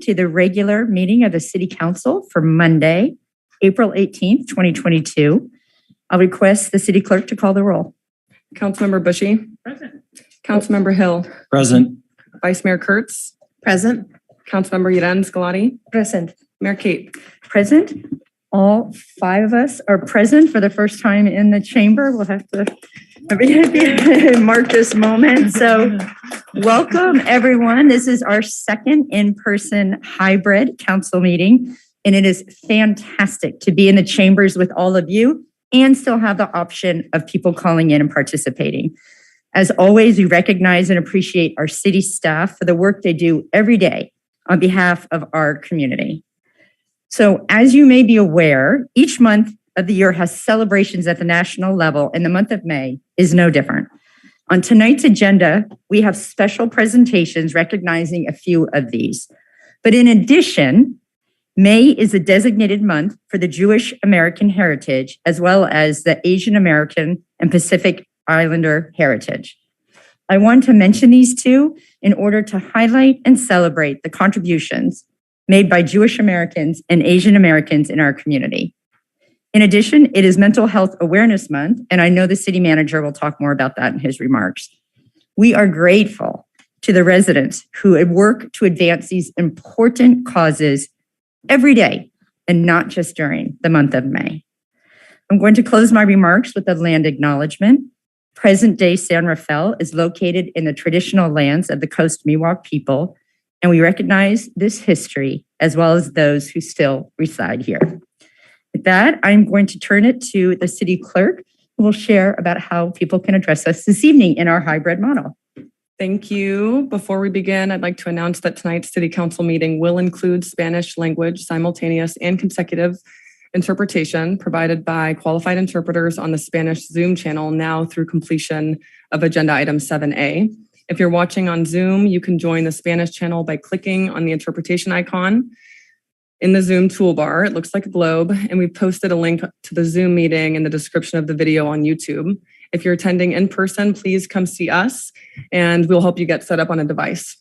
To the regular meeting of the City Council for Monday, April 18th, 2022. I'll request the City Clerk to call the roll. Councilmember Bushy. Present. Councilmember Hill. Present. Vice Mayor Kurtz. Present. Councilmember Yeren Scolati. Present. Mayor Kate. Present. All five of us are present for the first time in the chamber. We'll have to mark this moment. So welcome, everyone. This is our second in-person hybrid council meeting, and it is fantastic to be in the chambers with all of you and still have the option of people calling in and participating. As always, we recognize and appreciate our city staff for the work they do every day on behalf of our community. So as you may be aware, each month of the year has celebrations at the national level, and the month of May is no different. On tonight's agenda, we have special presentations recognizing a few of these. But in addition, May is a designated month for the Jewish American heritage, as well as the Asian American and Pacific Islander heritage. I want to mention these two in order to highlight and celebrate the contributions made by Jewish Americans and Asian Americans in our community. In addition, it is Mental Health Awareness Month, and I know the city manager will talk more about that in his remarks. We are grateful to the residents who work to advance these important causes every day and not just during the month of May. I'm going to close my remarks with a land acknowledgement. Present-day San Rafael is located in the traditional lands of the Coast Miwok people, and we recognize this history as well as those who still reside here. With that, I'm going to turn it to the city clerk, who will share about how people can address us this evening in our hybrid model. Thank you. Before we begin, I'd like to announce that tonight's City Council meeting will include Spanish language simultaneous and consecutive interpretation provided by qualified interpreters on the Spanish Zoom channel now through completion of agenda item 7A. If you're watching on Zoom, you can join the Spanish channel by clicking on the interpretation icon in the Zoom toolbar. It looks like a globe, and we've posted a link to the Zoom meeting in the description of the video on YouTube. If you're attending in person, please come see us, and we'll help you get set up on a device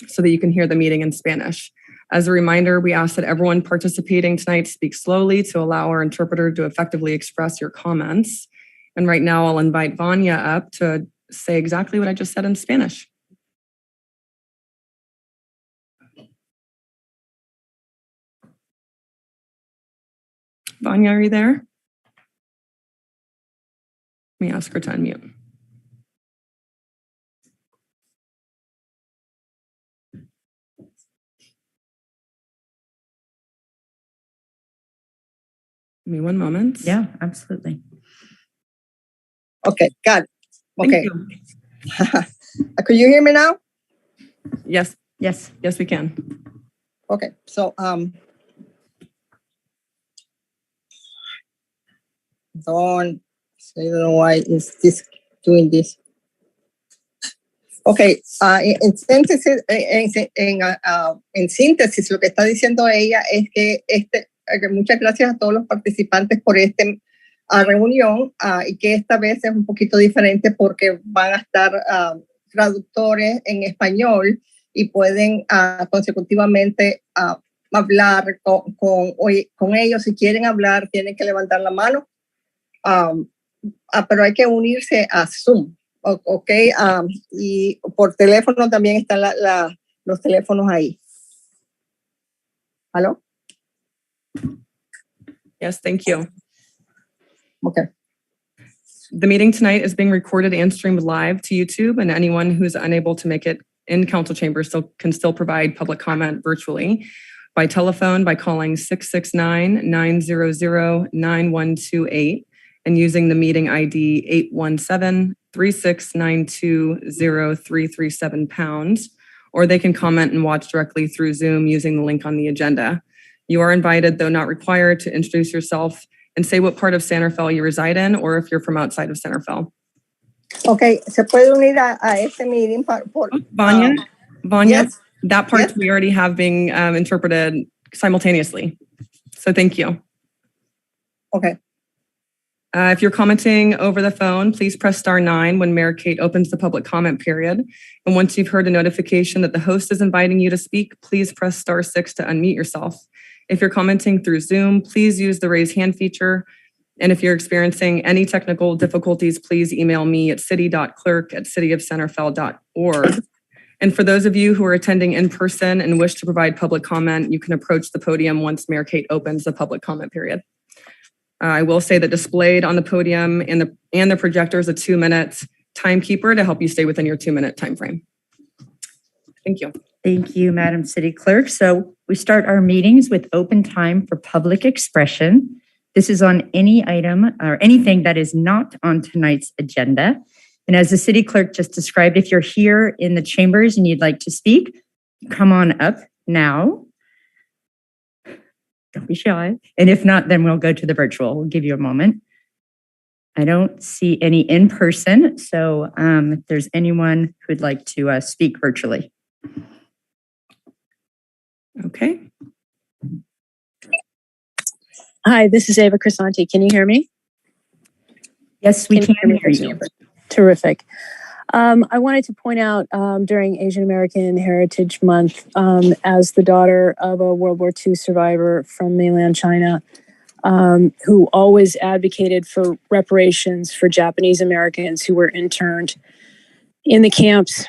so that you can hear the meeting in Spanish. As a reminder, we ask that everyone participating tonight speak slowly to allow our interpreter to effectively express your comments. And right now, I'll invite Vanya up to say exactly what I just said in Spanish. Vanya, are you there? Let me ask her to unmute. Give me one moment. Yeah, absolutely. Okay, got it. Okay. Thank you. Could you hear me now? Yes, Yes. yes, we can. Okay, so I don't know why is this doing this. Okay, en síntesis, lo que está diciendo ella es que que muchas gracias a todos los participantes por reunión y que esta vez es un poquito diferente porque van a estar traductores en español y pueden consecutivamente hablar con ellos. Si quieren hablar, tienen que levantar la mano, pero hay que unirse a Zoom, ¿ok? Y por teléfono también están los teléfonos ahí. ¿Aló? Yes, thank you. Okay. The meeting tonight is being recorded and streamed live to YouTube, and anyone who's unable to make it in council chambers can still provide public comment virtually by telephone by calling 669-900-9128 and using the meeting ID 817-3692-0337 #, or they can comment and watch directly through Zoom using the link on the agenda. You are invited, though not required, to introduce yourself and say what part of San Rafael you reside in, or if you're from outside of San Rafael. Okay, se puede unir a este meeting por Vanya, yes. that part Yes. we already have being interpreted simultaneously. So thank you. Okay. If you're commenting over the phone, please press *9 when Mayor Kate opens the public comment period. And once you've heard a notification that the host is inviting you to speak, please press *6 to unmute yourself. If you're commenting through Zoom, please use the raise hand feature. And if you're experiencing any technical difficulties, please email me at city.clerk@cityofsanrafael.org. And for those of you who are attending in person and wish to provide public comment, you can approach the podium once Mayor Kate opens the public comment period. I will say that displayed on the podium and the projector is a 2-minute timekeeper to help you stay within your 2-minute time frame. Thank you. Thank you, Madam City Clerk. So we start our meetings with open time for public expression. This is on any item or anything that is not on tonight's agenda. And as the City Clerk just described, if you're here in the chambers and you'd like to speak, come on up now. Don't be shy. And if not, then we'll go to the virtual. We'll give you a moment. I don't see any in person. So if there's anyone who'd like to speak virtually. Okay. Hi, this is Ava Crisanti. Can you hear me? Yes, we can hear you. Terrific. I wanted to point out during Asian American Heritage Month, as the daughter of a World War II survivor from mainland China, who always advocated for reparations for Japanese Americans who were interned in the camps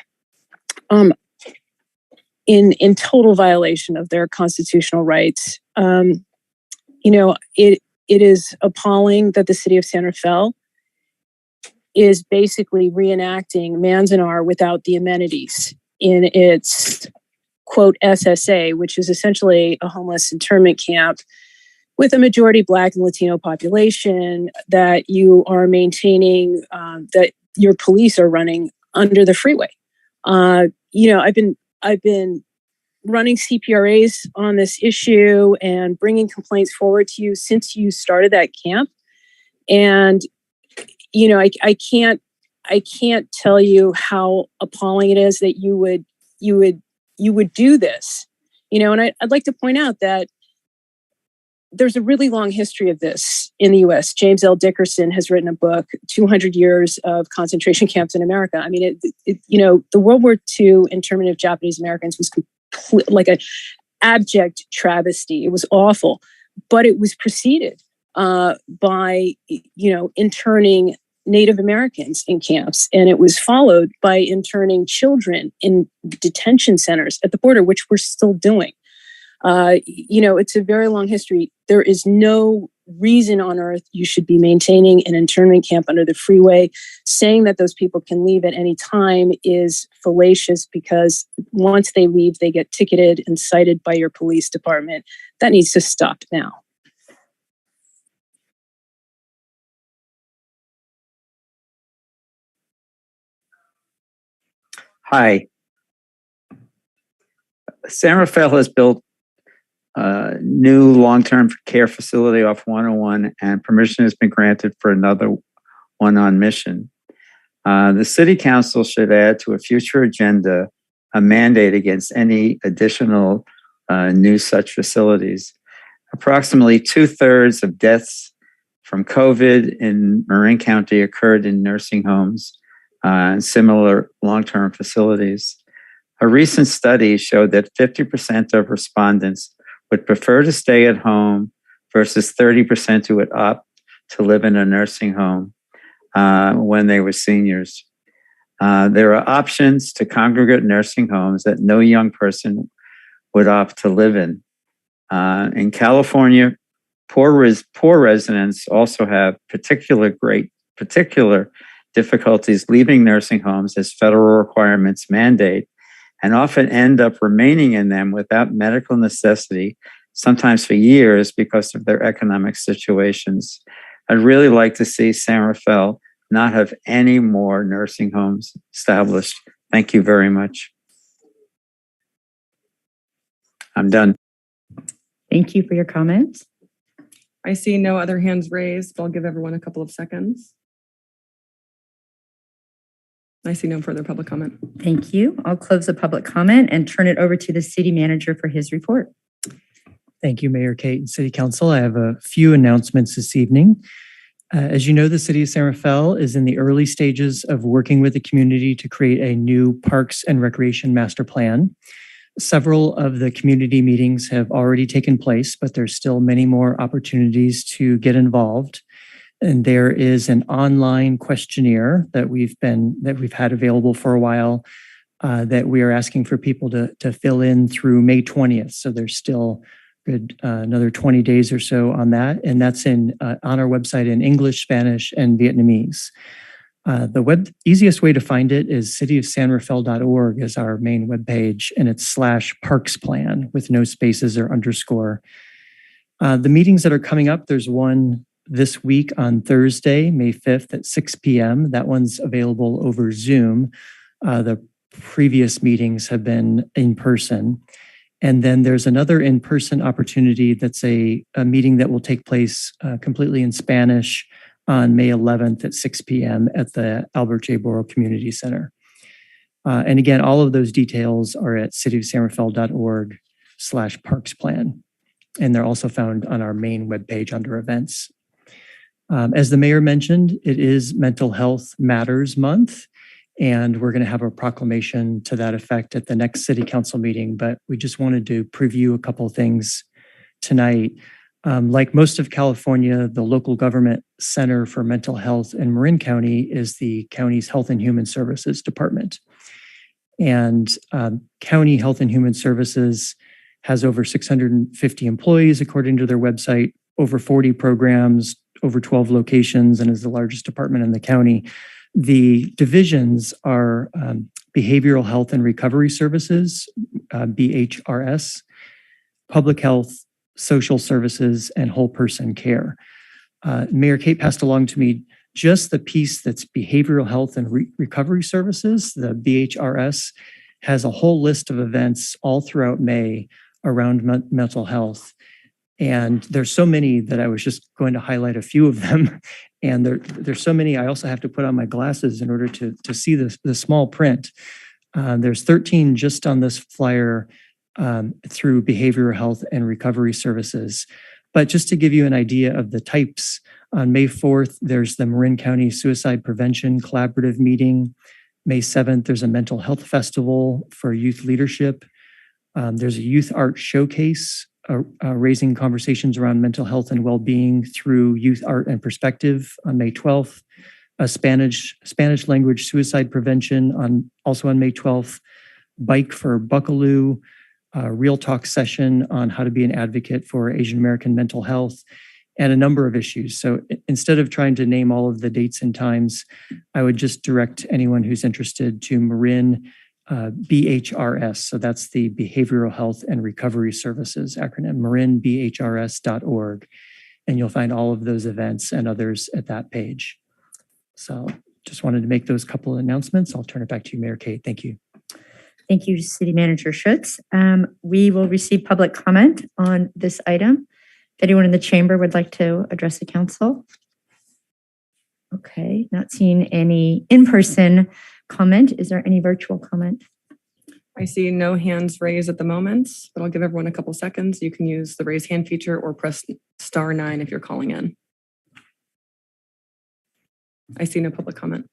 in total violation of their constitutional rights. It is appalling that the city of San Rafael is basically reenacting Manzanar without the amenities in its, quote, SSA, which is essentially a homeless internment camp with a majority Black and Latino population that you are maintaining, that your police are running under the freeway. I've been running CPRAs on this issue and bringing complaints forward to you since you started that camp. And, I can't tell you how appalling it is that you would do this, and I'd like to point out that there's a really long history of this in the US. James L. Dickerson has written a book, 200 Years of Concentration Camps in America. I mean, the World War II internment of Japanese Americans was like an abject travesty. It was awful, but it was preceded by, interning Native Americans in camps. And it was followed by interning children in detention centers at the border, which we're still doing. It's a very long history. There is no reason on earth you should be maintaining an internment camp under the freeway. Saying that those people can leave at any time is fallacious, because once they leave, they get ticketed and cited by your police department. That needs to stop now. Hi. San Rafael has built a new long-term care facility off 101, and permission has been granted for another one on Mission. The City Council should add to a future agenda a mandate against any additional new such facilities. Approximately 2/3 of deaths from COVID in Marin County occurred in nursing homes and similar long-term facilities. A recent study showed that 50% of respondents would prefer to stay at home versus 30% who would opt to live in a nursing home when they were seniors. There are options to congregate nursing homes that no young person would opt to live in. In California, poor residents also have particular difficulties leaving nursing homes as federal requirements mandate, and often end up remaining in them without medical necessity, sometimes for years because of their economic situations. I'd really like to see San Rafael not have any more nursing homes established. Thank you very much. I'm done. Thank you for your comments. I see no other hands raised, but I'll give everyone a couple of seconds. I see no further public comment. Thank you. I'll close the public comment and turn it over to the city manager for his report. Thank you, Mayor Kate and City Council. I have a few announcements this evening. As you know, the City of San Rafael is in the early stages of working with the community to create a new Parks and Recreation Master Plan. Several of the community meetings have already taken place, but there's still many more opportunities to get involved. And there is an online questionnaire that we've had available for a while that we are asking for people to fill in through May 20th. So there's still another 20 days or so on that, and that's on our website in English, Spanish, and Vietnamese. The easiest way to find it is cityofsanrafael.org is our main webpage, and it's /parksplan with no spaces or underscore. The meetings that are coming up, there's one this week on Thursday, May 5th at 6 p.m. That one's available over Zoom. The previous meetings have been in person. And then there's another in-person opportunity that's a meeting that will take place completely in Spanish on May 11th at 6 p.m. at the Albert J. Borrow Community Center. And again, all of those details are at cityofsanrafael.org/parksplan. And they're also found on our main webpage under events. As the mayor mentioned, it is Mental Health Matters Month, and we're going to have a proclamation to that effect at the next city council meeting, but we just wanted to preview a couple of things tonight. Like most of California, the local government center for mental health in Marin County is the county's Health and Human Services Department. And County Health and Human Services has over 650 employees, according to their website, over 40 programs, over 12 locations, and is the largest department in the county. The divisions are Behavioral Health and Recovery Services, BHRS, Public Health, Social Services, and Whole Person Care. Mayor Kate passed along to me just the piece that's Behavioral Health and Recovery Services. The BHRS has a whole list of events all throughout May around mental health. And there's so many that I was just going to highlight a few of them. And there's so many, I also have to put on my glasses in order to see the small print. There's 13 just on this flyer through Behavioral Health and Recovery Services. But just to give you an idea of the types, on May 4th, there's the Marin County Suicide Prevention Collaborative Meeting. May 7th, there's a mental health festival for youth leadership. There's a youth art showcase, raising conversations around mental health and well-being through youth art and perspective on May 12th. A Spanish language suicide prevention also on May 12th. Bike for Buckaloo, a real talk session on how to be an advocate for Asian American mental health, and a number of issues. So instead of trying to name all of the dates and times, I would just direct anyone who's interested to Marin BHRS. So that's the Behavioral Health and Recovery Services acronym, marinbhrs.org. And you'll find all of those events and others at that page. So just wanted to make those couple of announcements. I'll turn it back to you, Mayor Kate. Thank you. Thank you, City Manager Schutz. We will receive public comment on this item. If anyone in the chamber would like to address the council. Okay, not seeing any in-person comment. Is there any virtual comment? I see no hands raised at the moment, but I'll give everyone a couple seconds. You can use the raise hand feature or press *9 if you're calling in. I see no public comment.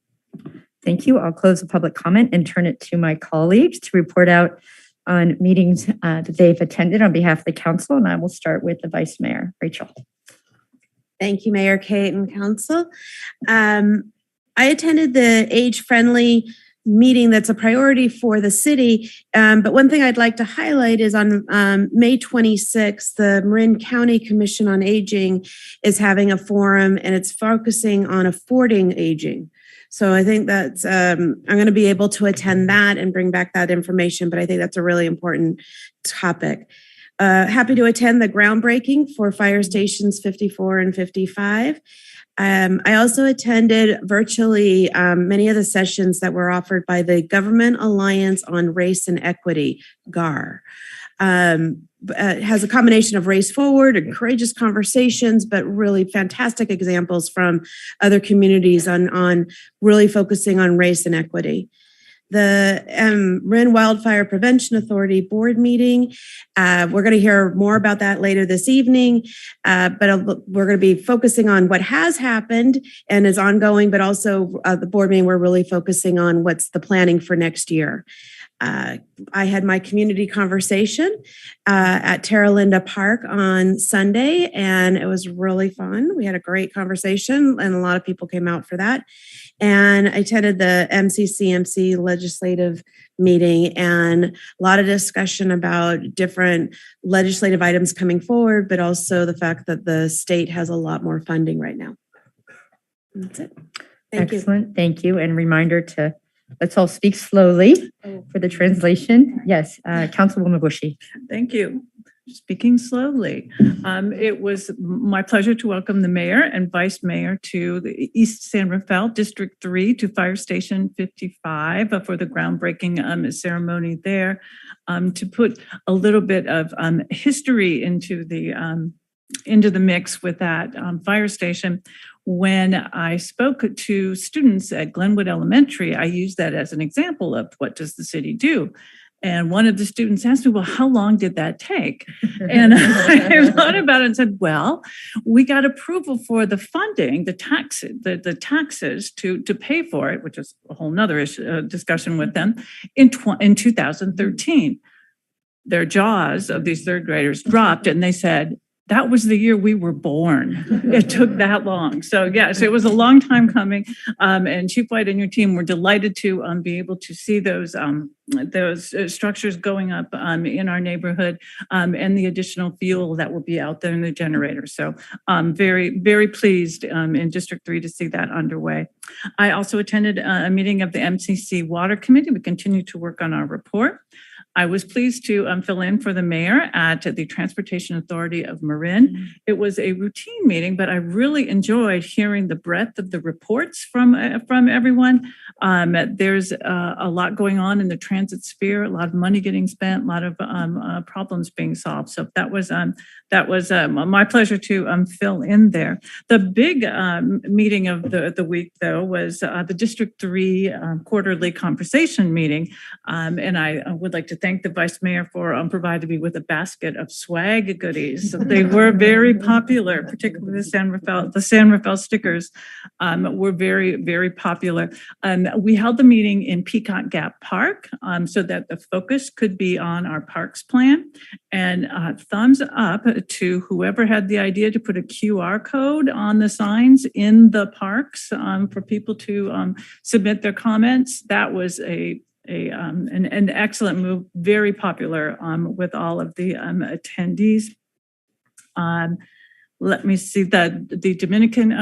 Thank you. I'll close the public comment and turn it to my colleagues to report out on meetings that they've attended on behalf of the council. And I will start with the Vice Mayor, Rachel. Thank you, Mayor Kate and Council. I attended the age-friendly meeting that's a priority for the city. But one thing I'd like to highlight is on May 26th, the Marin County Commission on Aging is having a forum, and it's focusing on affording aging. So I think that's, I'm going to be able to attend that and bring back that information, but I think that's a really important topic. Happy to attend the groundbreaking for fire stations 54 and 55. I also attended virtually many of the sessions that were offered by the Government Alliance on Race and Equity, GAR. It has a combination of race forward and courageous conversations, but really fantastic examples from other communities on really focusing on race and equity. The Marin Wildfire Prevention Authority board meeting, we're going to hear more about that later this evening, but we're going to be focusing on what has happened and is ongoing, but also the board meeting, we're really focusing on what's the planning for next year. I had my community conversation at Terra Linda Park on Sunday, and it was really fun. We had a great conversation, and a lot of people came out for that. And I attended the MCCMC legislative meeting, and a lot of discussion about different legislative items coming forward, but also the fact that the state has a lot more funding right now. That's it. Thank you. Excellent. Thank you. And reminder to let's all speak slowly for the translation. Yes, Councilwoman Bushy. Thank you. Speaking slowly. It was my pleasure to welcome the mayor and vice mayor to the East San Rafael District 3 to Fire Station 55 for the groundbreaking ceremony there. To put a little bit of history into the mix with that fire station. When I spoke to students at Glenwood Elementary, I used that as an example of what does the city do. And one of the students asked me, well, how long did that take? And I thought about it and said, well, we got approval for the funding, the taxes to pay for it, which is a whole nother discussion with them, in 2013. Their jaws of these third graders dropped and they said, that was the year we were born. It took that long. So yes, it was a long time coming. And Chief White and your team were delighted to be able to see those structures going up in our neighborhood and the additional fuel that will be out there in the generator. So very, very pleased in District 3 to see that underway. I also attended a meeting of the MCC Water Committee. We continue to work on our report. I was pleased to fill in for the mayor at the Transportation Authority of Marin. It was a routine meeting, but I really enjoyed hearing the breadth of the reports from everyone. There's a lot going on in the transit sphere, a lot of money getting spent, a lot of problems being solved. So that was my pleasure to fill in there. The big meeting of the week, though, was the District 3 quarterly conversation meeting. And I would like to thank the Vice Mayor for providing me with a basket of swag goodies. They were very popular, particularly the San Rafael stickers were very, very popular. We held the meeting in Peacock Gap Park so that the focus could be on our parks plan. And thumbs up to whoever had the idea to put a QR code on the signs in the parks for people to submit their comments. That was an excellent move, very popular with all of the attendees. Let me see that the Dominican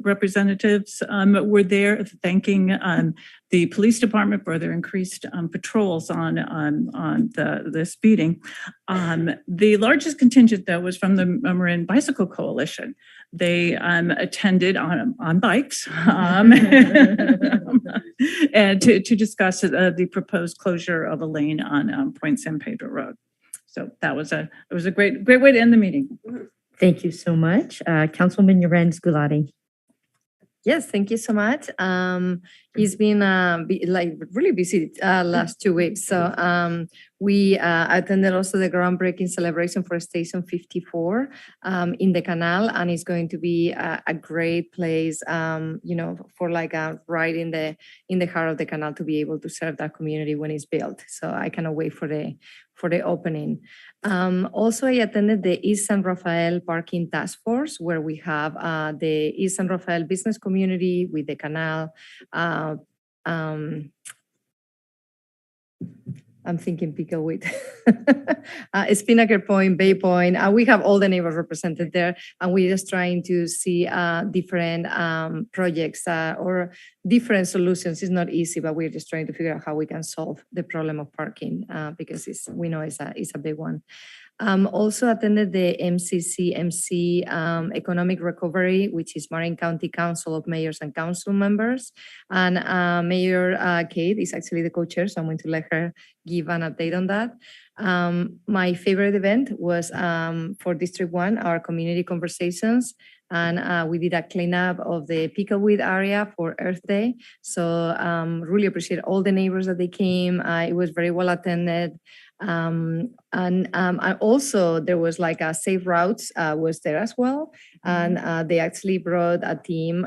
representatives were there thanking the police department for their increased patrols on the speeding. The largest contingent, though, was from the Marin Bicycle Coalition. They attended on bikes and to discuss the proposed closure of a lane on Point San Pedro Road. So it was a great way to end the meeting. Thank you so much. Councilwoman Yoranz Gulati. Yes, thank you so much. It's been really busy last 2 weeks. So we attended also the groundbreaking celebration for Station 54 in the Canal, and it's going to be a great place, for right in the heart of the Canal to be able to serve that community when it's built. So I cannot wait for the opening. Also, I attended the East San Rafael Parking Task Force, where we have the East San Rafael business community with the Canal. I'm thinking Picklewood, Spinnaker Point, Bay Point. We have all the neighbors represented there, and we're just trying to see different projects or different solutions. It's not easy, but we're just trying to figure out how we can solve the problem of parking because we know it's a big one. Also attended the MCCMC Economic Recovery, which is Marin County Council of Mayors and Council Members. And Mayor Kate is actually the co-chair, so I'm going to let her give an update on that. My favorite event was for District 1, our community conversations. And we did a cleanup of the Pickleweed area for Earth Day. So really appreciate all the neighbors that they came. It was very well attended. And also there was like a Safe Routes was there as well. And they actually brought a team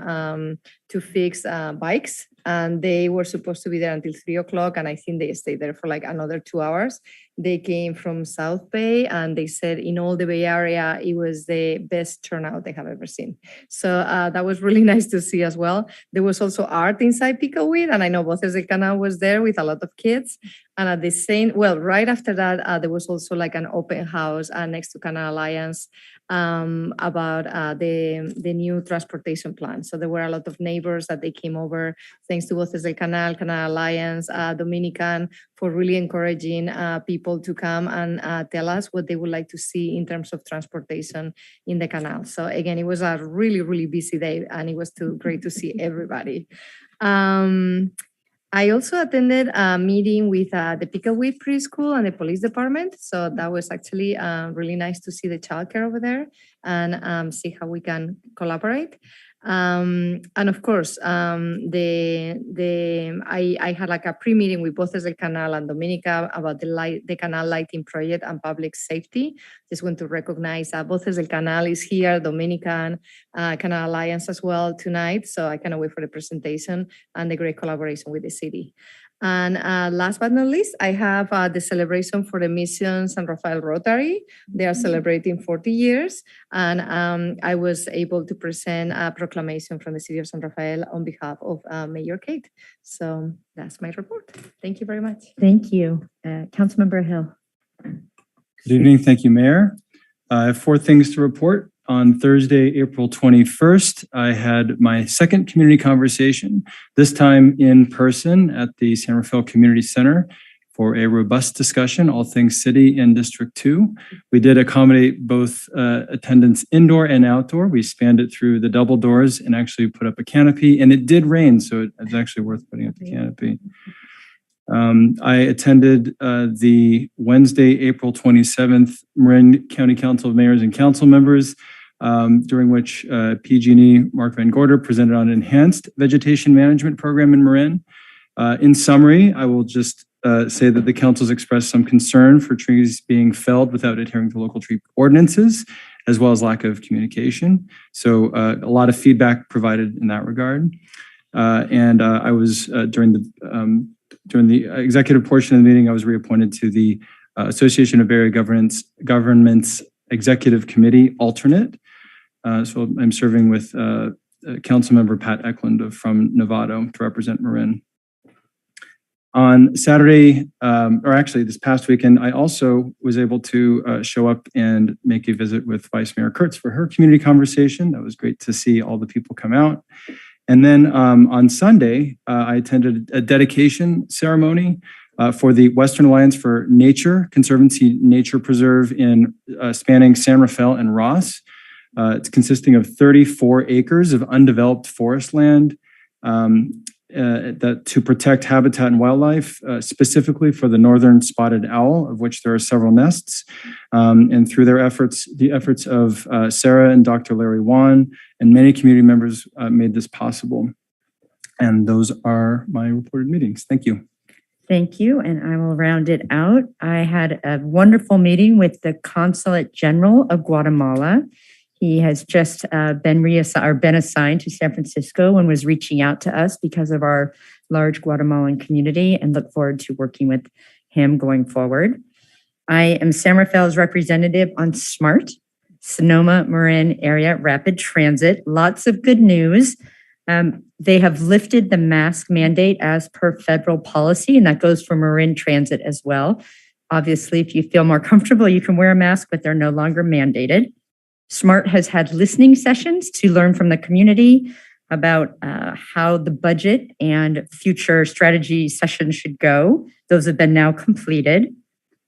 to fix bikes. And they were supposed to be there until 3 o'clock. And I think they stayed there for like another 2 hours. They came from South Bay and they said in all the Bay Area, it was the best turnout they have ever seen. So that was really nice to see as well. There was also art inside Pickleweed. And I know Voces del Canal was there with a lot of kids. And at the same, right after that, there was also like an open house next to Canal Alliance about the new transportation plan. So there were a lot of neighbors that they came over, thanks to Voces del Canal, Canal Alliance, Dominican, for really encouraging people to come and tell us what they would like to see in terms of transportation in the canal. So again, it was a really, really busy day and it was great to see everybody. I also attended a meeting with the Pickleweed Preschool and the police department. So that was actually really nice to see the childcare over there and see how we can collaborate. And of course, I had like a pre-meeting with Voces del Canal and Dominica about the canal lighting project and public safety. Just want to recognize Voces del Canal is here, Dominican, Canal Alliance as well tonight. So I cannot wait for the presentation and the great collaboration with the city. And last but not least, I have the celebration for the Mission San Rafael Rotary. They are celebrating 40 years. And I was able to present a proclamation from the City of San Rafael on behalf of Mayor Kate. So that's my report. Thank you very much. Thank you. Councilmember Hill. Good evening. Thank you, Mayor. I have 4 things to report. On Thursday, April 21st, I had my second community conversation, this time in person at the San Rafael Community Center for a robust discussion, all things city and District 2. We did accommodate both attendance indoor and outdoor. We spanned it through the double doors and actually put up a canopy, and it did rain, so it's actually worth putting up the canopy. I attended the Wednesday, April 27th, Marin County Council of Mayors and Council Members, during which PG&E Mark Van Gorder presented on an enhanced vegetation management program in Marin. In summary, I will just say that the council's expressed some concern for trees being felled without adhering to local tree ordinances, as well as lack of communication. So a lot of feedback provided in that regard. And I was during the executive portion of the meeting, I was reappointed to the Association of Area Governments Executive Committee alternate. So I'm serving with Councilmember Pat Eklund from Novato to represent Marin. On Saturday, or actually this past weekend, I also was able to show up and make a visit with Vice Mayor Kurtz for her community conversation. That was great to see all the people come out. And then on Sunday, I attended a dedication ceremony for the Western Alliance for Nature Conservancy Nature Preserve in spanning San Rafael and Ross. It's consisting of 34 acres of undeveloped forest land that to protect habitat and wildlife, specifically for the northern spotted owl, of which there are several nests. And through their efforts, the efforts of Sarah and Dr. Larry Wan and many community members made this possible. And those are my reported meetings. Thank you. Thank you, and I will round it out. I had a wonderful meeting with the Consulate General of Guatemala. He has just been assigned to San Francisco and was reaching out to us because of our large Guatemalan community, and look forward to working with him going forward. I am San Rafael's representative on SMART, Sonoma Marin Area Rapid Transit. Lots of good news. They have lifted the mask mandate as per federal policy, and that goes for Marin Transit as well. Obviously, if you feel more comfortable, you can wear a mask, but they're no longer mandated. SMART has had listening sessions to learn from the community about how the budget and future strategy sessions should go. Those have been now completed.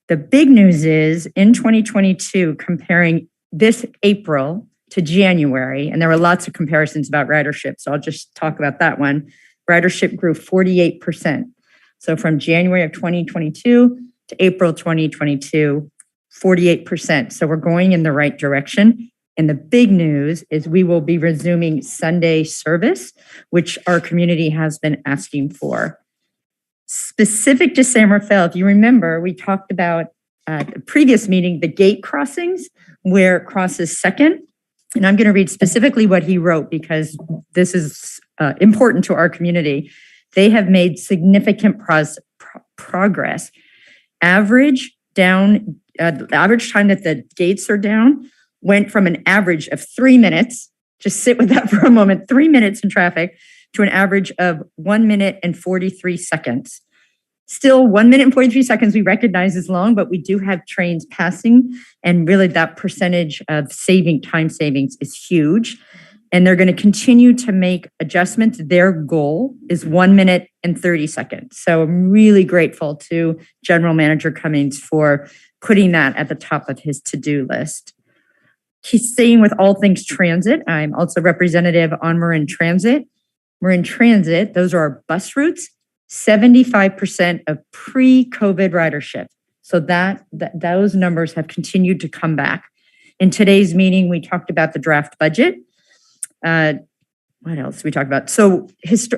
The big news is in 2022, comparing this April to January, and there were lots of comparisons about ridership, so I'll just talk about that one. Ridership grew 48%. So from January of 2022 to April 2022, 48%. So we're going in the right direction. And the big news is we will be resuming Sunday service, which our community has been asking for. Specific to San Rafael, if you remember, we talked about at the previous meeting, the gate crossings where it crosses Second. And I'm going to read specifically what he wrote because this is important to our community. They have made significant progress. Average time that the gates are down went from an average of 3 minutes, just sit with that for a moment, 3 minutes in traffic, to an average of 1 minute and 43 seconds. Still 1 minute and 43 seconds we recognize is long, but we do have trains passing, and really that percentage of time savings is huge. And they're going to continue to make adjustments. Their goal is 1 minute and 30 seconds. So I'm really grateful to General Manager Cummings for putting that at the top of his to-do list. He's staying with all things transit. I'm also representative on Marin Transit. Marin Transit, those are our bus routes, 75% of pre-COVID ridership. So those numbers have continued to come back. In today's meeting, we talked about the draft budget. What else did we talk about? So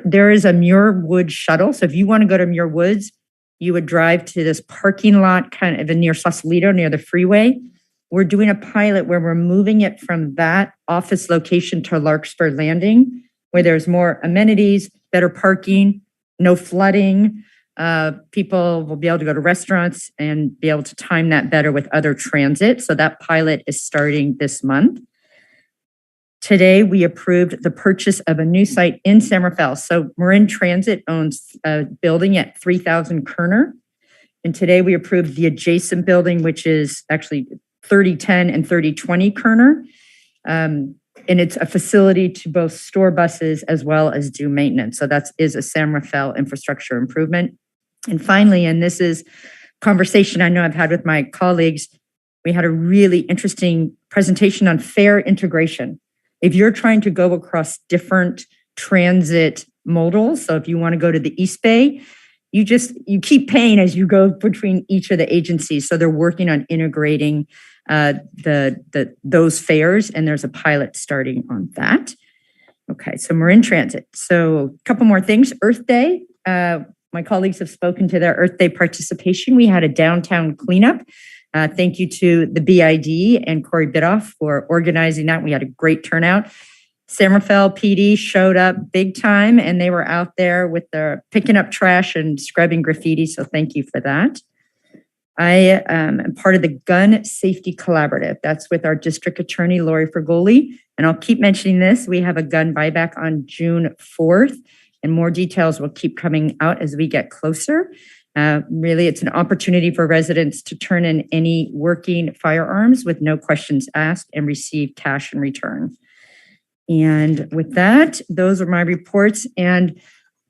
there is a Muir Woods shuttle. So if you want to go to Muir Woods, you would drive to this parking lot kind of near Sausalito, near the freeway. We're doing a pilot where we're moving it from that office location to Larkspur Landing, where there's more amenities, better parking, no flooding, People will be able to go to restaurants and be able to time that better with other transit. So that pilot is starting this month. Today, we approved the purchase of a new site in San Rafael. So Marin Transit owns a building at 3000 Kerner. And today we approved the adjacent building, which is actually 3010 and 3020 Kerner. And it's a facility to both store buses as well as do maintenance. So that is a San Rafael infrastructure improvement. And finally, and this is conversation I know I've had with my colleagues, we had a really interesting presentation on fare integration. If you're trying to go across different transit modals, so if you want to go to the East Bay, you keep paying as you go between each of the agencies. So they're working on integrating those fares, and there's a pilot starting on that. Okay, so Marin Transit. So a couple more things. Earth Day. My colleagues have spoken to their Earth Day participation. We had a downtown cleanup. Thank you to the BID and Corey Bidoff for organizing that. We had a great turnout. San Rafael PD showed up big time, and they were out there with their picking up trash and scrubbing graffiti. So thank you for that. I am part of the Gun Safety Collaborative. That's with our district attorney, Lori Fergoli. And I'll keep mentioning this. We have a gun buyback on June 4th, and more details will keep coming out as we get closer. Really, it's an opportunity for residents to turn in any working firearms with no questions asked and receive cash in return. And with that, those are my reports. And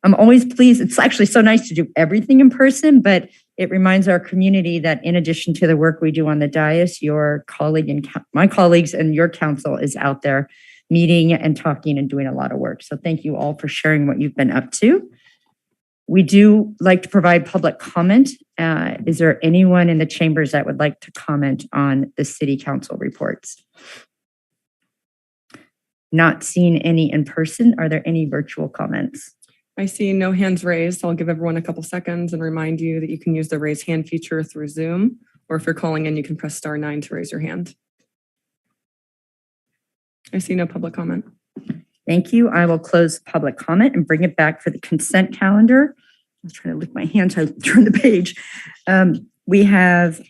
I'm always pleased. It's actually so nice to do everything in person, but it reminds our community that in addition to the work we do on the dais, your colleague and my colleagues and your council is out there meeting and talking and doing a lot of work. So thank you all for sharing what you've been up to. We do like to provide public comment. Is there anyone in the chambers that would like to comment on the city council reports? Not seeing any in person. Are there any virtual comments? I see no hands raised. I'll give everyone a couple seconds and remind you that you can use the raise hand feature through Zoom, or if you're calling in, you can press *9 to raise your hand. I see no public comment. Thank you. I will close public comment and bring it back for the consent calendar. I was trying to lick my hand so I turn the page. We have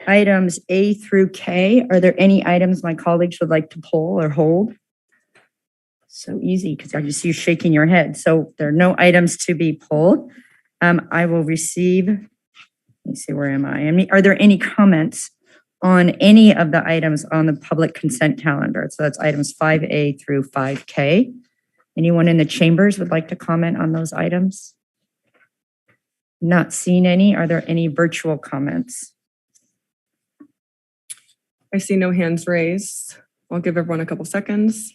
items A through K. Are there any items my colleagues would like to pull or hold? So easy because I just see you shaking your head. So there are no items to be pulled. I will receive, let me see, where am I? Are there any comments on any of the items on the public consent calendar? So that's items 5A through 5K. Anyone in the chambers would like to comment on those items? Not seeing any. Are there any virtual comments? I see no hands raised. I'll give everyone a couple seconds.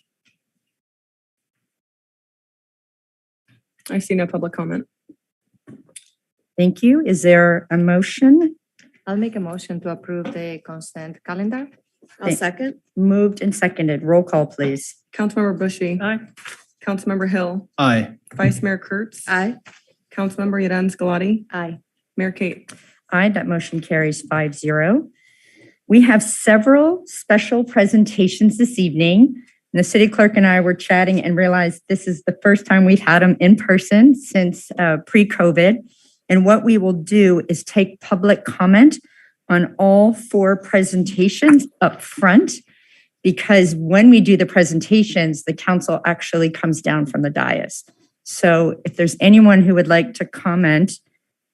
I see no public comment. Thank you. Is there a motion? I'll make a motion to approve the consent calendar. I'll second. Moved and seconded. Roll call, please. Councilmember Bushy. Aye. Councilmember Hill. Aye. Vice Mayor Kurtz. Aye. Councilmember Yadens Galati. Aye. Mayor Kate. Aye, that motion carries 5-0. We have several special presentations this evening. And the city clerk and I were chatting and realized this is the first time we've had them in person since pre-COVID. And what we will do is take public comment on all 4 presentations up front, because when we do the presentations, the council actually comes down from the dais. So if there's anyone who would like to comment,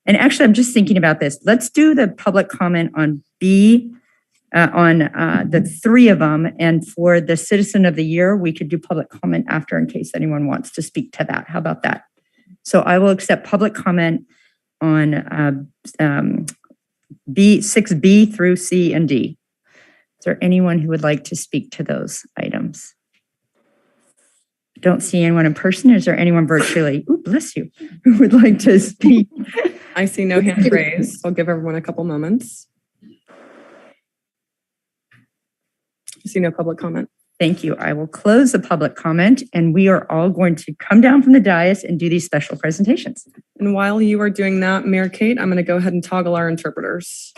and actually I'm just thinking about this, let's do the public comment on B, on the 3 of them. And for the Citizen of the Year, we could do public comment after in case anyone wants to speak to that. How about that? So I will accept public comment on B, 6B through C and D. Is there anyone who would like to speak to those items? Don't see anyone in person. Is there anyone virtually? Ooh, bless you, who would like to speak? I see no hands raised. I'll give everyone a couple moments. I see no public comment. Thank you. I will close the public comment, and we are all going to come down from the dais and do these special presentations. And while you are doing that, Mayor Kate, I'm going to go ahead and toggle our interpreters.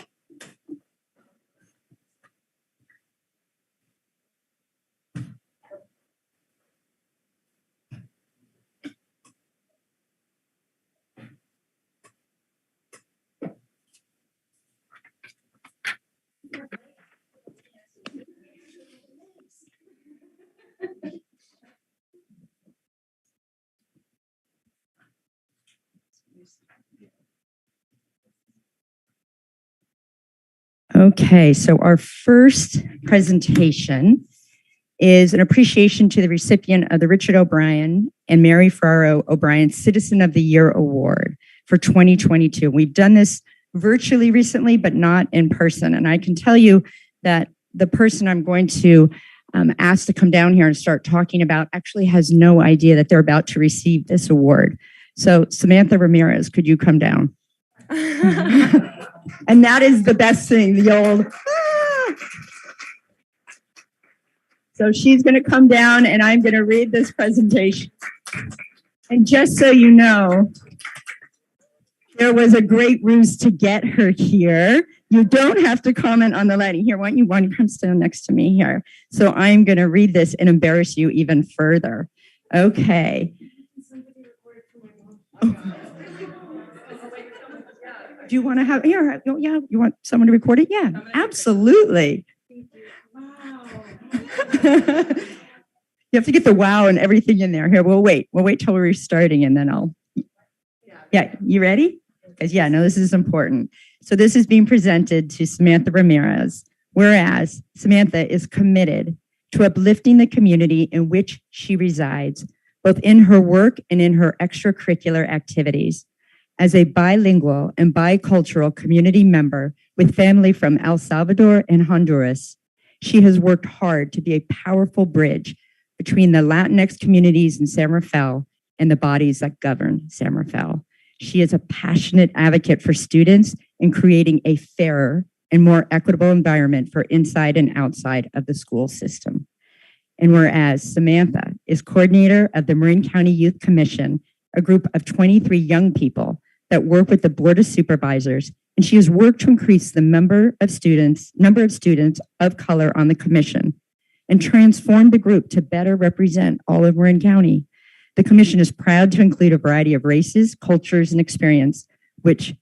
Okay, so our first presentation is an appreciation to the recipient of the Richard O'Brien and Mary Ferrario O'Brien Citizen of the Year Award for 2022. We've done this virtually recently, but not in person. And I can tell you that the person I'm going to ask to come down here and start talking about actually has no idea that they're about to receive this award. So Samantha Ramirez, could you come down? And that is the best thing, the old, So she's going to come down and I'm going to read this presentation. And just so you know, there was a great ruse to get her here. You don't have to comment on the lighting. Here, why don't you come stand next to me here? So I'm going to read this and embarrass you even further. Okay. Oh. Do you want to have, here, yeah, you want someone to record it? Yeah, absolutely. You have to get the wow and everything in there. Here, we'll wait till we're starting and then I'll, yeah, you ready? Because yeah, no, this is important. So this is being presented to Samantha Ramirez, whereas Samantha is committed to uplifting the community in which she resides, both in her work and in her extracurricular activities. As a bilingual and bicultural community member with family from El Salvador and Honduras, she has worked hard to be a powerful bridge between the Latinx communities in San Rafael and the bodies that govern San Rafael. She is a passionate advocate for students in creating a fairer and more equitable environment for inside and outside of the school system. And whereas Samantha is coordinator of the Marin County Youth Commission, a group of 23 young people that work with the Board of Supervisors, and she has worked to increase the number of students of color on the commission and transform the group to better represent all of Marin County. The commission is proud to include a variety of races, cultures, and experience, which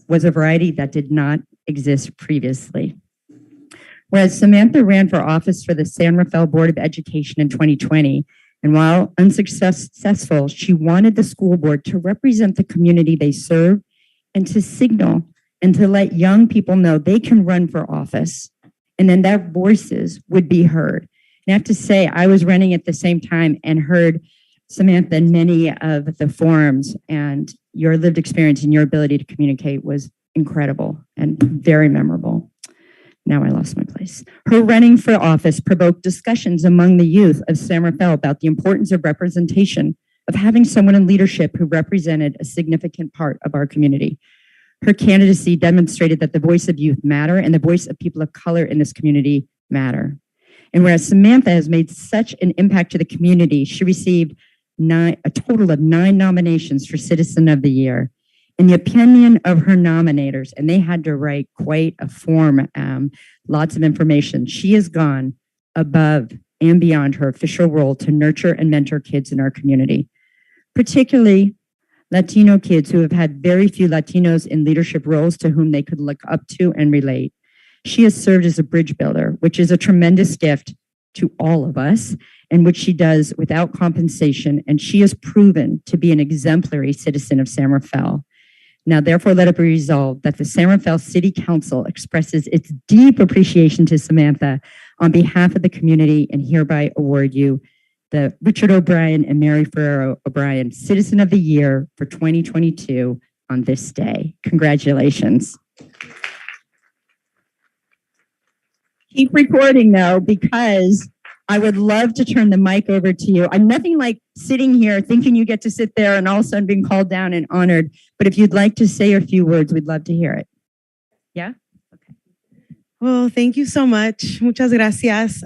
was a variety that did not exist previously. Whereas Samantha ran for office for the San Rafael Board of Education in 2020, and while unsuccessful, she wanted the school board to represent the community they serve and to signal and to let young people know they can run for office and then their voices would be heard. And I have to say, I was running at the same time and heard Samantha in many of the forums, and your lived experience and your ability to communicate was incredible and very memorable. Now I lost my place. Her running for office provoked discussions among the youth of San Rafael about the importance of representation, of having someone in leadership who represented a significant part of our community. Her candidacy demonstrated that the voice of youth matter and the voice of people of color in this community matter. And whereas Samantha has made such an impact to the community, she received a total of 9 nominations for Citizen of the Year. In the opinion of her nominators, and they had to write quite a form, lots of information, she has gone above and beyond her official role to nurture and mentor kids in our community, particularly Latino kids who have had very few Latinos in leadership roles to whom they could look up to and relate. She has served as a bridge builder, which is a tremendous gift to all of us, and which she does without compensation, and she has proven to be an exemplary citizen of San Rafael. Now, therefore, let it be resolved that the San Rafael City Council expresses its deep appreciation to Samantha on behalf of the community and hereby award you the Richard O'Brien and Mary Ferrario O'Brien Citizen of the Year for 2022 on this day. Congratulations. Keep recording though, because I would love to turn the mic over to you. I'm nothing like sitting here thinking you get to sit there and all of a sudden being called down and honored. But if you'd like to say a few words, we'd love to hear it. Yeah? Okay. Well, thank you so much. Muchas gracias.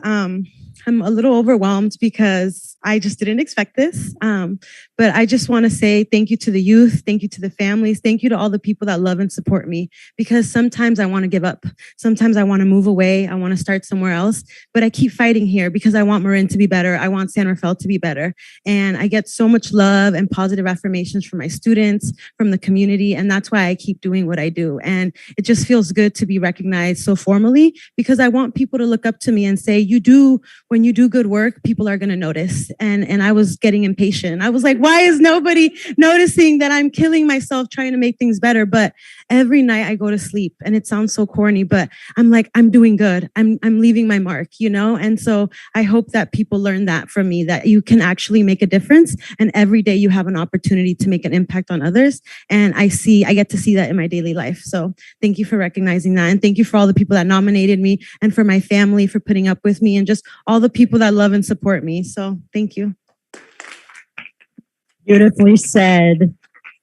I'm a little overwhelmed because I just didn't expect this. But I just want to say thank you to the youth. Thank you to the families. Thank you to all the people that love and support me, because sometimes I want to give up. Sometimes I want to move away. I want to start somewhere else, but I keep fighting here because I want Marin to be better. I want San Rafael to be better. And I get so much love and positive affirmations from my students, from the community. And that's why I keep doing what I do. And it just feels good to be recognized so formally, because I want people to look up to me and say, you do what when you do good work, people are going to notice. And I was getting impatient. I was like, why is nobody noticing that I'm killing myself trying to make things better? But every night I go to sleep, and it sounds so corny, but I'm like, I'm doing good. I'm leaving my mark, you know? And so I hope that people learn that from me, that you can actually make a difference. And every day you have an opportunity to make an impact on others. And I get to see that in my daily life. So thank you for recognizing that. And thank you for all the people that nominated me, and for my family for putting up with me, and just all the people that love and support me. So thank you. Beautifully said.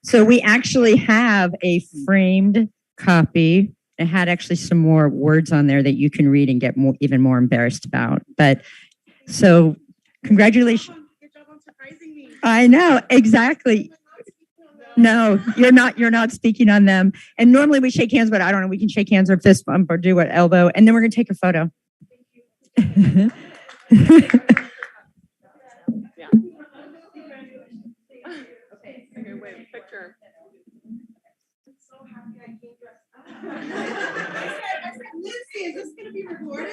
So we actually have a framed copy. It had actually some more words on there that you can read and get even more embarrassed about. But so congratulations. Good job on surprising me. I know, exactly. No, you're not speaking on them. And normally we shake hands, but I don't know, we can shake hands or fist bump or do what elbow, and then we're gonna take a photo. Okay, wait, picture. Lindsay, is this going to be recorded?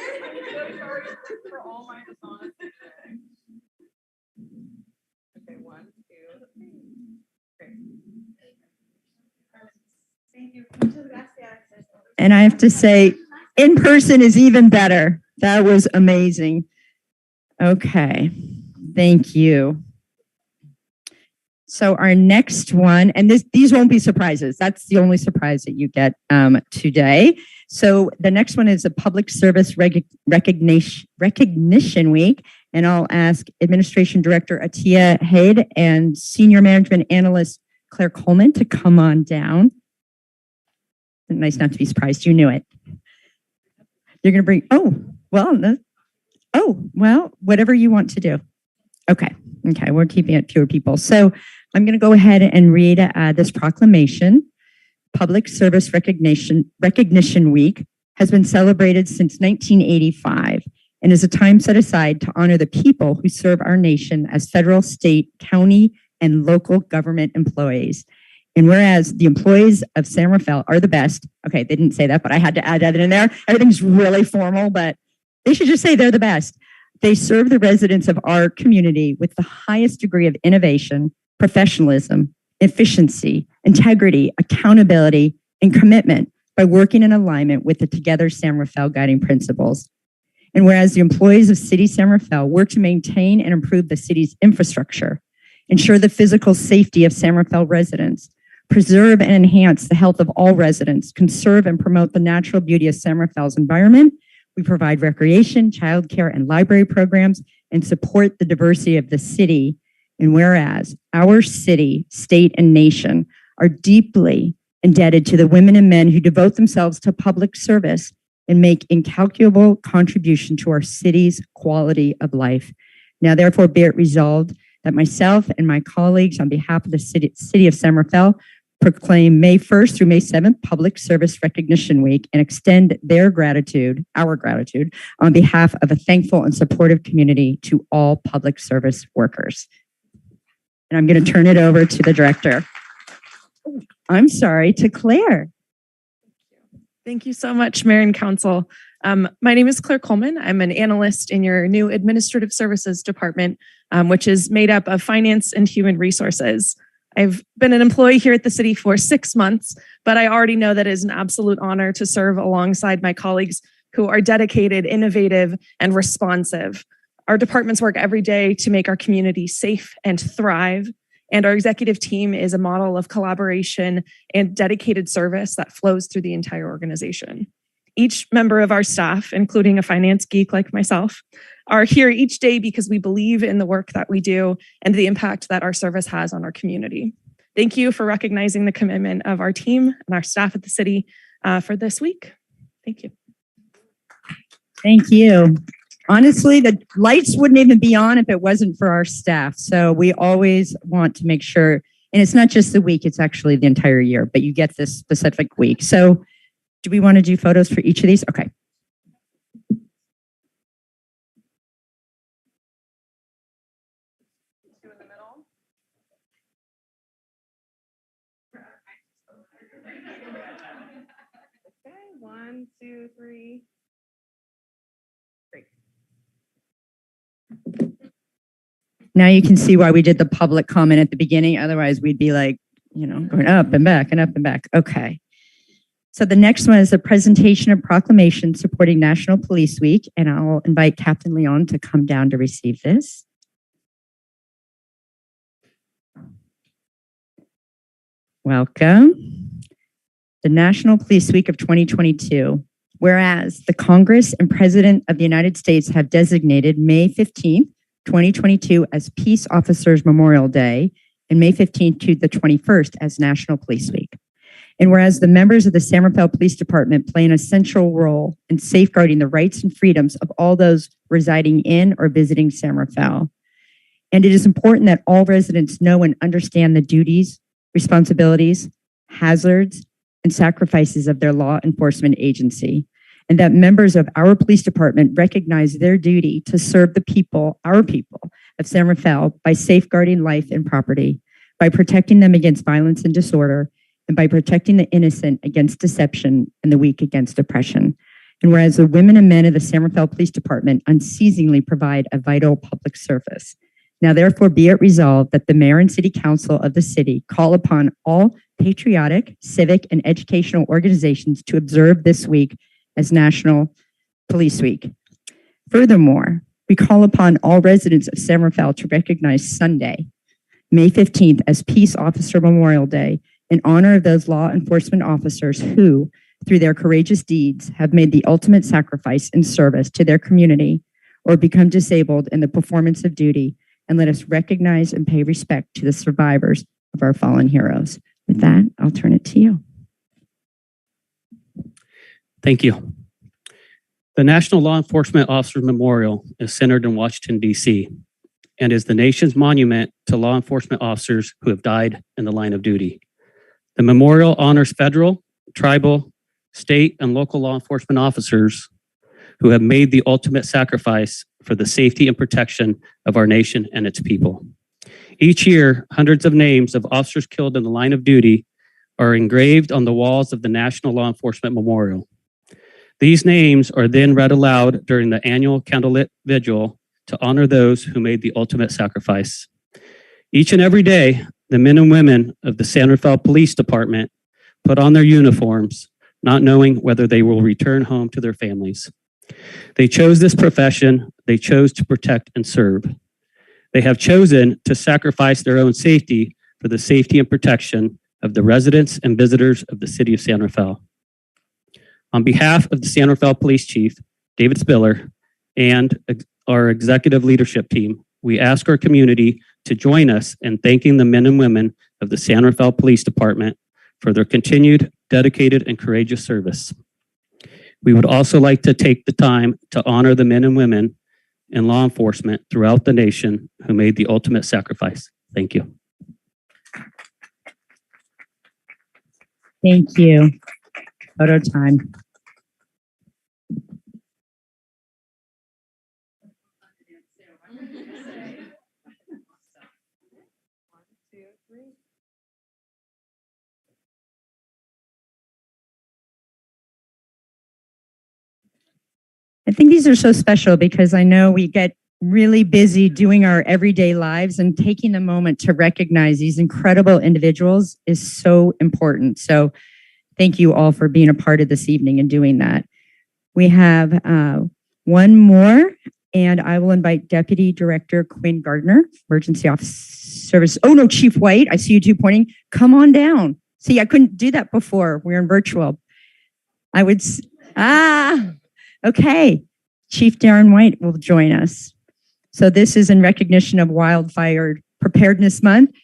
For all my dishonesty. Okay, 1, 2, 3. Great. Thank you. Muchas gracias. And I have to say, in person is even better. That was amazing. Okay, thank you. So our next one, and these won't be surprises. That's the only surprise that you get today. So the next one is a Public Service Recognition Week. And I'll ask Administration Director Atia Haid and Senior Management Analyst Claire Coleman to come on down. Nice not to be surprised. You knew it. You're going to bring, whatever you want to do. Okay, we're keeping it fewer people. So I'm going to go ahead and read this proclamation. Public Service Recognition Week has been celebrated since 1985 and is a time set aside to honor the people who serve our nation as federal, state, county, and local government employees. And whereas the employees of San Rafael are the best, okay, they didn't say that, but I had to add that in there. Everything's really formal, but they should just say they're the best. They serve the residents of our community with the highest degree of innovation, professionalism, efficiency, integrity, accountability, and commitment by working in alignment with the Together San Rafael guiding principles. And whereas the employees of City San Rafael work to maintain and improve the city's infrastructure, ensure the physical safety of San Rafael residents, preserve and enhance the health of all residents, conserve and promote the natural beauty of San Rafael's environment, we provide recreation, childcare, and library programs, and support the diversity of the city. And whereas our city, state, and nation are deeply indebted to the women and men who devote themselves to public service and make incalculable contribution to our city's quality of life. Now, therefore, be it resolved that myself and my colleagues on behalf of the city of San Rafael proclaim May 1st through May 7th Public Service Recognition Week and extend our gratitude on behalf of a thankful and supportive community to all public service workers. And I'm going to turn it over to the director. I'm sorry, to Claire. Thank you so much, Mayor and Council. My name is Claire Coleman. I'm an analyst in your new Administrative Services Department, which is made up of Finance and Human Resources. I've been an employee here at the city for 6 months, but I already know that it is an absolute honor to serve alongside my colleagues who are dedicated, innovative, and responsive. Our departments work every day to make our community safe and thrive, and our executive team is a model of collaboration and dedicated service that flows through the entire organization. Each member of our staff, including a finance geek like myself, are here each day because we believe in the work that we do and the impact that our service has on our community. Thank you for recognizing the commitment of our team and our staff at the city for this week. Thank you. Thank you. Honestly, the lights wouldn't even be on if it wasn't for our staff. So we always want to make sure, and it's not just the week, it's actually the entire year, but you get this specific week. So do we want to do photos for each of these? Okay. Two in the middle. Okay, 1, 2, 3. Great. Now you can see why we did the public comment at the beginning. Otherwise, we'd be like, going up and back and up and back. Okay. So the next one is a presentation of proclamation supporting National Police Week. And I'll invite Captain Leon to come down to receive this. Welcome. The National Police Week of 2022. Whereas the Congress and President of the United States have designated May 15th, 2022 as Peace Officers Memorial Day and May 15th to the 21st as National Police Week. And whereas the members of the San Rafael Police Department play an essential role in safeguarding the rights and freedoms of all those residing in or visiting San Rafael. And it is important that all residents know and understand the duties, responsibilities, hazards, and sacrifices of their law enforcement agency, and that members of our police department recognize their duty to serve the people, our people of San Rafael, by safeguarding life and property, by protecting them against violence and disorder, and by protecting the innocent against deception and the weak against oppression. And whereas the women and men of the San Rafael Police Department unceasingly provide a vital public service. Now, therefore, be it resolved that the mayor and city council of the city call upon all patriotic, civic, and educational organizations to observe this week as National Police Week. Furthermore, we call upon all residents of San Rafael to recognize Sunday, May 15th, as Peace Officer Memorial Day in honor of those law enforcement officers who, through their courageous deeds, have made the ultimate sacrifice in service to their community or become disabled in the performance of duty. And let us recognize and pay respect to the survivors of our fallen heroes. With that, I'll turn it to you. Thank you. The National Law Enforcement Officers Memorial is centered in Washington, D.C., and is the nation's monument to law enforcement officers who have died in the line of duty. The memorial honors federal, tribal, state, and local law enforcement officers who have made the ultimate sacrifice for the safety and protection of our nation and its people. Each year, hundreds of names of officers killed in the line of duty are engraved on the walls of the National Law Enforcement Memorial. These names are then read aloud during the annual candlelit vigil to honor those who made the ultimate sacrifice. Each and every day, the men and women of the San Rafael Police Department put on their uniforms, not knowing whether they will return home to their families. They chose this profession. They chose to protect and serve. They have chosen to sacrifice their own safety for the safety and protection of the residents and visitors of the city of San Rafael. On behalf of the San Rafael Police Chief, David Spiller, and our executive leadership team, we ask our community to join us in thanking the men and women of the San Rafael Police Department for their continued dedicated and courageous service. We would also like to take the time to honor the men and women in law enforcement throughout the nation who made the ultimate sacrifice. Thank you. Thank you. Photo time. I think these are so special because I know we get really busy doing our everyday lives, and taking the moment to recognize these incredible individuals is so important. So thank you all for being a part of this evening and doing that. We have one more, and I will invite Deputy Director Quinn Gardner, Emergency Office Service. Oh no, Chief White, I see you two pointing. Come on down. See, I couldn't do that before. We're in virtual. Okay. Chief Darren White will join us. So this is in recognition of Wildfire Preparedness Month.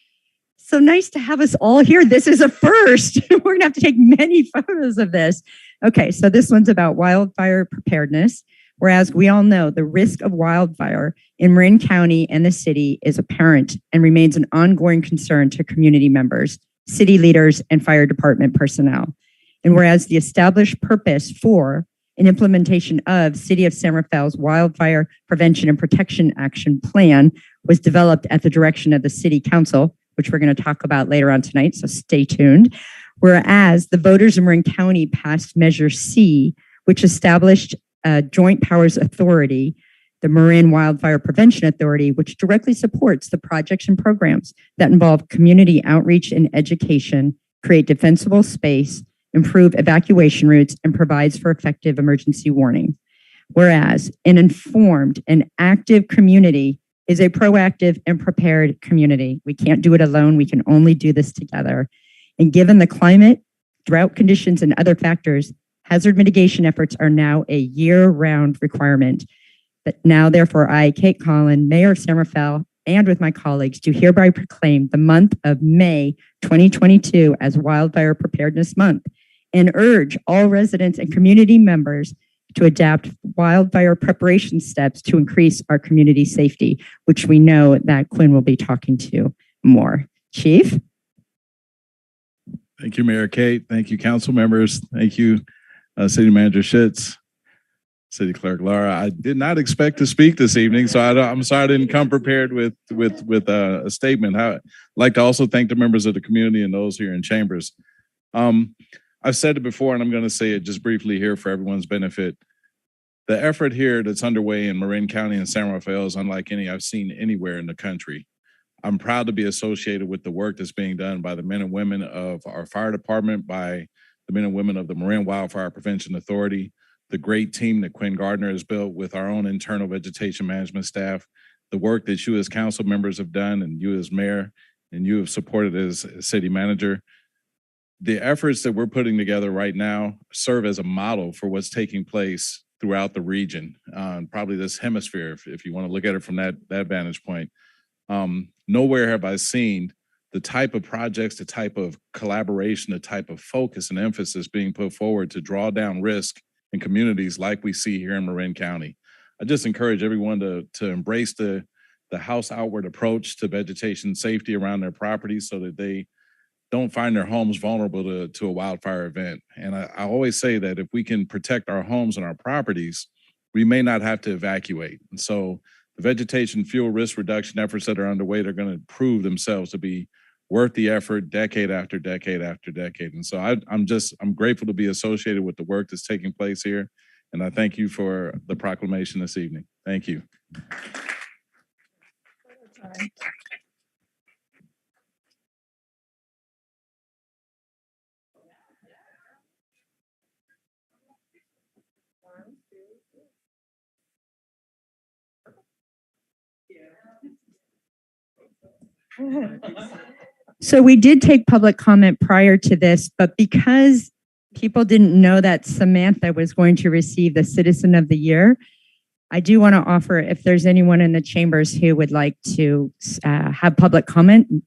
So nice to have us all here. This is a first. We're going to have to take many photos of this. Okay, so this one's about wildfire preparedness. Whereas we all know the risk of wildfire in Marin County and the city is apparent and remains an ongoing concern to community members, city leaders, and fire department personnel. And whereas the established purpose for an implementation of City of San Rafael's Wildfire Prevention and Protection Action Plan was developed at the direction of the City Council, which we're going to talk about later on tonight, so stay tuned. Whereas the voters in Marin County passed Measure C, which established a Joint Powers Authority the Marin Wildfire Prevention Authority, which directly supports the projects and programs that involve community outreach and education, create defensible space, improve evacuation routes, and provides for effective emergency warning. Whereas an informed and active community is a proactive and prepared community. We can't do it alone. We can only do this together. And given the climate, drought conditions, and other factors, hazard mitigation efforts are now a year-round requirement. But now, therefore, I, Kate Collin, Mayor of San Rafael, and with my colleagues, do hereby proclaim the month of May 2022 as Wildfire Preparedness Month and urge all residents and community members to adapt wildfire preparation steps to increase our community safety, which we know that Quinn will be talking to more. Chief? Thank you, Mayor Kate. Thank you, council members. Thank you, City Manager Schitz, City Clerk Laura. I did not expect to speak this evening, so I'm sorry I didn't come prepared with a statement. I'd like to also thank the members of the community and those here in chambers. I've said it before, and I'm going to say it just briefly here for everyone's benefit. The effort here that's underway in Marin County and San Rafael is unlike any I've seen anywhere in the country. I'm proud to be associated with the work that's being done by the men and women of our fire department, by the men and women of the Marin Wildfire Prevention Authority, the great team that Quinn Gardner has built with our own internal vegetation management staff, the work that you as council members have done and you as mayor and you have supported as city manager. The efforts that we're putting together right now serve as a model for what's taking place throughout the region, probably this hemisphere, if you want to look at it from that vantage point. Nowhere have I seen the type of projects, the type of collaboration, the type of focus and emphasis being put forward to draw down risk in communities like we see here in Marin County. I just encourage everyone to embrace the house outward approach to vegetation safety around their properties so that they don't find their homes vulnerable to a wildfire event. And I always say that if we can protect our homes and our properties, we may not have to evacuate. And so the vegetation fuel risk reduction efforts that are underway, they're going to prove themselves to be worth the effort decade after decade after decade. And so I'm grateful to be associated with the work that's taking place here. And I thank you for the proclamation this evening. Thank you. So we did take public comment prior to this, but because people didn't know that Samantha was going to receive the Citizen of the Year, I do want to offer, if there's anyone in the chambers who would like to have public comment, you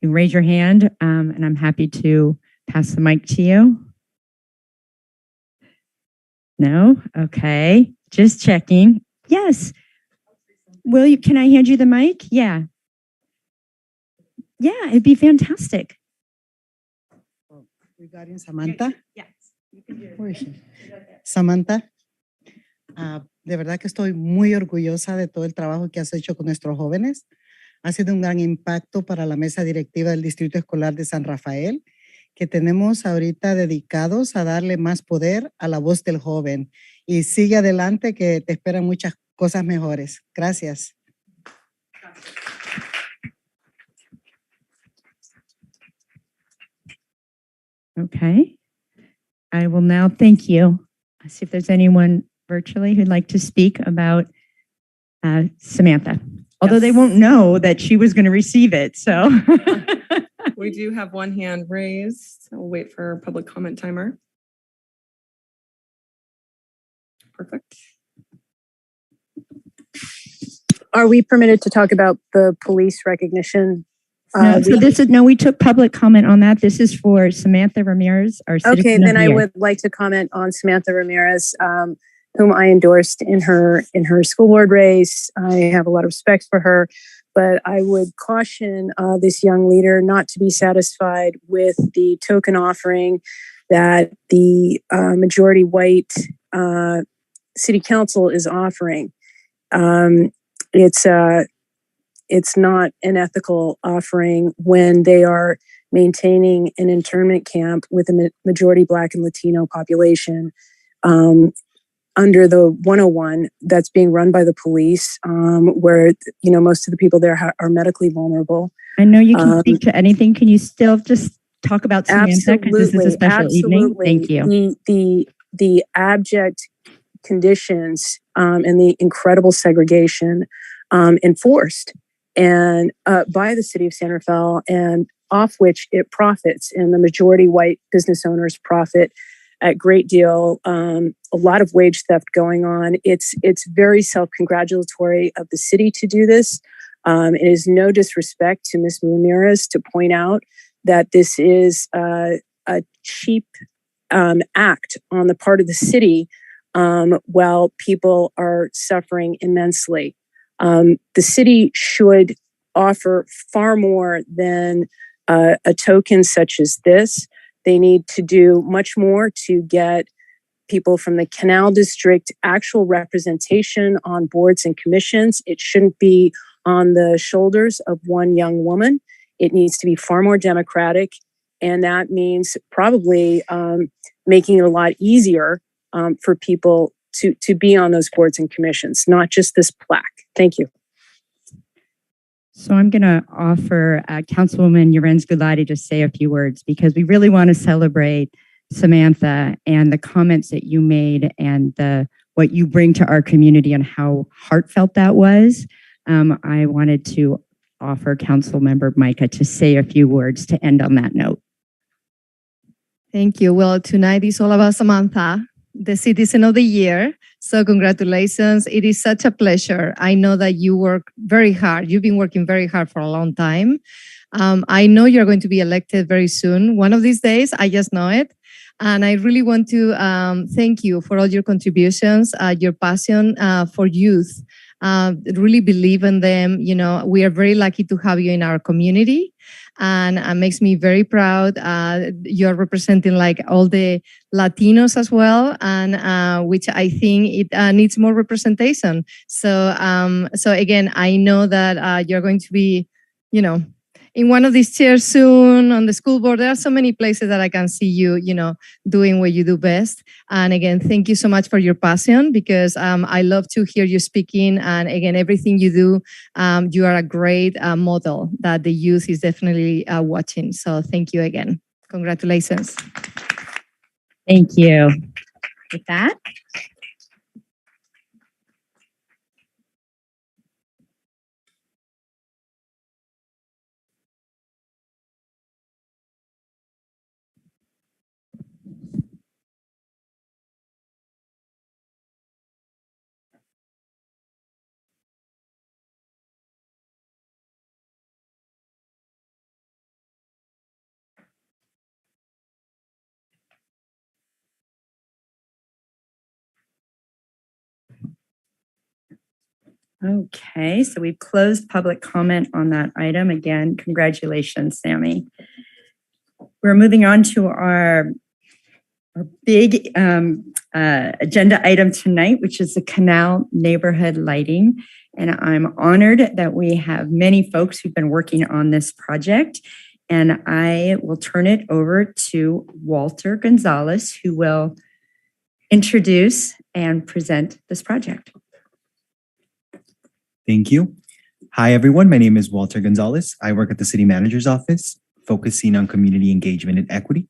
can raise your hand, and I'm happy to pass the mic to you. No? Okay. Just checking. Yes. Can I hand you the mic? Yeah. Yeah, it'd be fantastic. Regarding Samantha. Yes. Samantha, de verdad que estoy muy orgullosa de todo el trabajo que has hecho con nuestros jóvenes. Ha sido un gran impacto para la mesa directiva del Distrito Escolar de San Rafael, que tenemos ahorita dedicados a darle más poder a la voz del joven. Y sigue adelante, que te esperan muchas cosas mejores. Gracias. Okay. I will now thank you. I'll see if there's anyone virtually who'd like to speak about Samantha. Although they won't know that she was going to receive it, so. We do have one hand raised. We'll wait for public comment timer. Perfect. Are we permitted to talk about the police recognition? No, so we took public comment on that. This is for Samantha Ramirez, our citizen Okay, of then the I year. would like to comment on Samantha Ramirez, whom I endorsed in her school board race. I have a lot of respect for her, but I would caution this young leader not to be satisfied with the token offering that the majority white city council is offering. It's not an ethical offering when they are maintaining an internment camp with a majority Black and Latino population. under the 101 that's being run by the police, where, you know, most of the people there are medically vulnerable. I know you can speak to anything. Can you still just talk about Samantha? Because this is a special evening. Thank you. The abject conditions and the incredible segregation enforced and by the city of San Rafael, and off which it profits, and the majority white business owners profit a great deal. A lot of wage theft going on. It's very self-congratulatory of the city to do this. It is no disrespect to Ms. Ramirez to point out that this is a cheap act on the part of the city while people are suffering immensely. The city should offer far more than a token such as this. They need to do much more to get people from the Canal District actual representation on boards and commissions. It shouldn't be on the shoulders of one young woman. It needs to be far more democratic. And that means probably making it a lot easier for people to be on those boards and commissions, not just this plaque. Thank you. So I'm going to offer Councilwoman Yorenz Gulati to say a few words, because we really want to celebrate Samantha and the comments that you made and what you bring to our community and how heartfelt that was. I wanted to offer Councilmember Micah to say a few words to end on that note. Thank you. Well, tonight is all about Samantha, the Citizen of the Year. So congratulations. It is such a pleasure. I know that you work very hard. You've been working very hard for a long time. I know you're going to be elected very soon. One of these days, I just know it. And I really want to thank you for all your contributions, your passion for youth. Really believe in them. You know, we are very lucky to have you in our community. And it makes me very proud. You're representing like all the Latinos as well, and which I think it needs more representation. So, so again, I know that you're going to be, you know, in one of these chairs soon on the school board. There are so many places that I can see you, you know, doing what you do best. And again, thank you so much for your passion, because I love to hear you speaking. And again, everything you do, you are a great model that the youth is definitely watching. So thank you again. Congratulations. Thank you. With that, okay, so we've closed public comment on that item. Again, congratulations, Sammy. We're moving on to our big agenda item tonight, which is the Canal neighborhood lighting. And I'm honored that we have many folks who've been working on this project. And I will turn it over to Walter Gonzalez, who will introduce and present this project. Thank you. Hi, everyone. My name is Walter Gonzalez. I work at the City Manager's Office, focusing on community engagement and equity.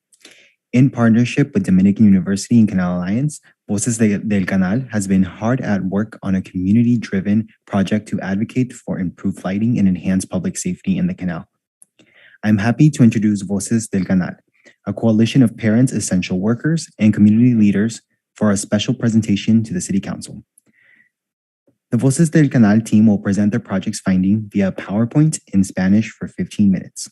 In partnership with Dominican University and Canal Alliance, Voces del Canal has been hard at work on a community-driven project to advocate for improved lighting and enhance public safety in the canal. I'm happy to introduce Voces del Canal, a coalition of parents, essential workers, and community leaders for a special presentation to the City Council. The Voces del Canal team will present their project's finding via PowerPoint in Spanish for 15 minutes.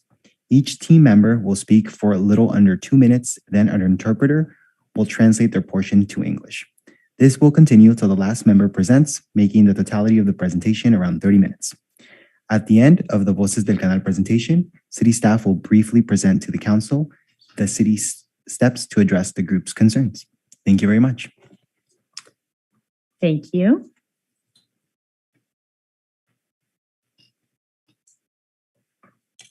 Each team member will speak for a little under 2 minutes, then an interpreter will translate their portion to English. This will continue till the last member presents, making the totality of the presentation around 30 minutes. At the end of the Voces del Canal presentation, City staff will briefly present to the Council the City's steps to address the group's concerns. Thank you very much. Thank you.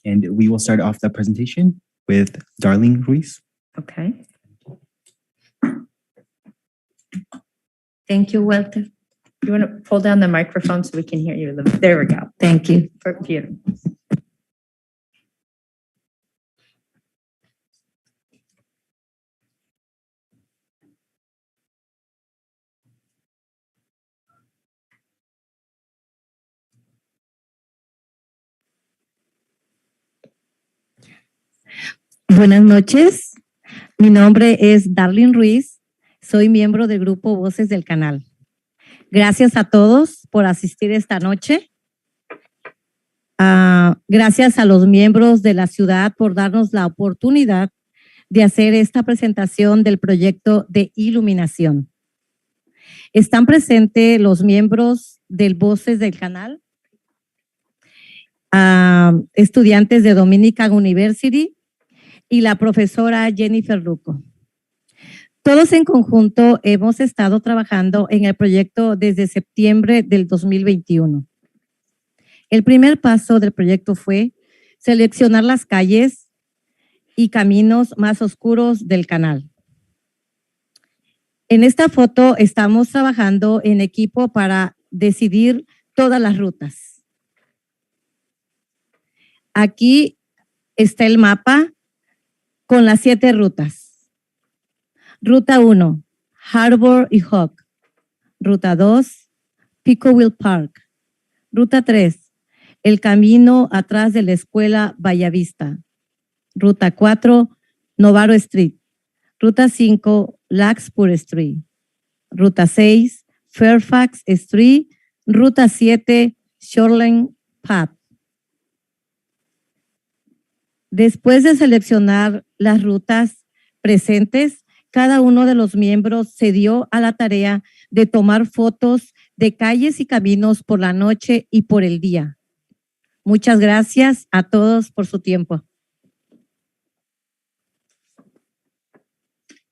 And we will start off the presentation with Darlene Ruiz. Okay. Thank you, Walter. You want to pull down the microphone so we can hear you a little bit? There we go. Thank you. Beautiful. Buenas noches, mi nombre es Darlene Ruiz, soy miembro del grupo Voces del Canal. Gracias a todos por asistir esta noche. Gracias a los miembros de la ciudad por darnos la oportunidad de hacer esta presentación del proyecto de iluminación. Están presentes los miembros del Voces del Canal, estudiantes de Dominican University, y la profesora Jennifer Luco. Todos en conjunto hemos estado trabajando en el proyecto desde septiembre del 2021. El primer paso del proyecto fue seleccionar las calles y caminos más oscuros del canal. En esta foto estamos trabajando en equipo para decidir todas las rutas. Aquí está el mapa con las 7 rutas. Ruta 1, Harbor y Hawk. Ruta 2, Picowell Park. Ruta 3, el camino atrás de la escuela Vallavista. Ruta 4, Novaro Street. Ruta 5, Larkspur Street. Ruta 6, Fairfax Street. Ruta 7, Shoreline Path. Después de seleccionar las rutas presentes, cada uno de los miembros se dio a la tarea de tomar fotos de calles y caminos por la noche y por el día. Muchas gracias a todos por su tiempo.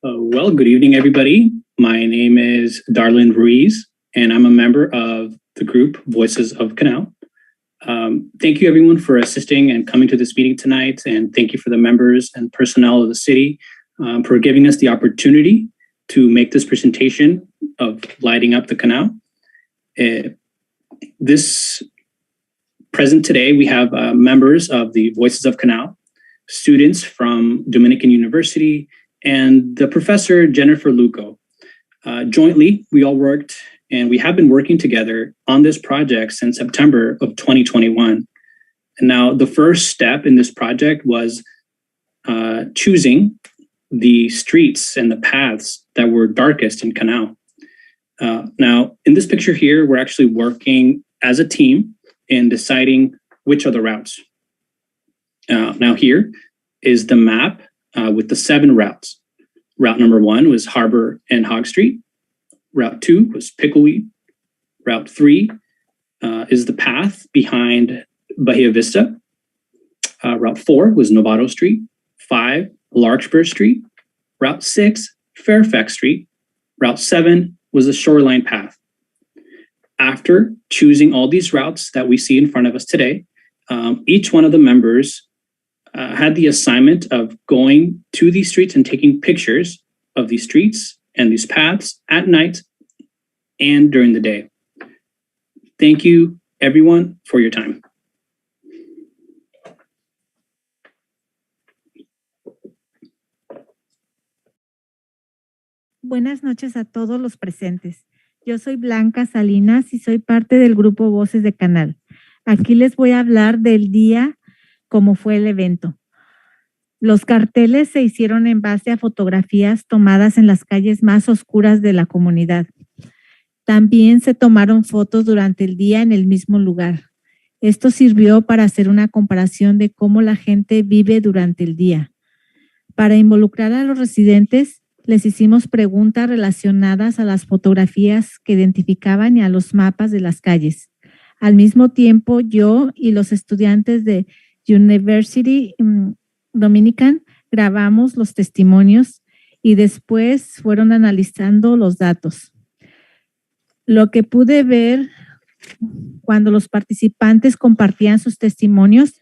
Well, good evening, everybody. My name is Darlene Ruiz, and I'm a member of the group Voices of Canal. Thank you, everyone, for assisting and coming to this meeting tonight, and thank you for the members and personnel of the city for giving us the opportunity to make this presentation of lighting up the canal. This present today, we have members of the Voices of Canal, students from Dominican University, and the professor Jennifer Luco. Jointly, we all worked and we have been working together on this project since September of 2021. And now the first step in this project was choosing the streets and the paths that were darkest in Canal. Now, in this picture here, we're actually working as a team in deciding which are the routes. Now here is the map with the 7 routes. Route number 1 was Harbor and Hogg Street. Route 2 was Pickleweed. Route 3 is the path behind Bahia Vista. Route 4 was Novato Street. 5, Larkspur Street. Route 6, Fairfax Street. Route 7 was the Shoreline Path. After choosing all these routes that we see in front of us today, each one of the members had the assignment of going to these streets and taking pictures of these streets and these paths at night and during the day. Thank you, everyone, for your time. Buenas noches a todos los presentes. Yo soy Blanca Salinas y soy parte del grupo Voces de Canal. Aquí les voy a hablar del día, cómo fue el evento. Los carteles se hicieron en base a fotografías tomadas en las calles más oscuras de la comunidad. También se tomaron fotos durante el día en el mismo lugar. Esto sirvió para hacer una comparación de cómo la gente vive durante el día. Para involucrar a los residentes, les hicimos preguntas relacionadas a las fotografías que identificaban y a los mapas de las calles. Al mismo tiempo, yo y los estudiantes de University Dominican grabamos los testimonios y después fueron analizando los datos. Lo que pude ver cuando los participantes compartían sus testimonios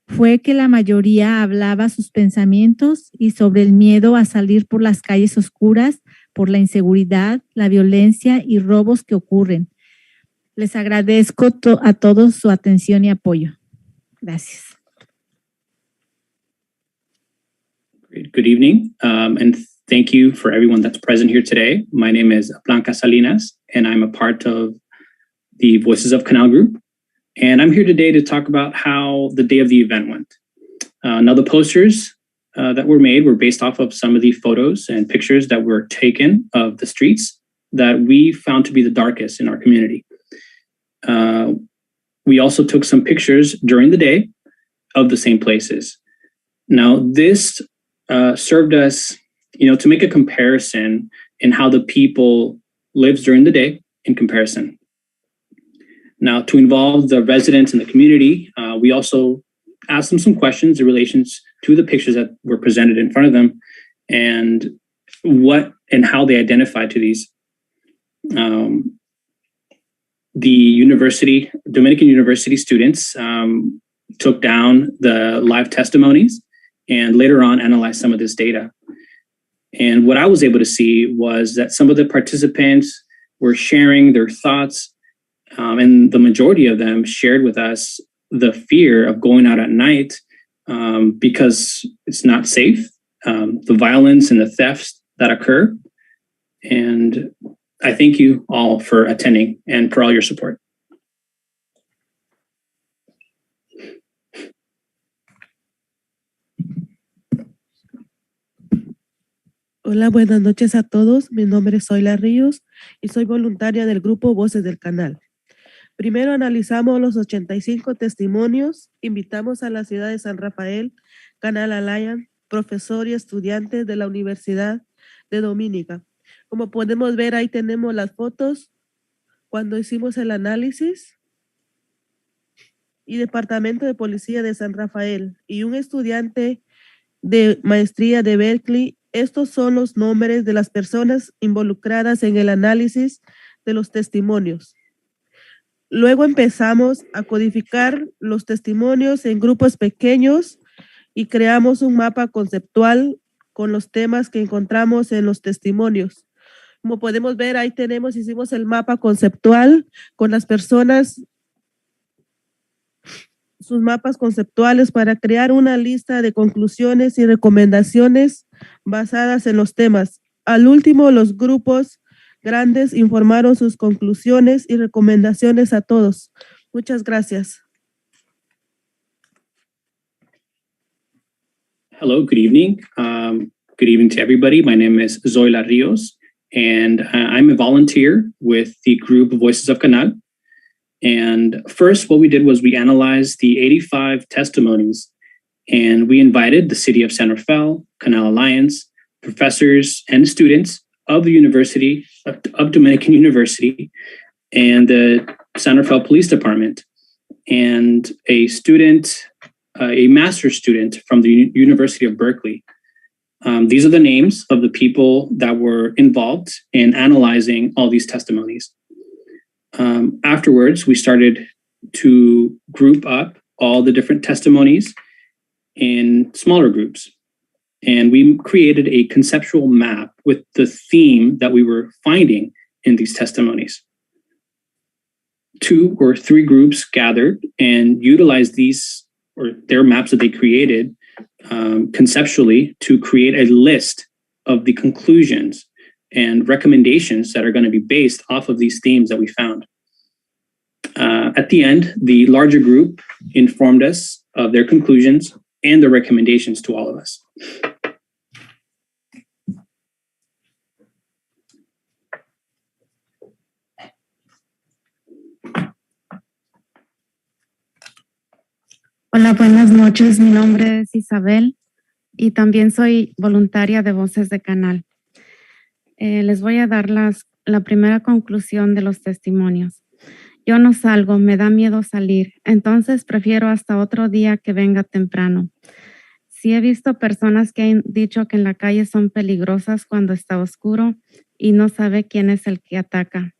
fue que la mayoría hablaba sus pensamientos y sobre el miedo a salir por las calles oscuras por la inseguridad, la violencia y robos que ocurren. Les agradezco a todos su atención y apoyo. Gracias. Good evening, and thank you for everyone that's present here today. My name is Blanca Salinas, and I'm a part of the Voices of Canal group. And I'm here today to talk about how the day of the event went. Now, the posters that were made were based off of some of the photos and pictures that were taken of the streets that we found to be the darkest in our community. We also took some pictures during the day of the same places. Now, this served us, to make a comparison in how the people lives during the day in comparison. Now, to involve the residents in the community, we also asked them some questions in relation to the pictures that were presented in front of them and what and how they identified to these. The Dominican University students took down the live testimonies and later on analyzed some of this data. And what I was able to see was that some of the participants were sharing their thoughts, and the majority of them shared with us the fear of going out at night because it's not safe, the violence and the thefts that occur. And I thank you all for attending and for all your support. Hola, buenas noches a todos. Mi nombre es Zoila Ríos y soy voluntaria del grupo Voces del Canal. Primero analizamos los 85 testimonios, invitamos a la ciudad de San Rafael, Canal Alliance, profesor y estudiantes de la Universidad de Dominica. Como podemos ver, ahí tenemos las fotos cuando hicimos el análisis. Y Departamento de Policía de San Rafael y un estudiante de maestría de Berkeley. Estos son los nombres de las personas involucradas en el análisis de los testimonios. Luego empezamos a codificar los testimonios en grupos pequeños y creamos un mapa conceptual con los temas que encontramos en los testimonios. Como podemos ver, ahí hicimos el mapa conceptual con las personas, sus mapas conceptuales para crear una lista de conclusiones y recomendaciones basadas en los temas. Al último, los grupos grandes informaron sus conclusiones y recomendaciones a todos. Muchas gracias. Hello, good evening. Good evening to everybody. My name is Zoila Rios, and I'm a volunteer with the group Voices of Canal. And first, what we did was we analyzed the 85 testimonies, and we invited the City of San Rafael, Canal Alliance, professors and students of the University of Dominican University and the San Rafael Police Department, and a master's student from the University of Berkeley. These are the names of the people that were involved in analyzing all these testimonies. Afterwards, we started to group up all the different testimonies in smaller groups. And we created a conceptual map with the theme that we were finding in these testimonies. 2 or 3 groups gathered and utilized these or their maps that they created conceptually to create a list of the conclusions and recommendations that are going to be based off of these themes that we found. At the end, the larger group informed us of their conclusions and the recommendations to all of us. Hola, buenas noches. Mi nombre es Isabel y también soy voluntaria de Voces de Canal. Les voy a dar la primera conclusión de los testimonios. Yo no salgo, me da miedo salir, entonces prefiero hasta otro día que venga temprano. Sí he visto personas que han dicho que en la calle son peligrosas cuando está oscuro y no sabe quién es el que ataca.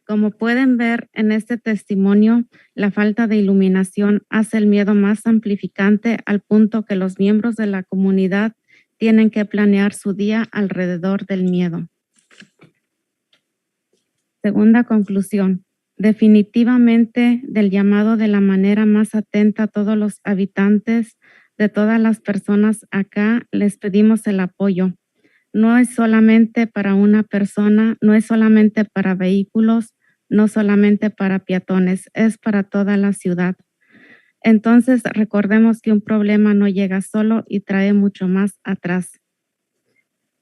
Como pueden ver en este testimonio, la falta de iluminación hace el miedo más amplificante al punto que los miembros de la comunidad tienen que planear su día alrededor del miedo. Segunda conclusión. Definitivamente del llamado de la manera más atenta a todos los habitantes, de todas las personas acá, les pedimos el apoyo. No es solamente para una persona, no es solamente para vehículos, no solamente para peatones, es para toda la ciudad. Entonces, recordemos que un problema no llega solo y trae mucho más atrás.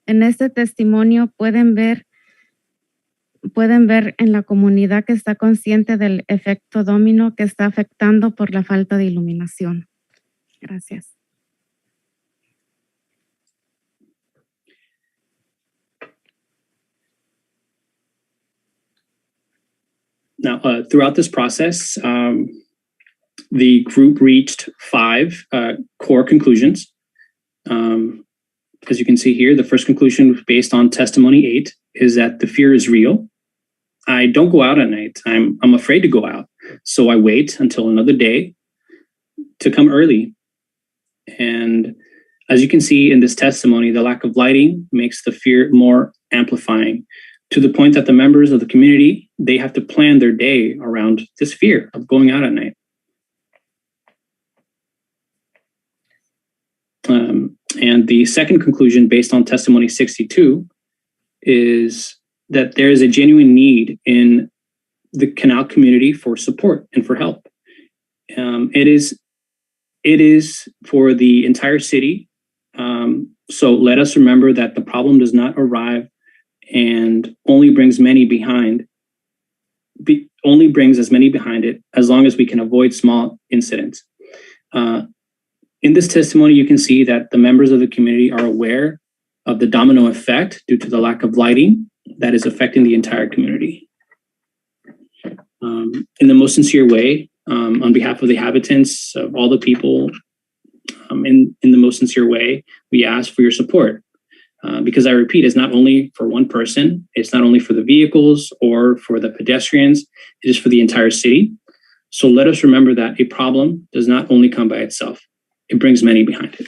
En este testimonio pueden ver en la comunidad que está consciente del efecto dominó que está afectando por la falta de iluminación. Gracias. Now, throughout this process, the group reached 5 core conclusions. As you can see here, the first conclusion based on testimony 8 is that the fear is real. I don't go out at night. I'm afraid to go out. So I wait until another day to come early. And as you can see in this testimony, the lack of lighting makes the fear more amplifying, to the point that the members of the community, they have to plan their day around this fear of going out at night. And the second conclusion based on testimony 62 is that there is a genuine need in the Canal community for support and for help. It is for the entire city. So let us remember that the problem does not arrive and only brings as many behind it as long as we can avoid small incidents. In this testimony, you can see that the members of the community are aware of the domino effect due to the lack of lighting that is affecting the entire community. In the most sincere way, on behalf of the inhabitants, of all the people, in the most sincere way, we ask for your support. Because I repeat, it's not only for one person, it's not only for the vehicles or for the pedestrians, it is for the entire city. So let us remember that a problem does not only come by itself, it brings many behind it.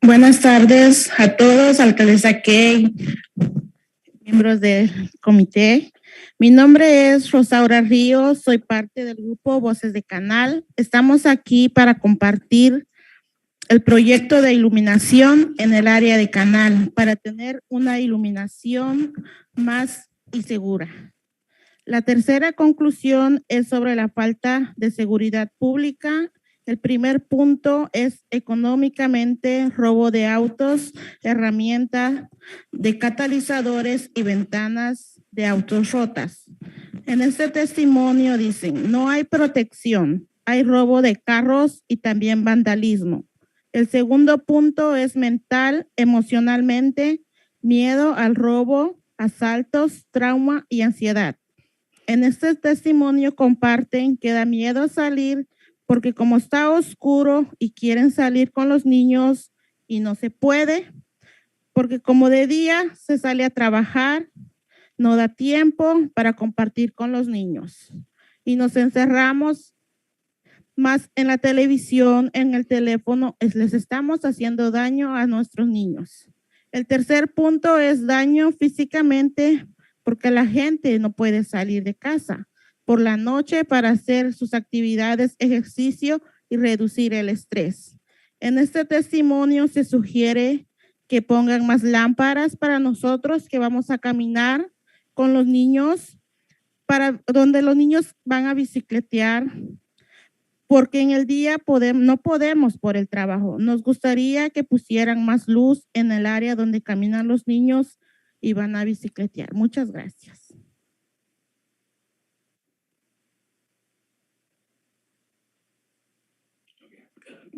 Buenas tardes a todos, alcaldesa Kay, miembros del comité. Mi nombre es Rosaura Ríos, soy parte del grupo Voces de Canal. Estamos aquí para compartir el proyecto de iluminación en el área de Canal para tener una iluminación más y segura. La tercera conclusión es sobre la falta de seguridad pública. El primer punto es económicamente robo de autos, herramientas de catalizadores y ventanas de autos rotas. En este testimonio dicen, no hay protección, hay robo de carros y también vandalismo. El segundo punto es mental, emocionalmente, miedo al robo, asaltos, trauma y ansiedad. En este testimonio comparten que da miedo salir porque como está oscuro y quieren salir con los niños y no se puede, porque como de día se sale a trabajar, no da tiempo para compartir con los niños y nos encerramos más en la televisión, en el teléfono, les estamos haciendo daño a nuestros niños. El tercer punto es daño físicamente porque la gente no puede salir de casa por la noche para hacer sus actividades, ejercicio y reducir el estrés. En este testimonio se sugiere que pongan más lámparas para nosotros que vamos a caminar con los niños, para donde los niños van a bicicletear, porque en el día no podemos por el trabajo. Nos gustaría que pusieran más luz en el área donde caminan los niños y van a bicicletear. Muchas gracias.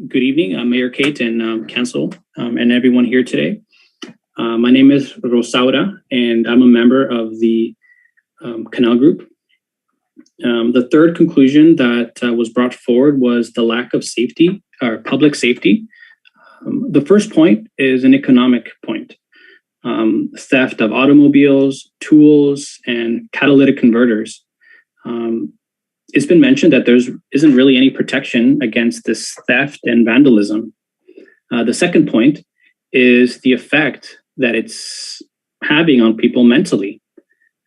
Good evening, Mayor Kate and council and everyone here today. My name is Rosaura, and I'm a member of the Canal Group. The third conclusion that was brought forward was the lack of safety, or public safety. The first point is an economic point. theft of automobiles, tools, and catalytic converters. It's been mentioned that isn't really any protection against this theft and vandalism. The second point is the effect that it's having on people mentally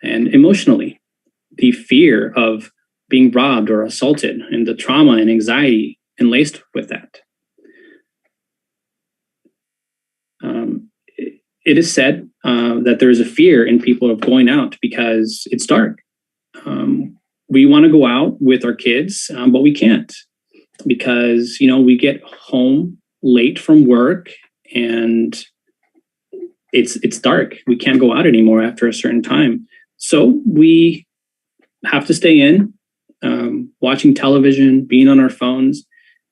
and emotionally. The fear of being robbed or assaulted and the trauma and anxiety enlaced with that. It is said that there is a fear in people of going out because it's dark. We want to go out with our kids, but we can't because, we get home late from work and it's dark. We can't go out anymore after a certain time. So we have to stay in, watching television, being on our phones.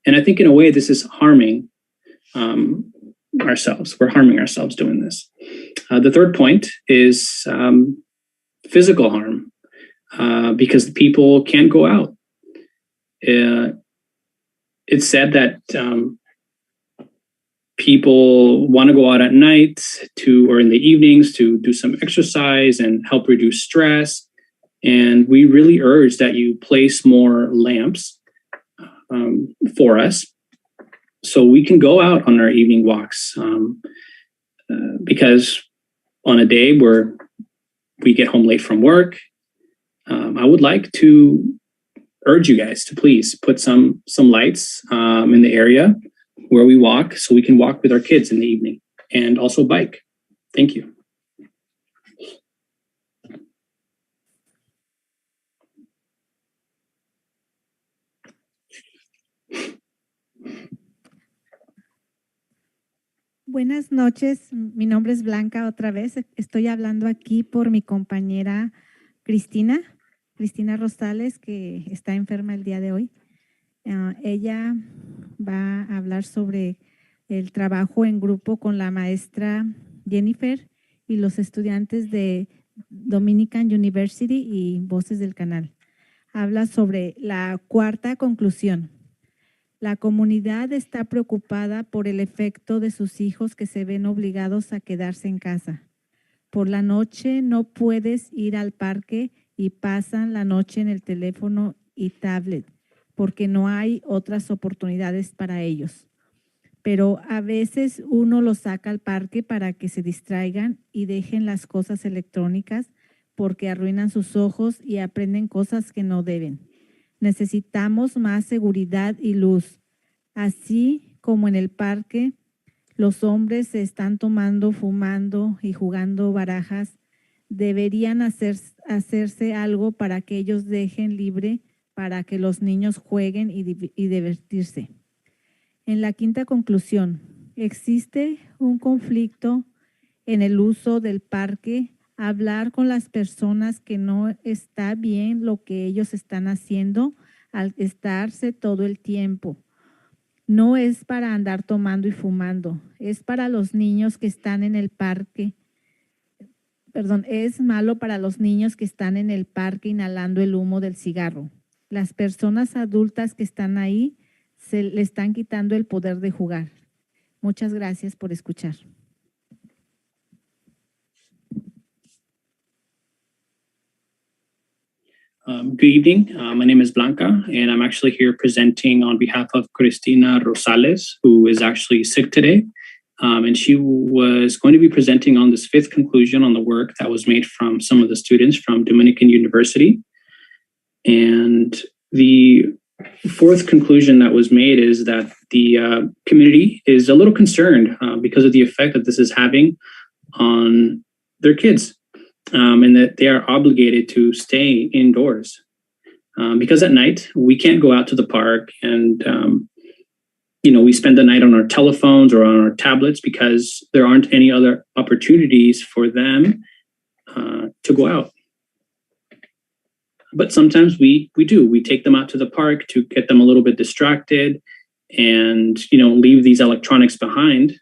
And I think in a way, this is harming ourselves. We're harming ourselves doing this. The third point is physical harm. Because people can't go out. It's said that people want to go out at night or in the evenings to do some exercise and help reduce stress. And we really urge that you place more lamps for us so we can go out on our evening walks. Because on a day where we get home late from work, I would like to urge you guys to please put some lights in the area where we walk so we can walk with our kids in the evening and also bike. Thank you. Buenas noches, mi nombre es Blanca otra vez. Estoy hablando aquí por mi compañera Cristina Rosales, que está enferma el día de hoy. Ella va a hablar sobre el trabajo en grupo con la maestra Jennifer y los estudiantes de Dominican University y Voces del Canal. Habla sobre la cuarta conclusión. La comunidad está preocupada por el efecto de sus hijos que se ven obligados a quedarse en casa. Por la noche no puedes ir al parque y pasan la noche en el teléfono y tablet porque no hay otras oportunidades para ellos. Pero a veces uno los saca al parque para que se distraigan y dejen las cosas electrónicas porque arruinan sus ojos y aprenden cosas que no deben. Necesitamos más seguridad y luz. Así como en el parque, los hombres se están tomando, fumando y jugando barajas, deberían hacerse algo para que ellos dejen libre para que los niños jueguen y divertirse. En la quinta conclusión, existe un conflicto en el uso del parque. Hablar con las personas que no está bien lo que ellos están haciendo al estarse todo el tiempo. No es para andar tomando y fumando, es para los niños que están en el parque. Es malo para los niños que están en el parque inhalando el humo del cigarro. Las personas adultas que están ahí se le están quitando el poder de jugar. Muchas gracias por escuchar. Good evening. My name is Blanca, and I'm actually here presenting on behalf of Cristina Rosales, who is actually sick today. And she was going to be presenting on this fifth conclusion on the work that was made from some of the students from Dominican University. And the fourth conclusion that was made is that the community is a little concerned because of the effect that this is having on their kids. And that they are obligated to stay indoors because at night we can't go out to the park and, we spend the night on our telephones or on our tablets because there aren't any other opportunities for them to go out. But sometimes we do. We take them out to the park to get them a little bit distracted and, leave these electronics behind.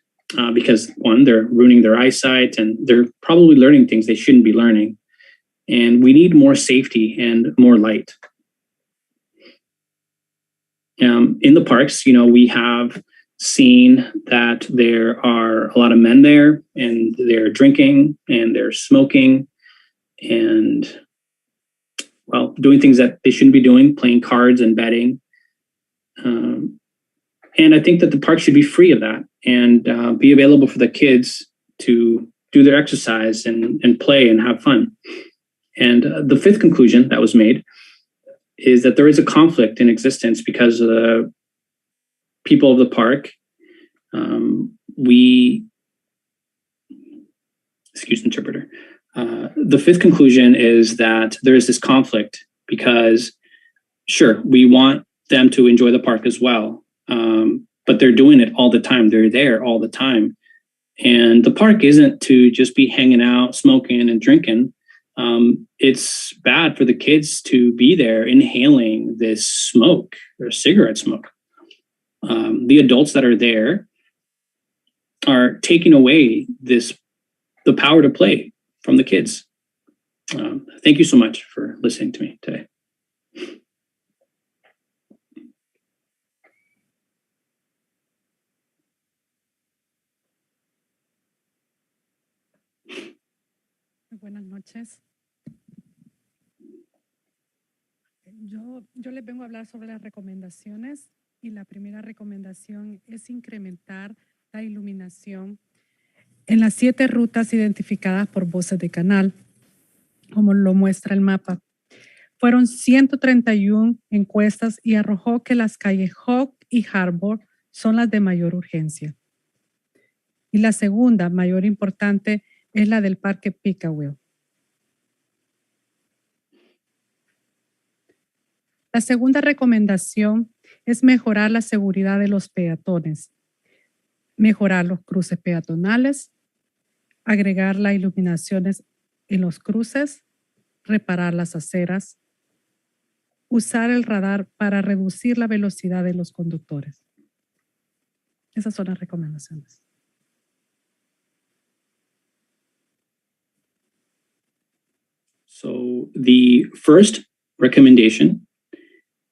Because one, they're ruining their eyesight and they're probably learning things they shouldn't be learning. And we need more safety and more light. In the parks, we have seen that there are a lot of men there and they're drinking and they're smoking and, well, doing things that they shouldn't be doing, playing cards and betting. And I think that the park should be free of that and be available for the kids to do their exercise and play and have fun. And the fifth conclusion that was made is that there is a conflict in existence because of the people of the park. Excuse the interpreter. The fifth conclusion is that there is this conflict because, sure, we want them to enjoy the park as well, but they're doing it all the time. They're there all the time. And the park isn't to just be hanging out, smoking and drinking. It's bad for the kids to be there inhaling this smoke or cigarette smoke. The adults that are there are taking away the power to play from the kids. Thank you so much for listening to me today. Buenas noches. Yo les vengo a hablar sobre las recomendaciones y la primera recomendación es incrementar la iluminación en las 7 rutas identificadas por Voces de Canal, como lo muestra el mapa. Fueron 131 encuestas y arrojó que las calles Hawk y Harbor son las de mayor urgencia. Y la segunda, mayor importante, es la del Parque Picawell. La segunda recomendación es mejorar la seguridad de los peatones, mejorar los cruces peatonales, agregar las iluminaciones en los cruces, reparar las aceras, usar el radar para reducir la velocidad de los conductores. Esas son las recomendaciones. So the first recommendation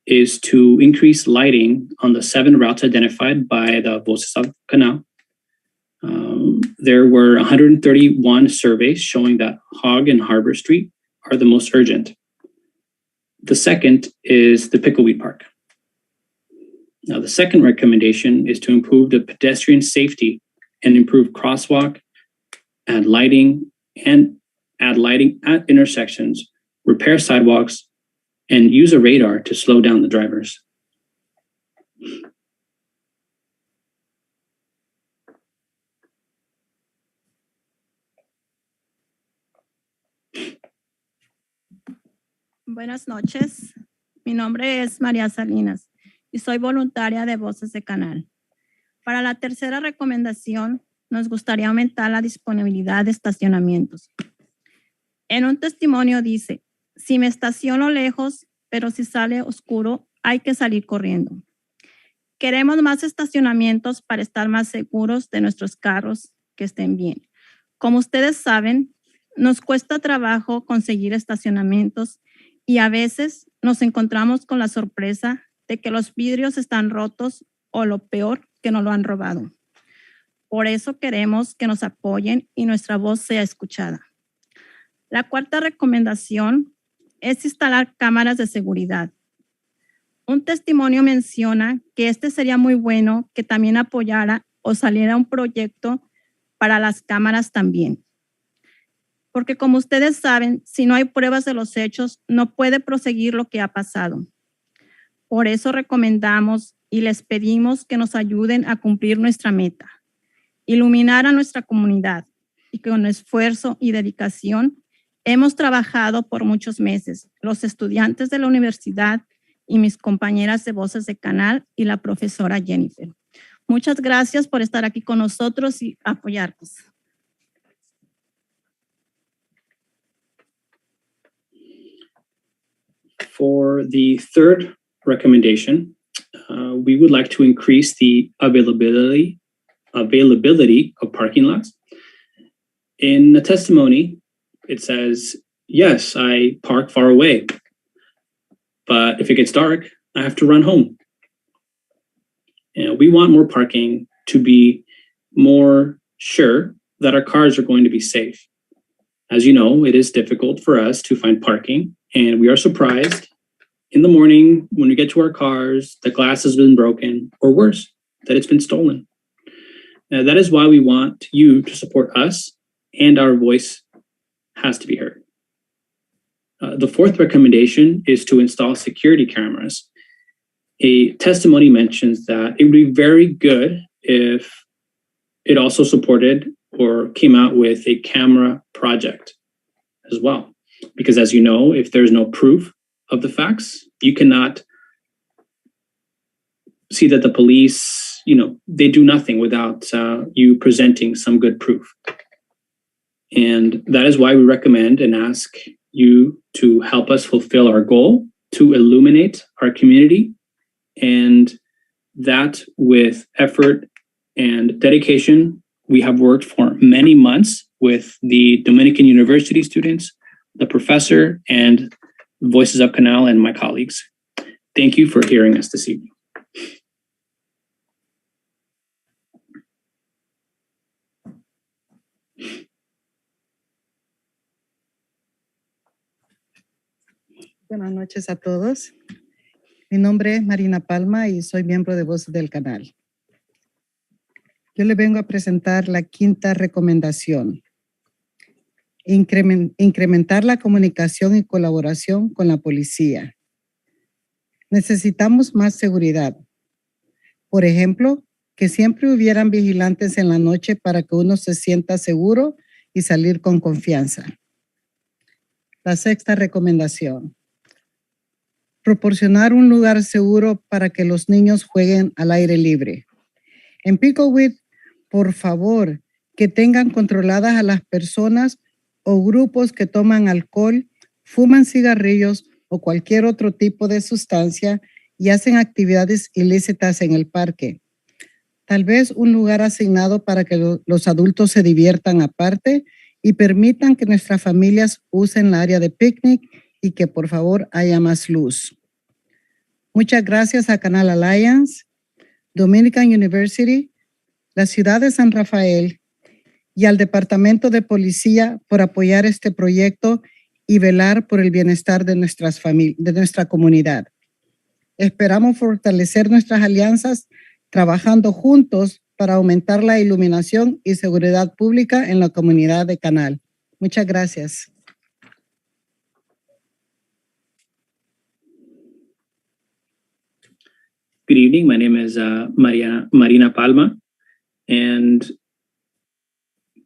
is to increase lighting on the 7 routes identified by the Voces of Canal. There were 131 surveys showing that Hogg and Harbor Street are the most urgent. The second is the Pickleweed Park. Now, the second recommendation is to improve the pedestrian safety and improve crosswalk, add lighting at intersections, repair sidewalks, and use a radar to slow down the drivers. Buenas noches. Mi nombre es María Salinas y soy voluntaria de Voces de Canal. Para la tercera recomendación, nos gustaría aumentar la disponibilidad de estacionamientos. En un testimonio dice, si me estaciono lejos, pero si sale oscuro, hay que salir corriendo. Queremos más estacionamientos para estar más seguros de nuestros carros que estén bien. Como ustedes saben, nos cuesta trabajo conseguir estacionamientos y a veces nos encontramos con la sorpresa de que los vidrios están rotos o lo peor, que nos lo han robado. Por eso queremos que nos apoyen y nuestra voz sea escuchada. La cuarta recomendación es instalar cámaras de seguridad. Un testimonio menciona que sería muy bueno que también apoyara o saliera un proyecto para las cámaras también. Porque como ustedes saben, si no hay pruebas de los hechos, no puede proseguir lo que ha pasado. Por eso recomendamos y les pedimos que nos ayuden a cumplir nuestra meta, iluminar a nuestra comunidad y con esfuerzo y dedicación hemos trabajado por muchos meses, los estudiantes de la universidad y mis compañeras de Voces de Canal y la profesora Jennifer. Muchas gracias por estar aquí con nosotros y apoyarnos. For the third recommendation, we would like to increase the availability of parking lots. In the testimony, it says, yes, I park far away, but if it gets dark, I have to run home. And we want more parking to be more sure that our cars are going to be safe. As you know, it is difficult for us to find parking, and we are surprised in the morning when we get to our cars, the glass has been broken, or worse, that it's been stolen. That is why we want you to support us, and our voice has to be heard. The fourth recommendation is to install security cameras. A testimony mentions that it would be very good if it also supported or came out with a camera project as well. Because as you know, if there's no proof of the facts, you cannot see that the police, they do nothing without you presenting some good proof. And that is why we recommend and ask you to help us fulfill our goal to illuminate our community, and that with effort and dedication, we have worked for many months with the Dominican University students, the professor, and Voices of Canal and my colleagues. Thank you for hearing us this evening. Buenas noches a todos. Mi nombre es Marina Palma y soy miembro de Voces del Canal. Yo le vengo a presentar la quinta recomendación. Incrementar la comunicación y colaboración con la policía. Necesitamos más seguridad. Por ejemplo, que siempre hubieran vigilantes en la noche para que uno se sienta seguro y salir con confianza. La sexta recomendación. Proporcionar un lugar seguro para que los niños jueguen al aire libre. En Pickleweed, por favor, que tengan controladas a las personas o grupos que toman alcohol, fuman cigarrillos o cualquier otro tipo de sustancia y hacen actividades ilícitas en el parque. Tal vez un lugar asignado para que los adultos se diviertan aparte y permitan que nuestras familias usen la área de picnic y que por favor haya más luz. Muchas gracias a Canal Alliance, Dominican University, la ciudad de San Rafael y al Departamento de Policía por apoyar este proyecto y velar por el bienestar de nuestra comunidad. Esperamos fortalecer nuestras alianzas trabajando juntos para aumentar la iluminación y seguridad pública en la comunidad de Canal. Muchas gracias. Good evening. My name is Marina Palma, and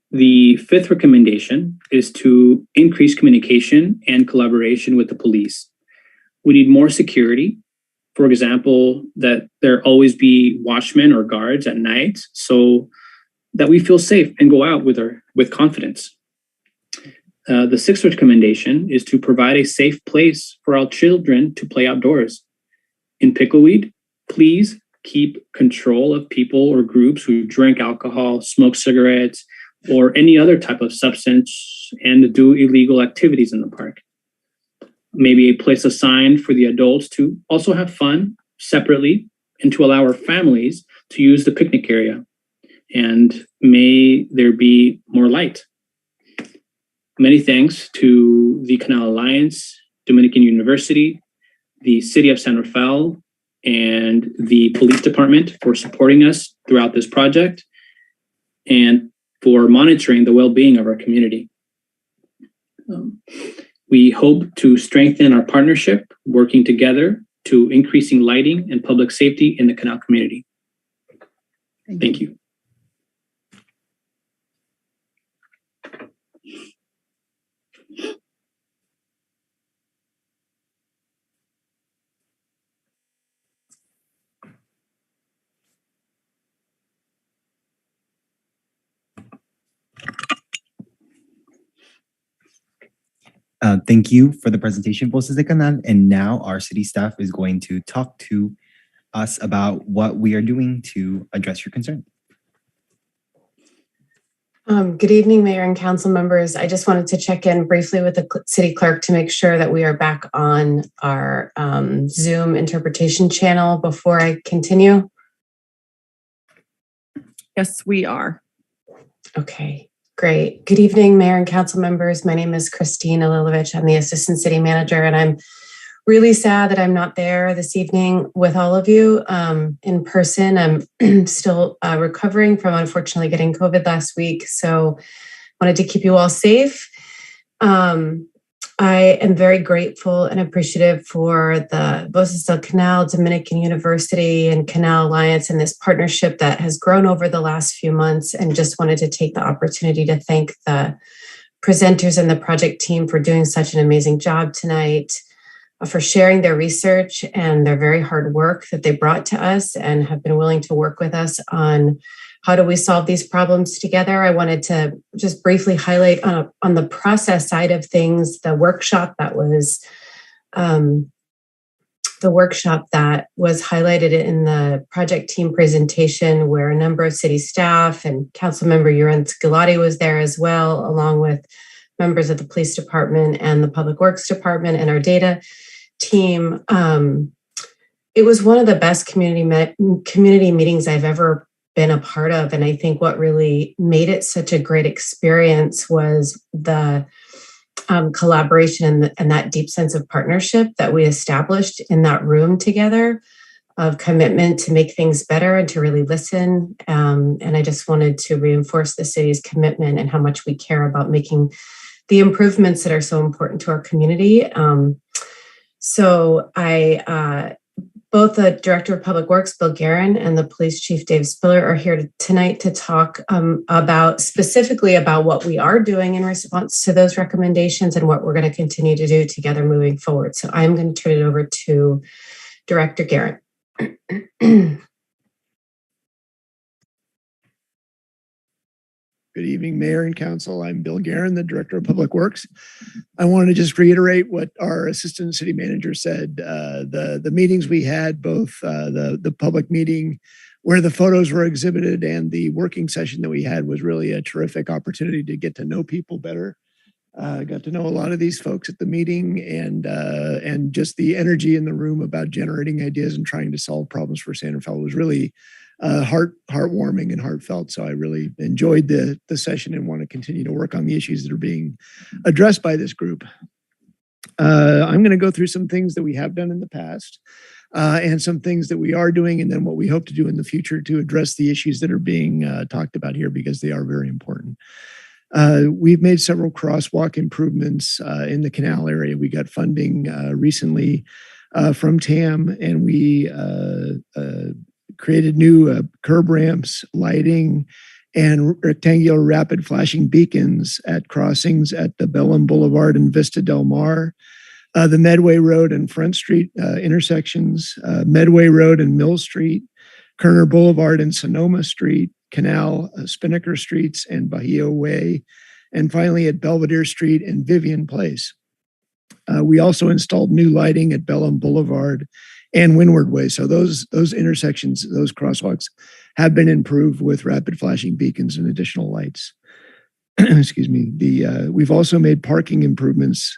the fifth recommendation is to increase communication and collaboration with the police. We need more security. For example, that there always be watchmen or guards at night so that we feel safe and go out with confidence. The sixth recommendation is to provide a safe place for our children to play outdoors. In Pickleweed, please keep control of people or groups who drink alcohol, smoke cigarettes, or any other type of substance and do illegal activities in the park. Maybe a place assigned for the adults to also have fun separately and to allow our families to use the picnic area. And may there be more light. Many thanks to the Canal Alliance, Dominican University, the City of San Rafael, and the police department for supporting us throughout this project and for monitoring the well-being of our community. We hope to strengthen our partnership, working together to increasing lighting and public safety in the Canal community. Thank you. Thank you for the presentation, Voces de Canal. And now our city staff is going to talk to us about what we are doing to address your concern. Good evening, Mayor and Council members. I just wanted to check in briefly with the City Clerk to make sure that we are back on our Zoom interpretation channel before I continue. Yes, we are. Okay, great. Good evening, Mayor and council members. My name is Christine Alilovich. I'm the Assistant City Manager, and I'm really sad that I'm not there this evening with all of you in person. I'm still recovering from unfortunately getting COVID last week, so wanted to keep you all safe. I am very grateful and appreciative for the Voces del Canal, Dominican University, and Canal Alliance and this partnership that has grown over the last few months, and just wanted to take the opportunity to thank the presenters and the project team for doing such an amazing job tonight, for sharing their research and their very hard work that they brought to us and have been willing to work with us on how do we solve these problems together. I wanted to just briefly highlight on the process side of things, the workshop that was highlighted in the project team presentation, where a number of city staff and Councilmember Urens Galati was there as well, along with members of the police department and the public works department and our data team. It was one of the best community meetings I've ever been a part of. And I think what really made it such a great experience was the collaboration and that deep sense of partnership that we established in that room together, of commitment to make things better and to really listen. And I just wanted to reinforce the city's commitment and how much we care about making the improvements that are so important to our community. Both the Director of Public Works, Bill Guerin, and the Police Chief, Dave Spiller, are here tonight to talk specifically about what we are doing in response to those recommendations and what we're going to continue to do together moving forward. So I'm going to turn it over to Director Guerin. Good evening, Mayor and Council. I'm Bill Guerin, the Director of Public Works. I want to just reiterate what our Assistant City Manager said. The meetings we had, both the public meeting where the photos were exhibited and the working session that we had, was really a terrific opportunity to get to know people better. Got to know a lot of these folks at the meeting, and just the energy in the room about generating ideas and trying to solve problems for San Rafael was really heartwarming and heartfelt. So I really enjoyed the session and want to continue to work on the issues that are being addressed by this group. I'm going to go through some things that we have done in the past and some things that we are doing, and then what we hope to do in the future to address the issues that are being talked about here, because they are very important. We've made several crosswalk improvements in the Canal area. We got funding recently from TAM, and we created new curb ramps, lighting, and rectangular rapid flashing beacons at crossings at the Bellum Boulevard and Vista Del Mar, the Medway Road and Front Street intersections, Medway Road and Mill Street, Kerner Boulevard and Sonoma Street, Canal, Spinnaker Streets, and Bahia Way, and finally at Belvedere Street and Vivian Place. We also installed new lighting at Bellum Boulevard and Windward Way. So those intersections, those crosswalks, have been improved with rapid flashing beacons and additional lights. Excuse me. We've also made parking improvements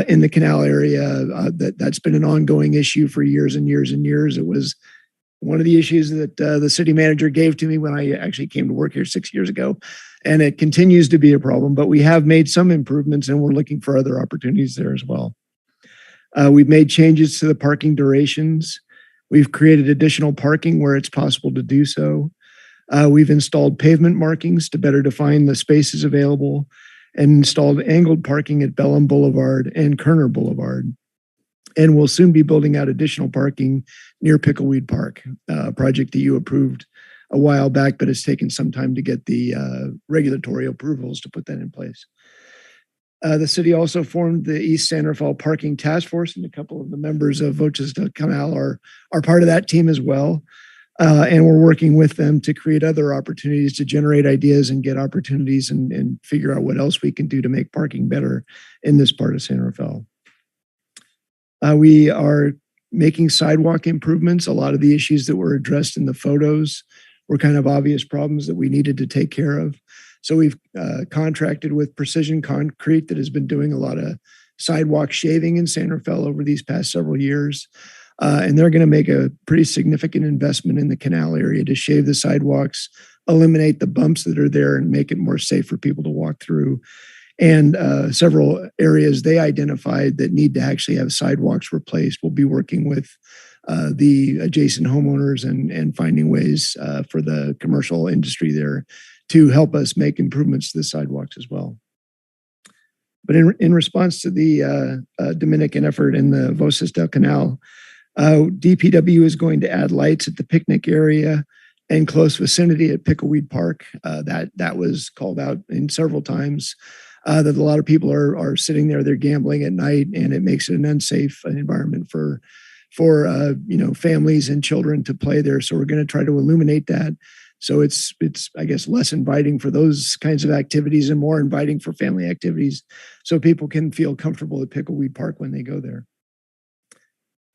in the Canal area. That's been an ongoing issue for years and years and years. It was one of the issues that the city manager gave to me when I actually came to work here 6 years ago, and it continues to be a problem. But we have made some improvements, and we're looking for other opportunities there as well. We've made changes to the parking durations. We've created additional parking where it's possible to do so. We've installed pavement markings to better define the spaces available, and installed angled parking at Bellum Boulevard and Kerner Boulevard. And we'll soon be building out additional parking near Pickleweed Park, a project that you approved a while back, but it's taken some time to get the regulatory approvals to put that in place. The city also formed the East San Rafael Parking Task Force, and a couple of the members of Voces del Canal are part of that team as well. And we're working with them to create other opportunities to generate ideas and get opportunities and figure out what else we can do to make parking better in this part of San Rafael. We are making sidewalk improvements. A lot of the issues that were addressed in the photos were kind of obvious problems that we needed to take care of. So we've contracted with Precision Concrete that has been doing a lot of sidewalk shaving in San Rafael over these past several years. And they're going to make a pretty significant investment in the canal area to shave the sidewalks, eliminate the bumps that are there, and make it more safe for people to walk through. And several areas they identified that need to actually have sidewalks replaced. We'll be working with the adjacent homeowners and finding ways for the commercial industry there to help us make improvements to the sidewalks as well. But in response to the Dominican effort in the Voces del Canal, DPW is going to add lights at the picnic area and close vicinity at Pickleweed Park. That was called out in several times. That a lot of people are sitting there, they're gambling at night, and it makes it an unsafe environment for families and children to play there. So we're going to try to illuminate that. So it's I guess less inviting for those kinds of activities and more inviting for family activities, so people can feel comfortable at Pickleweed Park when they go there.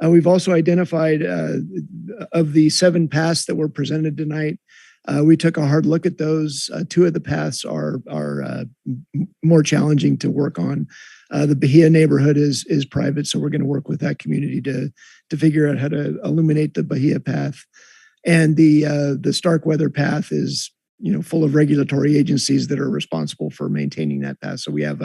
We've also identified of the 7 paths that were presented tonight. We took a hard look at those. 2 of the paths are more challenging to work on. The Bahia neighborhood is private, so we're going to work with that community to figure out how to illuminate the Bahia path. And the Starkweather path is full of regulatory agencies that are responsible for maintaining that path. So we have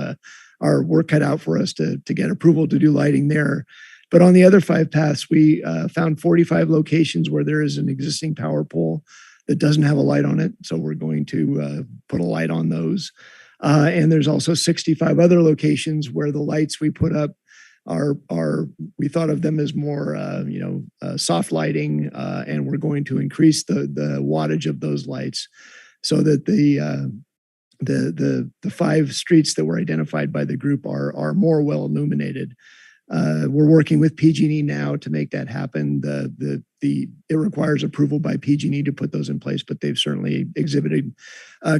our work cut out for us to get approval to do lighting there. But on the other 5 paths, we found 45 locations where there is an existing power pole that doesn't have a light on it. So we're going to put a light on those. And there's also 65 other locations where the lights we put up we thought of them as more soft lighting, and we're going to increase the wattage of those lights so that the 5 streets that were identified by the group are more well illuminated. We're working with PG&E now to make that happen. It requires approval by PG&E to put those in place, but they've certainly exhibited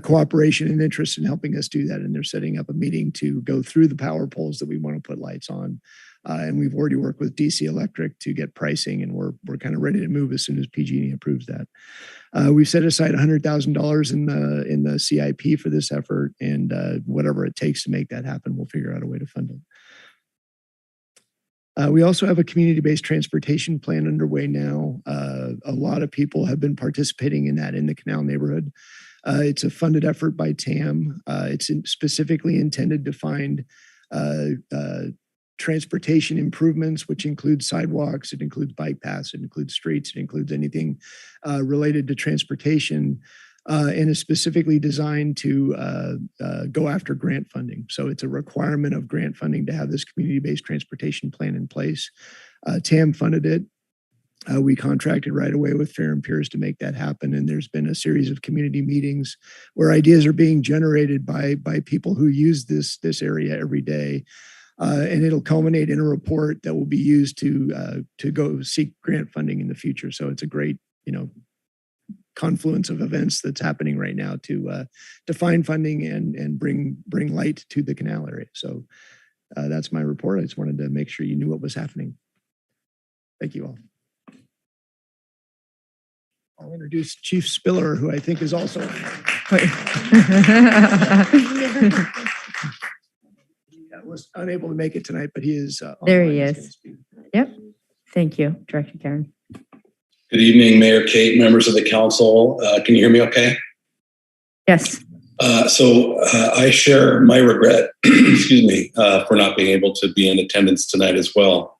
cooperation and interest in helping us do that. And they're setting up a meeting to go through the power poles that we want to put lights on. And we've already worked with DC Electric to get pricing, and we're kind of ready to move as soon as PG&E approves that. We've set aside $100,000 in the CIP for this effort, and whatever it takes to make that happen, we'll figure out a way to fund it. We also have a community-based transportation plan underway now. A lot of people have been participating in that in the Canal neighborhood. It's a funded effort by TAM. It's specifically intended to find transportation improvements, which include sidewalks, it includes bike paths, it includes streets, it includes anything related to transportation, and is specifically designed to go after grant funding. So it's a requirement of grant funding to have this community-based transportation plan in place. TAM funded it. We contracted right away with Fair and Peers to make that happen. And there's been a series of community meetings where ideas are being generated by people who use this area every day. And it'll culminate in a report that will be used to go seek grant funding in the future. So it's a great, confluence of events that's happening right now to find funding and bring light to the canal area. So that's my report. I just wanted to make sure you knew what was happening. Thank you all. I'll introduce Chief Spiller, who I think is also. Was unable to make it tonight, but he is. There he is. Yep. Thank you, Director Karen. Good evening, Mayor Kate, members of the council. Can you hear me okay? Yes. So I share my regret, excuse me, for not being able to be in attendance tonight as well.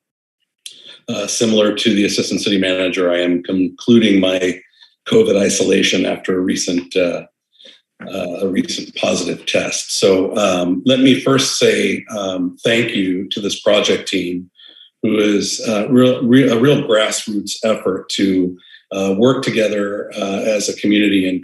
Similar to the Assistant City Manager, I am concluding my COVID isolation after a recent positive test. So let me first say thank you to this project team, who is a real grassroots effort to work together as a community and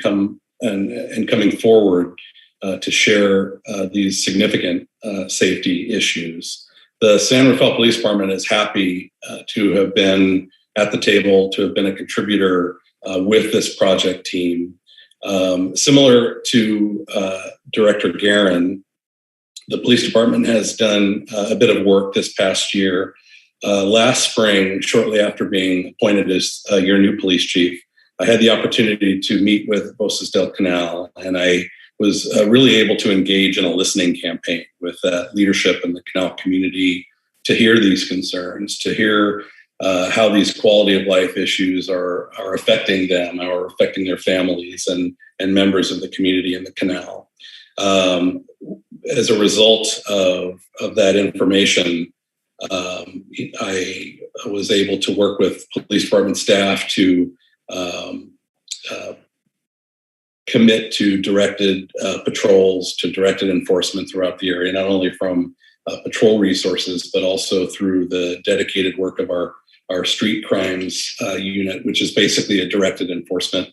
coming forward to share these significant safety issues. The San Rafael Police Department is happy to have been at the table, to have been a contributor with this project team. Similar to Director Guerin, the police department has done a bit of work this past year. Last spring, shortly after being appointed as your new police chief, I had the opportunity to meet with Voces del Canal, and I was really able to engage in a listening campaign with leadership in the Canal community to hear these concerns, to hear how these quality of life issues are affecting them or affecting their families and members of the community in the canal. As a result of that information, I was able to work with police department staff to commit to directed patrols, to directed enforcement throughout the area, not only from patrol resources, but also through the dedicated work of our street crimes unit, which is basically a directed enforcement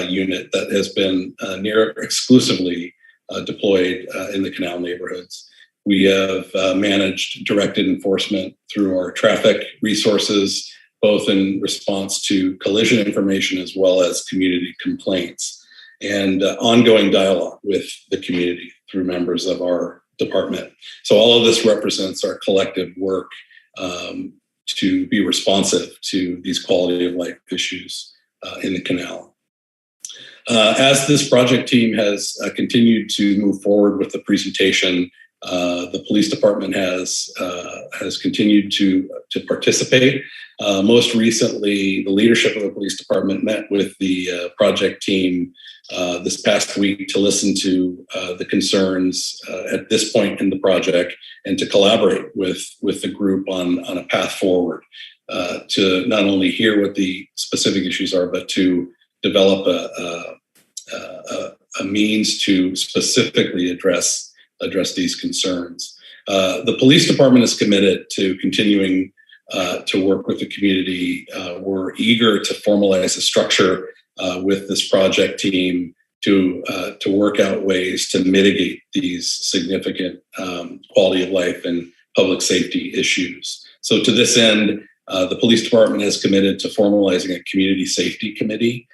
unit that has been near exclusively deployed in the Canal neighborhoods. We have managed directed enforcement through our traffic resources, both in response to collision information as well as community complaints, and ongoing dialogue with the community through members of our department. So all of this represents our collective work to be responsive to these quality of life issues in the canal. As this project team has continued to move forward with the presentation, the police department has continued to participate. Most recently, the leadership of the police department met with the project team this past week to listen to the concerns at this point in the project and to collaborate with the group on a path forward to not only hear what the specific issues are, but to develop a means to specifically address these concerns. The police department is committed to continuing to work with the community. We're eager to formalize a structure with this project team to work out ways to mitigate these significant quality of life and public safety issues. So to this end, the police department has committed to formalizing a community safety committee.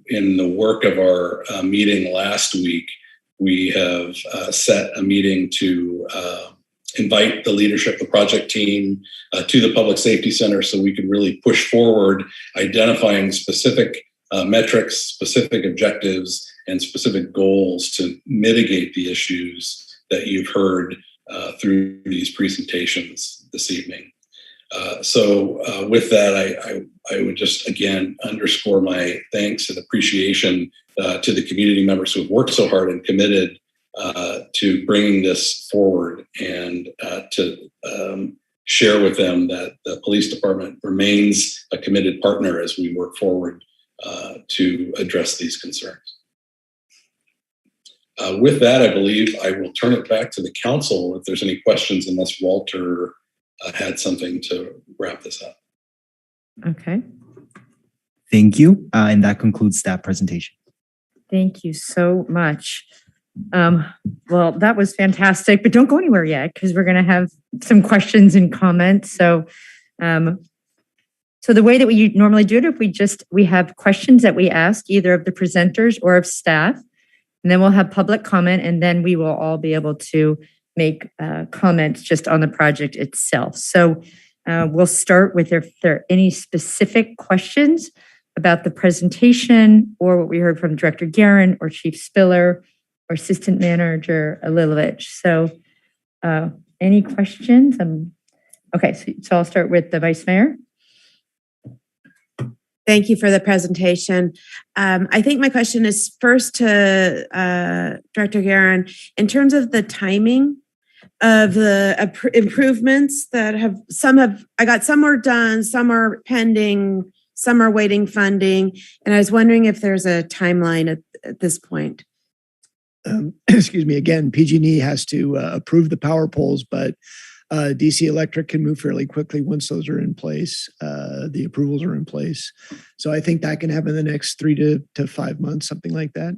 In the work of our meeting last week, we have set a meeting to invite the leadership of the project team to the Public Safety Center so we can really push forward identifying specific metrics, specific objectives, and specific goals to mitigate the issues that you've heard through these presentations this evening. So with that, I would just again underscore my thanks and appreciation to the community members who have worked so hard and committed to bringing this forward, and to share with them that the police department remains a committed partner as we work forward to address these concerns. With that, I believe I will turn it back to the council if there's any questions, unless Walter had something to wrap this up. Okay. Thank you. And that concludes that presentation. Thank you so much. Well, that was fantastic, but don't go anywhere yet because we're going to have some questions and comments. So the way that we normally do it, we have questions that we ask either of the presenters or of staff, and then we'll have public comment, and then we will all be able to make comments just on the project itself. So we'll start with if there are any specific questions about the presentation or what we heard from Director Guerin or Chief Spiller or Assistant Manager Alilovich. So any questions? Okay, so I'll start with the Vice Mayor. Thank you for the presentation. I think my question is first to Director Guerin. In terms of the timing of the improvements that I got some are done, some are pending, some are waiting funding, and I was wondering if there's a timeline at this point. Excuse me, again, PG&E has to approve the power poles, but DC Electric can move fairly quickly once those are in place, the approvals are in place. So I think that can happen in the next 3 to 5 months, something like that.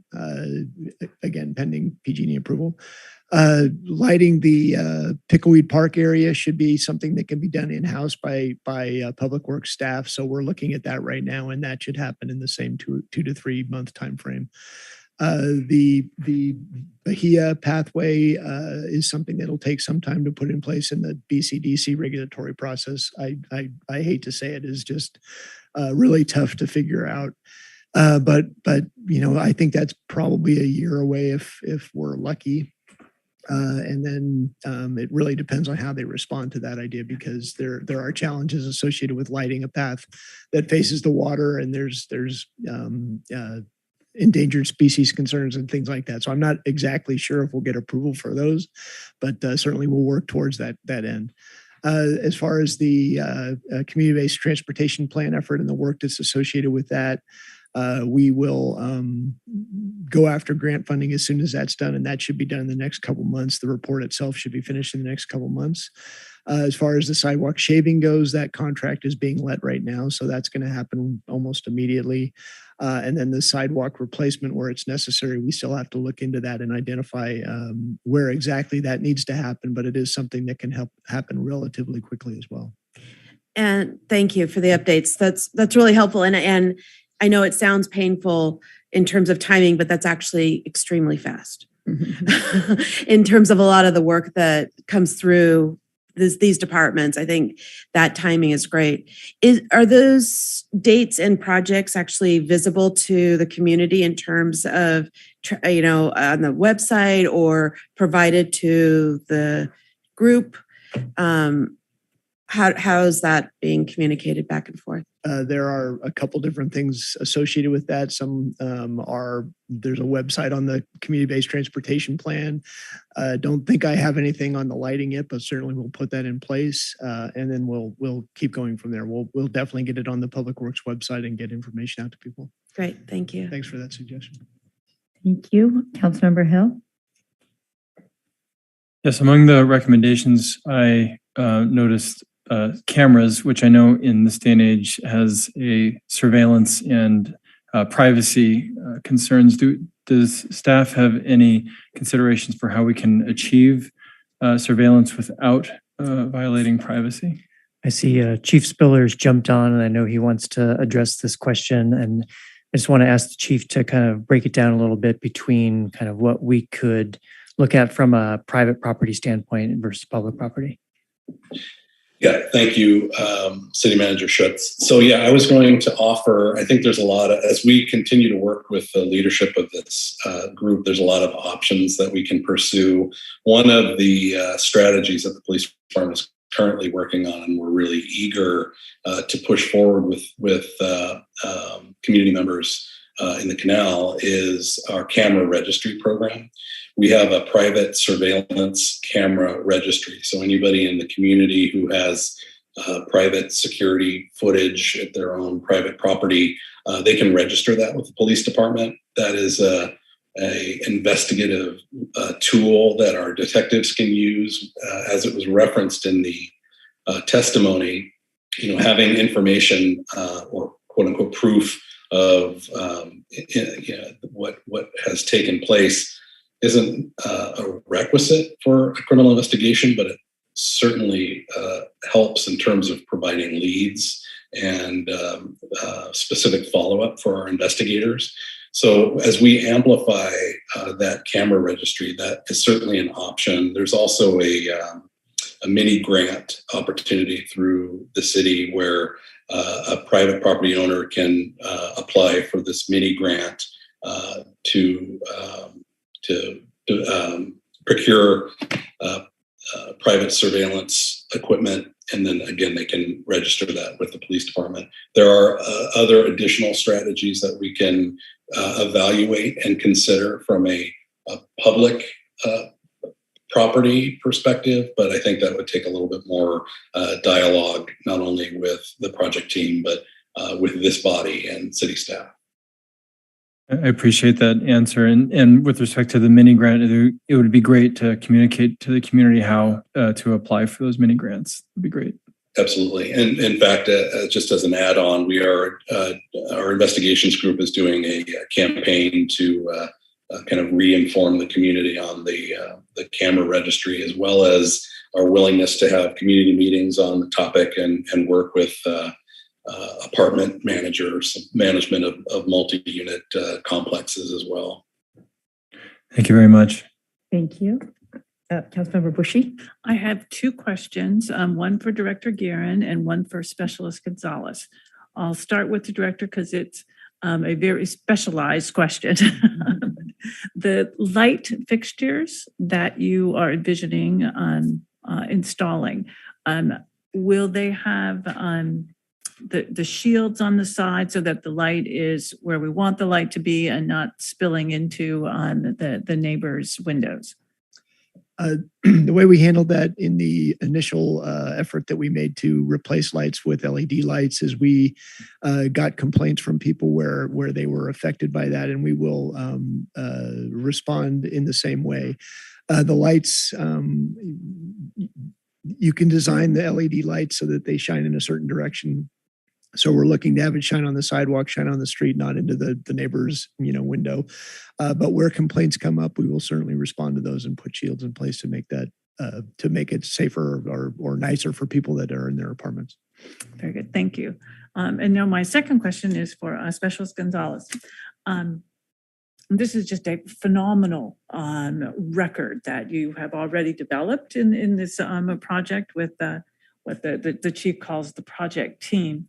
Again, pending PG&E approval. Lighting the Pickleweed Park area should be something that can be done in-house by Public Works staff. So we're looking at that right now, and that should happen in the same 2 to 3 month time frame. The Bahia pathway is something that'll take some time to put in place in the BCDC regulatory process. I hate to say it, is just really tough to figure out. But you know, I think that's probably a year away if we're lucky. And then it really depends on how they respond to that idea, because there are challenges associated with lighting a path that faces the water, and there's endangered species concerns and things like that. So I'm not exactly sure if we'll get approval for those, but certainly we'll work towards that end. As far as the community-based transportation plan effort and the work that's associated with that, we will go after grant funding as soon as that's done, and that should be done in the next couple months. The report itself should be finished in the next couple months. As far as the sidewalk shaving goes, that contract is being let right now, so that's going to happen almost immediately. And then the sidewalk replacement, where it's necessary, we still have to look into that and identify where exactly that needs to happen, but it is something that can help happen relatively quickly as well. And thank you for the updates. That's really helpful. And I know it sounds painful in terms of timing, but that's actually extremely fast in terms of a lot of the work that comes through these departments. I think that timing is great. Are those dates and projects actually visible to the community in terms of, on the website or provided to the group? How is that being communicated back and forth? There are a couple different things associated with that. Some there's a website on the community-based transportation plan. Don't think I have anything on the lighting yet, but certainly we'll put that in place, and then we'll keep going from there. We'll definitely get it on the Public Works website and get information out to people. Great, thank you. Thanks for that suggestion. Thank you. Councilmember Hill. Yes, among the recommendations, I noticed cameras, which I know in this day and age has a surveillance and privacy concerns. Does staff have any considerations for how we can achieve surveillance without violating privacy? I see Chief Spillers jumped on, and I know he wants to address this question. And I just want to ask the chief to kind of break it down a little bit between kind of what we could look at from a private property standpoint versus public property. Yeah, thank you, City Manager Schutz. So yeah, I was going to offer, I think there's a lot of, as we continue to work with the leadership of this group, there's a lot of options that we can pursue. One of the strategies that the police department is currently working on, and we're really eager to push forward with community members in the Canal, is our camera registry program. We have a private surveillance camera registry. So anybody in the community who has private security footage at their own private property, they can register that with the police department. That is a investigative tool that our detectives can use. As it was referenced in the testimony, having information or quote unquote proof of what has taken place isn't a requisite for a criminal investigation, but it certainly helps in terms of providing leads and specific follow-up for our investigators. So as we amplify that camera registry, that is certainly an option. There's also a mini grant opportunity through the city where a private property owner can apply for this mini grant to procure private surveillance equipment, and then again they can register that with the police department. There are other additional strategies that we can evaluate and consider from a public property perspective, but I think that would take a little bit more dialogue, not only with the project team, but with this body and city staff. I appreciate that answer. And with respect to the mini grant, it would be great to communicate to the community how to apply for those mini grants. It would be great. Absolutely. And in fact, just as an add-on, we are, our investigations group is doing a campaign to kind of re-inform the community on the camera registry, as well as our willingness to have community meetings on the topic and work with apartment managers, management of multi-unit complexes as well. Thank you very much. Thank you. Councilmember Bushy. I have two questions, one for Director Guerin and one for Specialist Gonzalez. I'll start with the director because it's a very specialized question. The light fixtures that you are envisioning installing, will they have the shields on the side so that the light is where we want the light to be and not spilling into the neighbors' windows? The way we handled that in the initial effort that we made to replace lights with LED lights is we got complaints from people where they were affected by that, and we will respond in the same way. The lights, you can design the LED lights so that they shine in a certain direction. So we're looking to have it shine on the sidewalk, shine on the street, not into the neighbor's window. But where complaints come up, we will certainly respond to those and put shields in place to make that to make it safer or nicer for people that are in their apartments. Very good, thank you. And now my second question is for Specialist Gonzalez. This is just a phenomenal record that you have already developed in this project with what the chief calls the project team.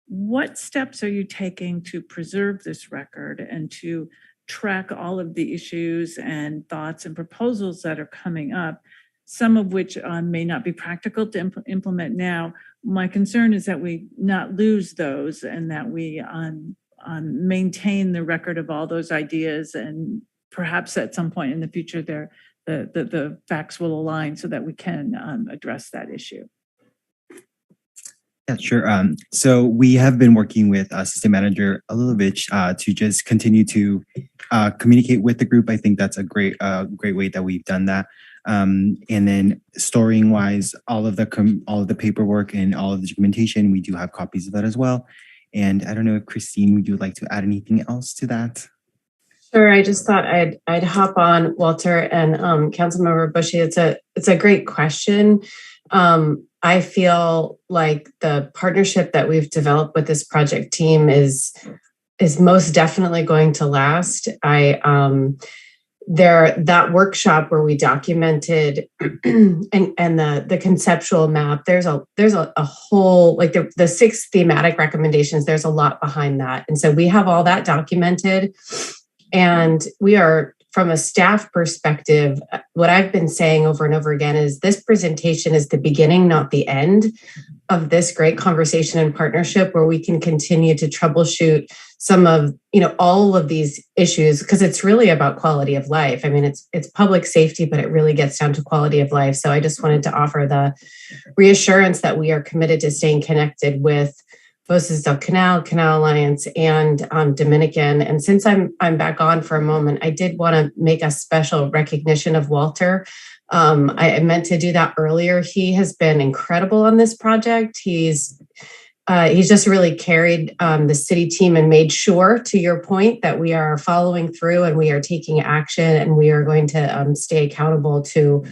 What steps are you taking to preserve this record and to track all of the issues and thoughts and proposals that are coming up, some of which may not be practical to implement now? My concern is that we not lose those and that we maintain the record of all those ideas, and perhaps at some point in the future the facts will align so that we can address that issue. Yeah, sure. So we have been working with Assistant Manager Alilovich to just continue to communicate with the group. I think that's a great way that we've done that. And then storing wise, all of the paperwork and all of the documentation, we do have copies of that as well. And I don't know if Christine, would you like to add anything else to that? Sure. I just thought I'd hop on, Walter, and Councilmember Bushy. It's a great question. I feel like the partnership that we've developed with this project team is most definitely going to last. That workshop where we documented and the conceptual map, there's a whole, like the 6 thematic recommendations, there's a lot behind that. And so we have all that documented, and we are, from a staff perspective, what I've been saying over and over again is this presentation is the beginning, not the end of this great conversation and partnership where we can continue to troubleshoot some of, all of these issues, because it's really about quality of life. I mean, it's public safety, but it really gets down to quality of life. So I just wanted to offer the reassurance that we are committed to staying connected with Voces del Canal, Canal Alliance, and Dominican. And since I'm back on for a moment, I did want to make a special recognition of Walter. I meant to do that earlier. He has been incredible on this project. He's just really carried the city team and made sure, to your point, that we are following through and we are taking action and we are going to stay accountable to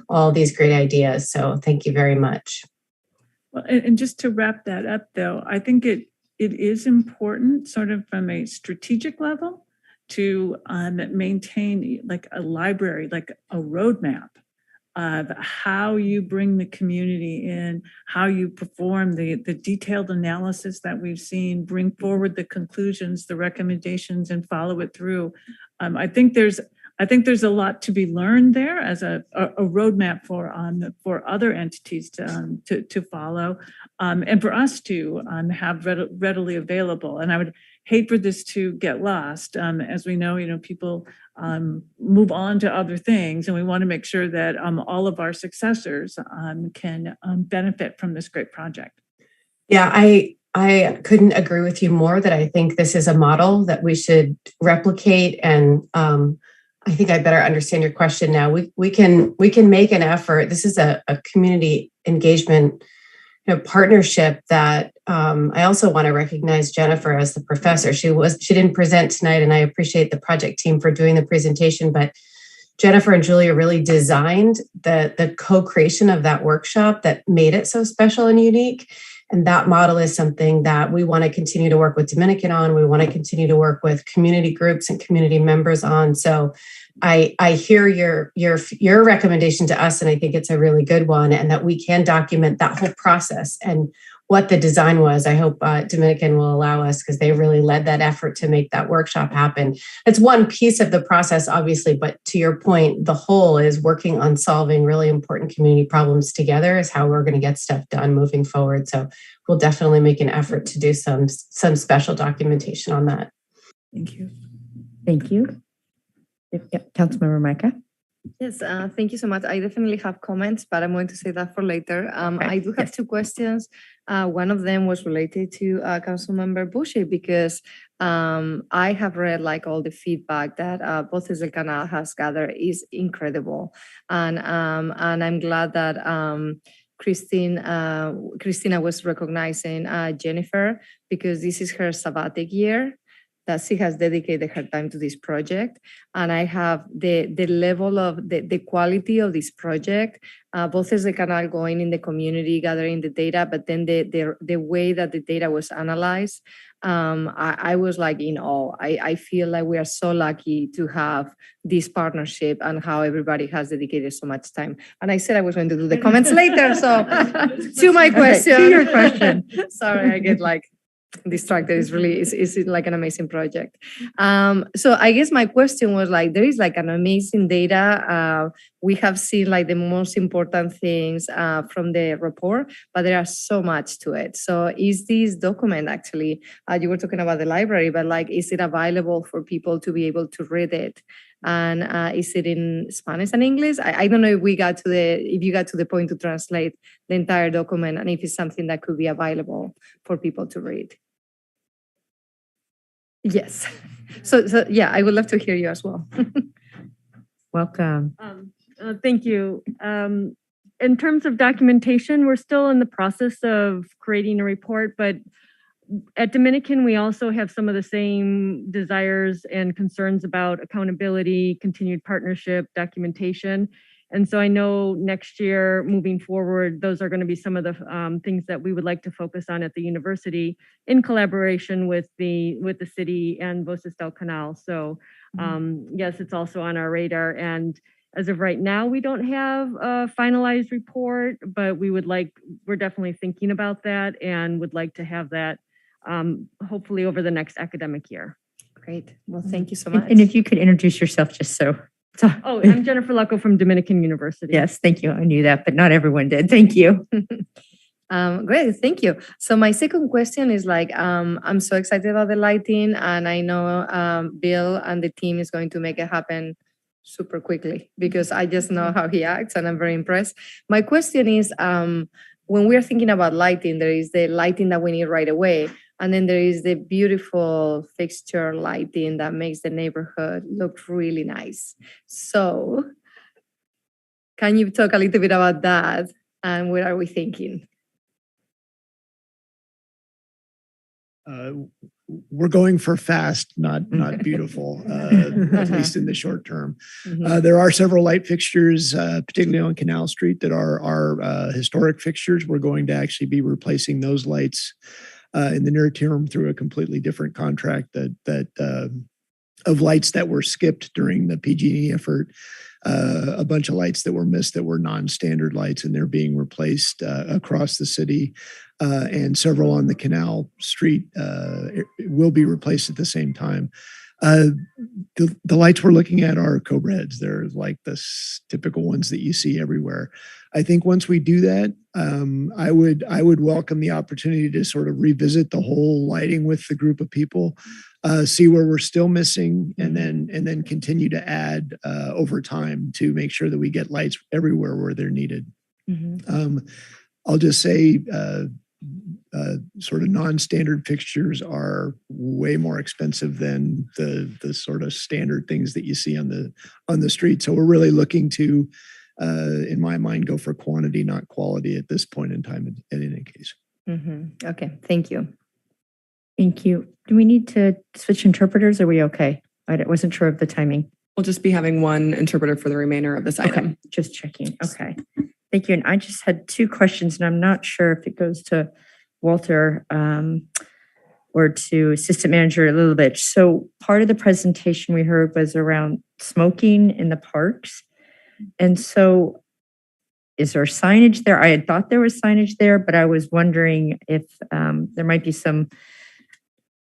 all these great ideas. So thank you very much. Well, and just to wrap that up, though, I think it is important, sort of from a strategic level, to maintain like a library, like a roadmap of how you bring the community in, how you perform the detailed analysis that we've seen, bring forward the conclusions, the recommendations, and follow it through. I think there's a lot to be learned there as a roadmap for other entities to follow, and for us to have readily available. And I would hate for this to get lost. As we know, people move on to other things, and we want to make sure that all of our successors can benefit from this great project. Yeah, I couldn't agree with you more that I think this is a model that we should replicate. And I think I better understand your question now. We can make an effort. This is a community engagement partnership that I also want to recognize Jennifer as the professor. She didn't present tonight, and I appreciate the project team for doing the presentation, but Jennifer and Julia really designed the co-creation of that workshop that made it so special and unique. And that model is something that we want to continue to work with Dominican on. We want to continue to work with community groups and community members on. So I hear your recommendation to us, and I think it's a really good one, and that we can document that whole process. And what the design was. I hope Dominican will allow us, because they really led that effort to make that workshop happen. It's one piece of the process, obviously, but to your point, the whole is working on solving really important community problems together is how we're going to get stuff done moving forward. So we'll definitely make an effort to do some special documentation on that. Thank you. Thank you. Councilmember Micah. Yes, thank you so much. I definitely have comments, but I'm going to say that for later. I do have two questions. One of them was related to Councilmember Bushy, because I have read like all the feedback that Voces del Canal has gathered is incredible. And I'm glad that Christina was recognizing Jennifer, because this is her sabbatic year that she has dedicated her time to this project. And I have the level of the quality of this project, both as the Canal going in the community, gathering the data, but then the way that the data was analyzed, I was like in awe. I feel like we are so lucky to have this partnership and how everybody has dedicated so much time. And I said I was going to do the comments later, so to my question. Okay, to your question. Sorry, I get like distracted. Is like an amazing project. So I guess my question was like, there is like an amazing data. We have seen like the most important things from the report, but there are so much to it. So is this document actually, you were talking about the library, but like, is it available for people to be able to read it? And is it in Spanish and English? I don't know if you got to the point to translate the entire document, and if it's something that could be available for people to read. Yes. So yeah, I would love to hear you as well. Welcome. Thank you. In terms of documentation, we're still in the process of creating a report, but at Dominican, we also have some of the same desires and concerns about accountability, continued partnership, documentation. And so I know next year, moving forward, those are going to be some of the things that we would like to focus on at the university in collaboration with the city and Voces del Canal. So yes, it's also on our radar. And as of right now, we don't have a finalized report, but we're definitely thinking about that and would like to have that hopefully over the next academic year. Great. Well, thank you so much. And if you could introduce yourself just so. Oh, I'm Jennifer Lucco from Dominican University. Yes, thank you. I knew that, but not everyone did. Thank you. Great, thank you. So my second question is like, I'm so excited about the lighting, and I know Bill and the team is going to make it happen super quickly, because I just know how he acts and I'm very impressed. My question is, when we are thinking about lighting, there is the lighting that we need right away. And then there is the beautiful fixture lighting that makes the neighborhood look really nice. So can you talk a little bit about that? And what are we thinking? We're going for fast, not beautiful, at least in the short term. There are several light fixtures, particularly on Canal Street, that are historic fixtures. We're going to actually be replacing those lights in the near term through a completely different contract of lights that were skipped during the PG&E effort. A bunch of lights that were missed that were non-standard lights, and they're being replaced across the city, and several on the Canal Street will be replaced at the same time. The lights we're looking at are Cobra heads. They're like the typical ones that you see everywhere. I think once we do that, I would welcome the opportunity to sort of revisit the whole lighting with the group of people, see where we're still missing, and then continue to add over time to make sure that we get lights everywhere where they're needed. I'll just say sort of non-standard fixtures are way more expensive than the sort of standard things that you see on the street. So we're really looking to, in my mind, go for quantity, not quality at this point in time, in any case. Okay, thank you. Thank you. Do we need to switch interpreters? Are we okay? I wasn't sure of the timing. We'll just be having one interpreter for the remainder of this item. Okay, just checking. Okay. Thank you. And I just had two questions, and I'm not sure if it goes to Walter or to Assistant Manager a little bit. So part of the presentation we heard was around smoking in the parks. And so is there signage there? I had thought there was signage there, but I was wondering if there might be some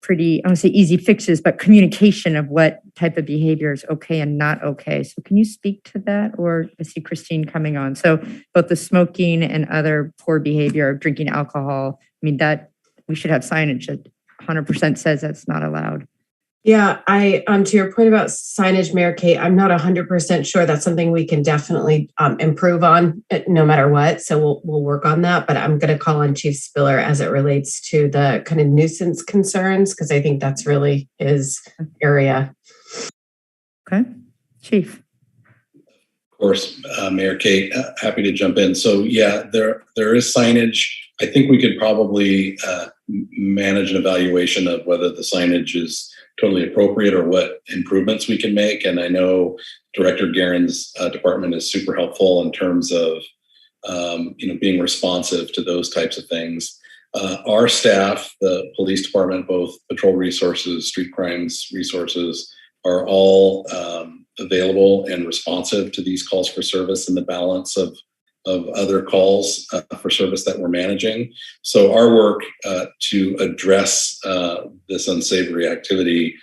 pretty, I don't say easy fixes, but communication of what type of behavior is okay and not okay. So can you speak to that? Or I see Christine coming on. So both the smoking and other poor behavior of drinking alcohol, I mean, that we should have signage that 100% says that's not allowed. Yeah, to your point about signage, Mayor Kate, I'm not 100% sure. That's something we can definitely improve on no matter what. So we'll work on that. But I'm going to call on Chief Spiller as it relates to the kind of nuisance concerns, because I think that's really his area. Okay, Chief. Of course, Mayor Kate, happy to jump in. So yeah, there is signage. I think we could probably manage an evaluation of whether the signage is totally appropriate or what improvements we can make. And I know Director Guerin's department is super helpful in terms of being responsive to those types of things. Our staff, the police department, both patrol resources, street crimes resources, are all available and responsive to these calls for service and the balance of other calls for service that we're managing. So our work to address this unsavory activity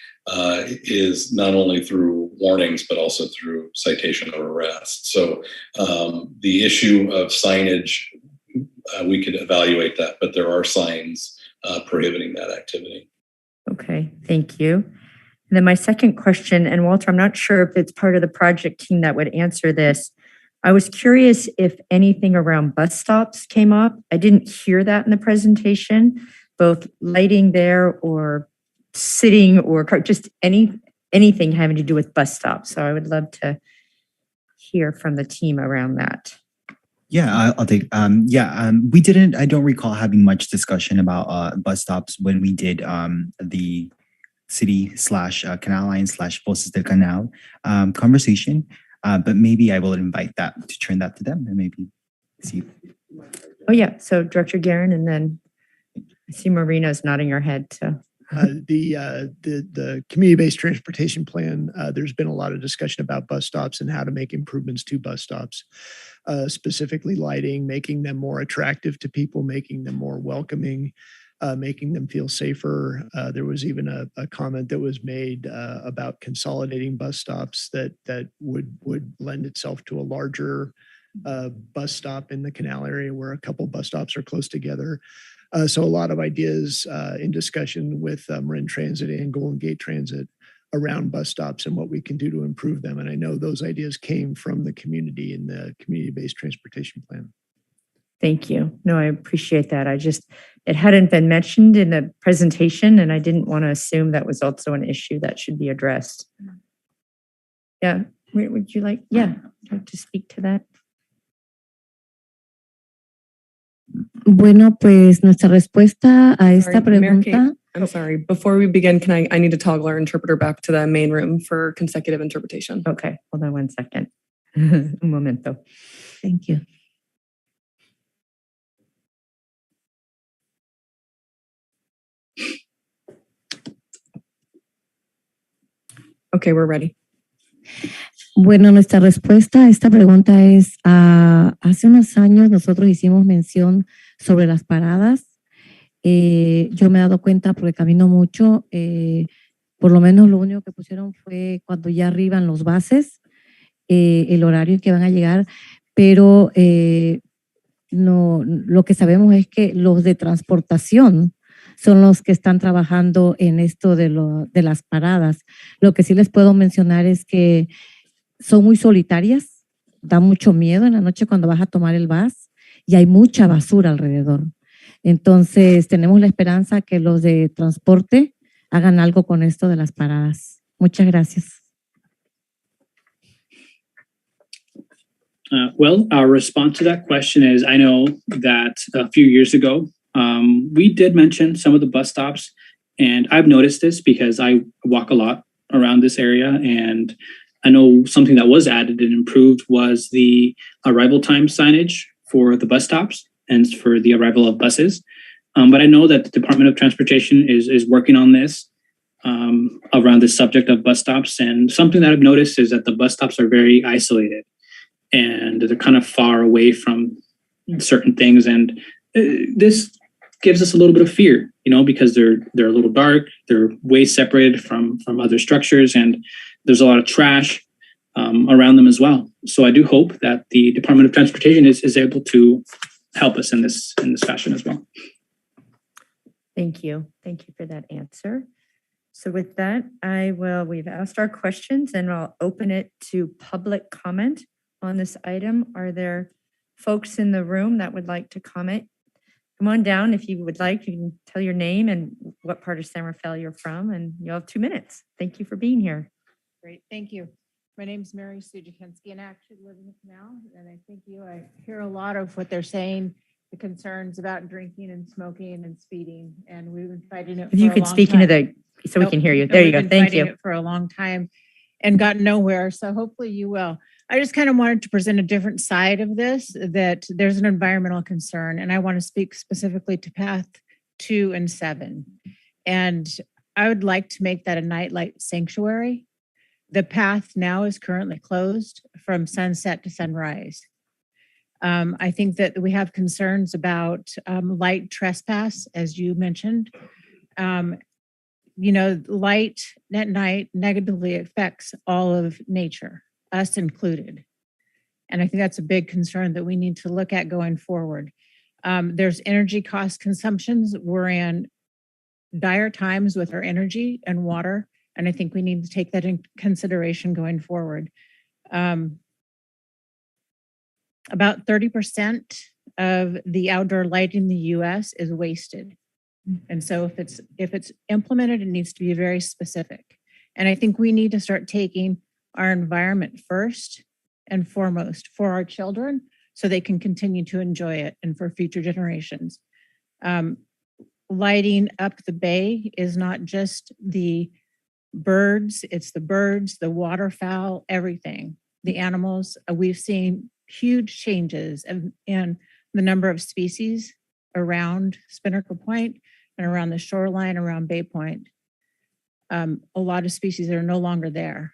is not only through warnings, but also through citation or arrest. So the issue of signage, we could evaluate that, but there are signs prohibiting that activity. Okay, thank you. And then my second question, and Walter, I'm not sure if it's part of the project team that would answer this. I was curious if anything around bus stops came up. I didn't hear that in the presentation, both lighting there or sitting or just anything having to do with bus stops. So I would love to hear from the team around that. Yeah, I'll take. We didn't. I don't recall having much discussion about bus stops when we did the city/Canal Line /Voces del Canal conversation. But maybe I will invite that to turn that to them and maybe see. Oh yeah, so Director Guerin, and then I see Marina's nodding her head. So the community-based transportation plan, there's been a lot of discussion about bus stops and how to make improvements to bus stops, specifically lighting, making them more attractive to people, making them more welcoming, making them feel safer. There was even a comment that was made about consolidating bus stops that would lend itself to a larger bus stop in the Canal area where a couple bus stops are close together. So a lot of ideas in discussion with Marin Transit and Golden Gate Transit around bus stops and what we can do to improve them. And I know those ideas came from the community in the community-based transportation plan. thank you. No, I appreciate that. It hadn't been mentioned in the presentation, and I didn't want to assume that was also an issue that should be addressed. Yeah, would you like to speak to that? Bueno, pues nuestra respuesta a esta Sorry, Mayor Kate, pregunta. I'm sorry. Before we begin, I need to toggle our interpreter back to the main room for consecutive interpretation. Okay, hold on one second. Un momento. Thank you. Okay, we're ready. Bueno, nuestra respuesta a esta pregunta es, hace unos años nosotros hicimos mención sobre las paradas. Yo me he dado cuenta porque camino mucho, por lo menos lo único que pusieron fue cuando ya arriban los buses, el horario en que van a llegar, pero no, lo que sabemos es que los de transportación son los que están trabajando en esto de las paradas. Lo que sí les puedo mencionar es que son muy solitarias, da mucho miedo en la noche cuando vas a tomar el bus y hay mucha basura alrededor. Entonces, tenemos la esperanza que los de transporte hagan algo con esto de las paradas. Muchas gracias. Well, our response to that question is, I know that a few years ago, we did mention some of the bus stops, and I've noticed this because I walk a lot around this area, and I know something that was added and improved was the arrival time signage for the bus stops and for the arrival of buses. But I know that the Department of Transportation is working on this around the subject of bus stops. And something that I've noticed is that the bus stops are very isolated. and they're kind of far away from certain things. And this gives us a little bit of fear, because they're a little dark, they're way separated from other structures, and there's a lot of trash around them as well. So I do hope that the Department of Transportation is able to help us in this fashion as well. Thank you. Thank you for that answer. So with that, we've asked our questions and I'll open it to public comment on this item. Are there folks in the room that would like to comment? Come on down if you would like. You can tell your name and what part of San Rafael you're from, and you'll have 2 minutes. Thank you for being here. Great, thank you. My name's Mary Sue Jakinski, and I actually live in the Canal, and I think I hear a lot of what they're saying, the concerns about drinking and smoking and speeding, and we've been fighting it for If you a could long speak time. into the, so we can hear you. No, There you we've go. been Thank fighting you. it for a long time and got nowhere, so hopefully you will. I just kind of wanted to present a different side of this, that there's an environmental concern, and I want to speak specifically to path 2 and 7. And I would like to make that a nightlight sanctuary. The path now is currently closed from sunset to sunrise. I think that we have concerns about light trespass, as you mentioned. Light at night negatively affects all of nature, us included. And I think that's a big concern that we need to look at going forward. There's energy cost consumptions. We're in dire times with our energy and water, and I think we need to take that in consideration going forward. About 30% of the outdoor light in the US is wasted. And so if it's implemented, it needs to be very specific. And I think we need to start taking our environment first and foremost for our children so they can continue to enjoy it and for future generations. Lighting up the bay is not just the birds, it's the waterfowl, everything, the animals. We've seen huge changes in the number of species around Spinnaker Point and around the shoreline, around Bay Point. A lot of species are no longer there.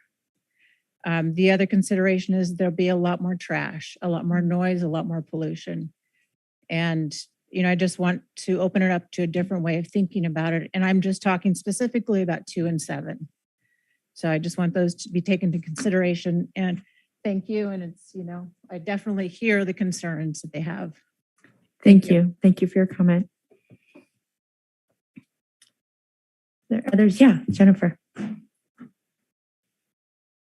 The other consideration is there'll be a lot more trash, a lot more noise, a lot more pollution. And, I just want to open it up to a different way of thinking about it. And I'm just talking specifically about 2 and 7. So I just want those to be taken into consideration. And thank you. And it's, I definitely hear the concerns that they have. Thank you. Thank you for your comment. There are others? Yeah, Jennifer.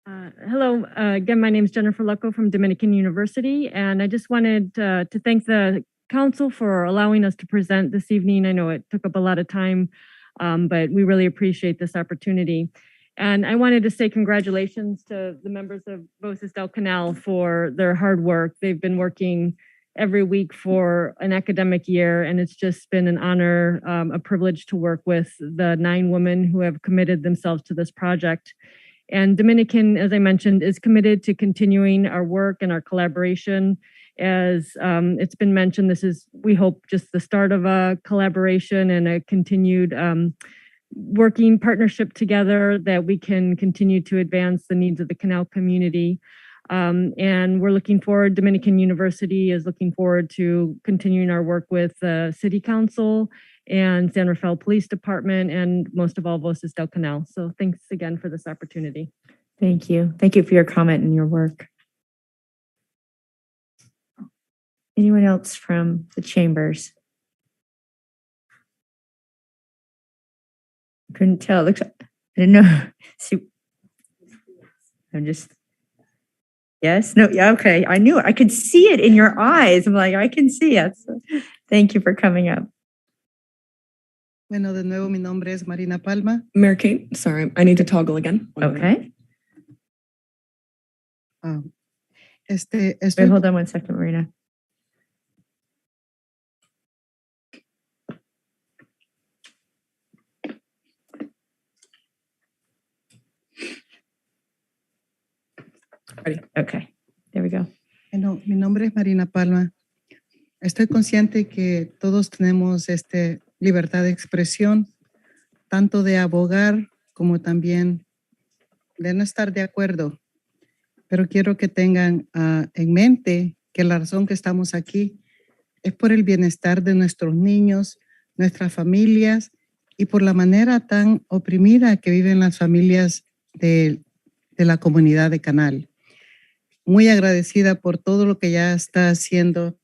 Hello, again, my name is Jennifer Lucco from Dominican University, and I just wanted to thank the council for allowing us to present this evening. I know it took up a lot of time, but we really appreciate this opportunity. And I wanted to say congratulations to the members of Voces del Canal for their hard work. They've been working every week for an academic year, and it's just been an honor, a privilege to work with the 9 women who have committed themselves to this project. And Dominican, as I mentioned, is committed to continuing our work and our collaboration. As it's been mentioned, this is, we hope, just the start of a collaboration and a continued working partnership together that we can continue to advance the needs of the Canal community. And we're looking forward, Dominican University is looking forward to continuing our work with the City Council and San Rafael Police Department, and most of all, Voces del Canal. So thanks again for this opportunity. Thank you. Thank you for your comment and your work. Anyone else from the chambers? Couldn't tell. Looks, I didn't know. See, I'm just, yes, no, yeah, okay. I knew, I could see it in your eyes. I'm like, I can see it. So, thank you for coming up. Bueno, de nuevo, mi nombre es Marina Palma. Mary Kate, sorry, I need to toggle again. Okay. Wait, hold on one second, Marina. Ready. Okay, there we go. Bueno, mi nombre es Marina Palma. Estoy consciente que todos tenemos libertad de expresión, tanto de abogar como también de no estar de acuerdo. pero quiero que tengan en mente que la razón que estamos aquí es por el bienestar de nuestros niños, nuestras familias y por la manera tan oprimida que viven las familias de la comunidad de Canal. Muy agradecida por todo lo que ya está haciendo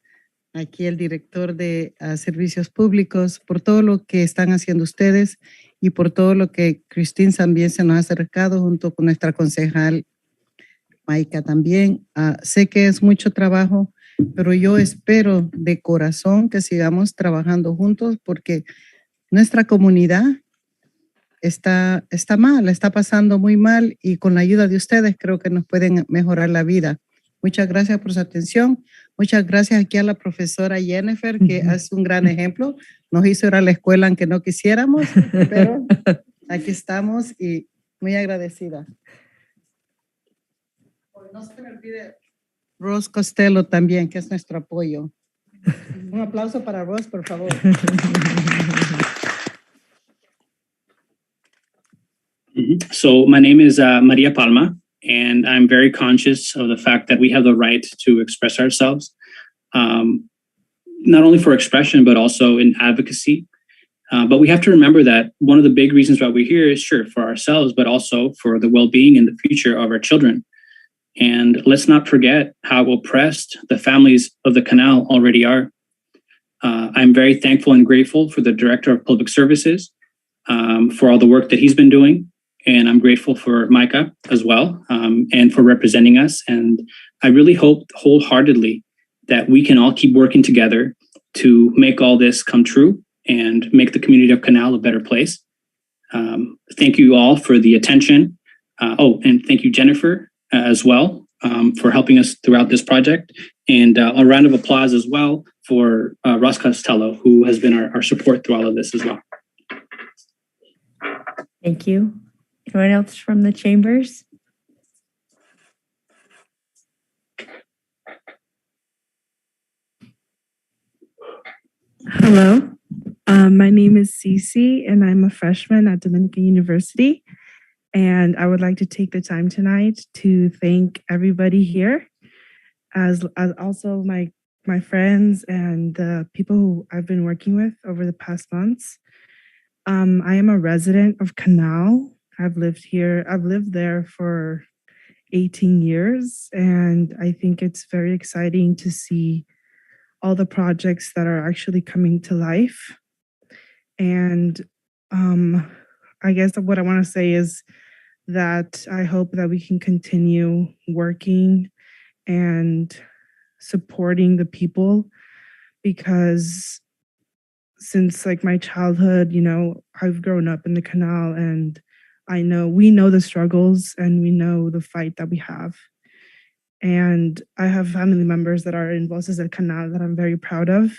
aquí el director de Servicios Públicos, por todo lo que están haciendo ustedes y por todo lo que Christine también se nos ha acercado junto con nuestra concejal Maika también. Sé que es mucho trabajo, pero yo espero de corazón que sigamos trabajando juntos porque nuestra comunidad está mal, está pasando muy mal y con la ayuda de ustedes creo que nos pueden mejorar la vida. Muchas gracias por su atención. Muchas gracias aquí a la profesora Jennifer, que es un gran ejemplo. Nos hizo ir a la escuela aunque no quisiéramos, pero aquí estamos y muy agradecida. No se me olvide Ross Costello también, que es nuestro apoyo. Un aplauso para Ross, por favor. So my name is Maria Palma, and I'm very conscious of the fact that we have the right to express ourselves, not only for expression, but also in advocacy. But we have to remember that one of the big reasons why we're here is sure for ourselves, but also for the well-being and the future of our children. And let's not forget how oppressed the families of the Canal already are. I'm very thankful and grateful for the Director of Public Services for all the work that he's been doing. And I'm grateful for Micah as well, and for representing us. And I really hope wholeheartedly that we can all keep working together to make all this come true and make the community of Canal a better place. Thank you all for the attention. And thank you, Jennifer, as well, for helping us throughout this project. And a round of applause as well for Ross Costello, who has been our support through all of this as well. Thank you. Anyone else from the chambers? Hello, my name is Cece and I'm a freshman at Dominican University. And I would like to take the time tonight to thank everybody here, as also my friends and the people who I've been working with over the past months. I am a resident of Canal. I've lived there for 18 years, and I think it's very exciting to see all the projects that are actually coming to life. And I guess what I want to say is that I hope that we can continue working and supporting the people, because since like my childhood, I've grown up in the Canal, and we know the struggles and we know the fight that we have. And I have family members that are in Voces del Canal that I'm very proud of.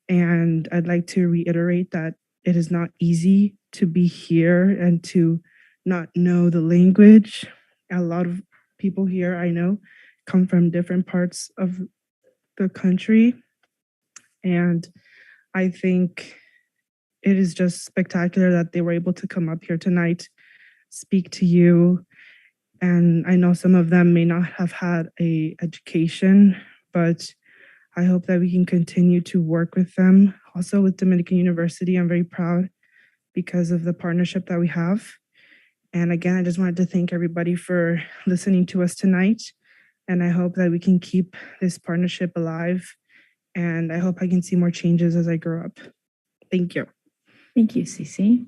And I'd like to reiterate that it is not easy to be here and to not know the language. A lot of people here I know come from different parts of the country. And I think it is just spectacular that they were able to come up here tonight, speak to you. And I know some of them may not have had an education, but I hope that we can continue to work with them. Also with Dominican University, I'm very proud because of the partnership that we have. And again, I just wanted to thank everybody for listening to us tonight. And I hope that we can keep this partnership alive. And I hope I can see more changes as I grow up. Thank you. Thank you, Cece.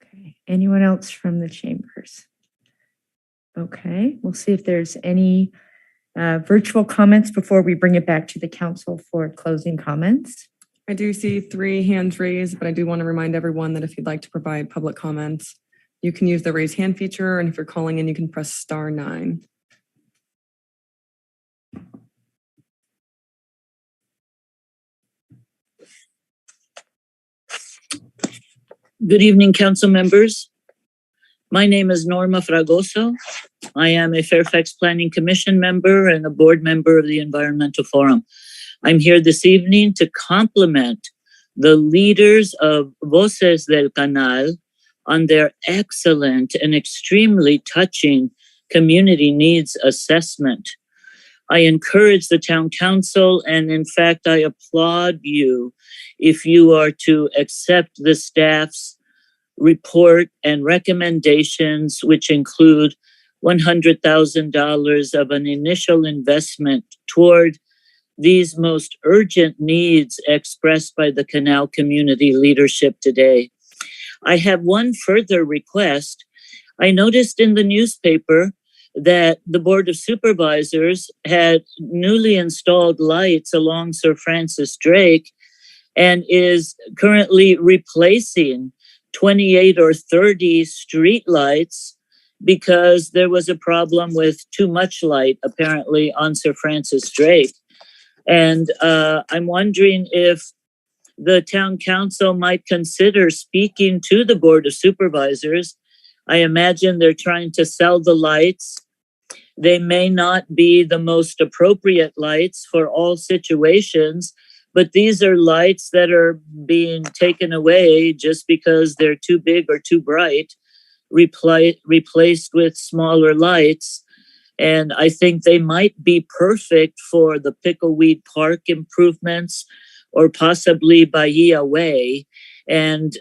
Okay. Anyone else from the chambers? Okay, we'll see if there's any virtual comments before we bring it back to the council for closing comments. I do see 3 hands raised, but I do want to remind everyone that if you'd like to provide public comments, you can use the raise hand feature, and if you're calling in, you can press *9. Good evening, council members. My name is Norma Fragoso. I am a Fairfax Planning Commission member and a board member of the Environmental Forum. I'm here this evening to compliment the leaders of Voces del Canal on their excellent and extremely touching community needs assessment. I encourage the town council, and in fact, I applaud you if you are to accept the staff's report and recommendations, which include $100,000 of an initial investment toward these most urgent needs expressed by the Canal community leadership today. I have one further request. I noticed in the newspaper that the Board of Supervisors had newly installed lights along Sir Francis Drake and is currently replacing 28 or 30 street lights because there was a problem with too much light apparently on Sir Francis Drake. And I'm wondering if the town council might consider speaking to the Board of Supervisors. I imagine they're trying to sell the lights. They may not be the most appropriate lights for all situations, but these are lights that are being taken away just because they're too big or too bright, replaced with smaller lights. And I think they might be perfect for the Pickleweed Park improvements or possibly Bahia Way. And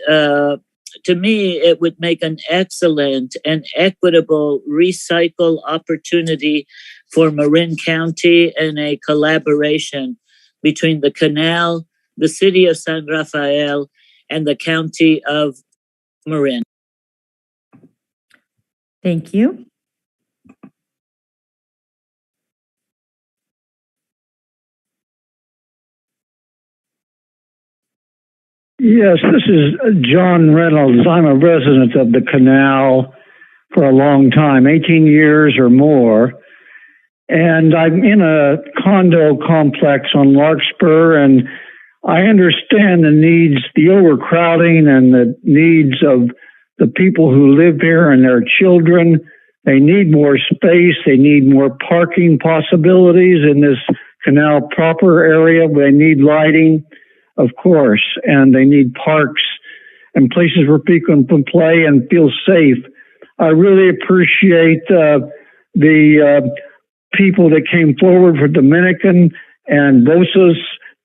to me, it would make an excellent and equitable recycle opportunity for Marin County and a collaboration between the Canal, the City of San Rafael, and the County of Marin. Thank you. Yes, this is John Reynolds. I'm a resident of the Canal for a long time, 18 years or more. And I'm in a condo complex on Larkspur, and I understand the needs, the overcrowding and the needs of the people who live here and their children. They need more space. They need more parking possibilities in this Canal proper area. They need lighting, of course, and they need parks and places where people can play and feel safe. I really appreciate the people that came forward for Dominican and Voces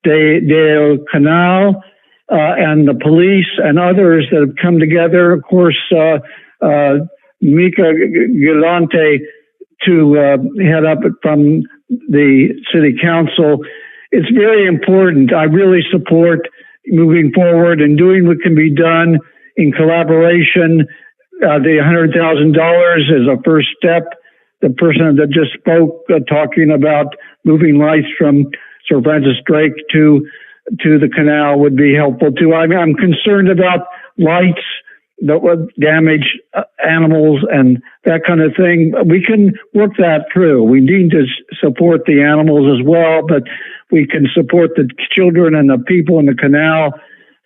del Canal and the police and others that have come together. Of course, Mika Galante to head up from the city council. It's very important. I really support moving forward and doing what can be done in collaboration. The $100,000 is a first step. The person that just spoke talking about moving lights from Sir Francis Drake to the Canal would be helpful too. I'm concerned about lights that would damage animals and that kind of thing. We can work that through. We need to support the animals as well, but we can support the children and the people in the Canal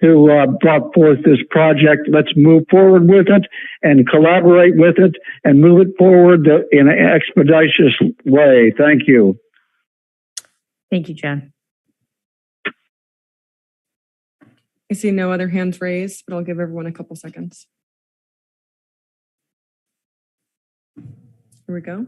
who brought forth this project. Let's move forward with it and collaborate with it and move it forward in an expeditious way. Thank you. Thank you, John. I see no other hands raised, but I'll give everyone a couple seconds. Here we go.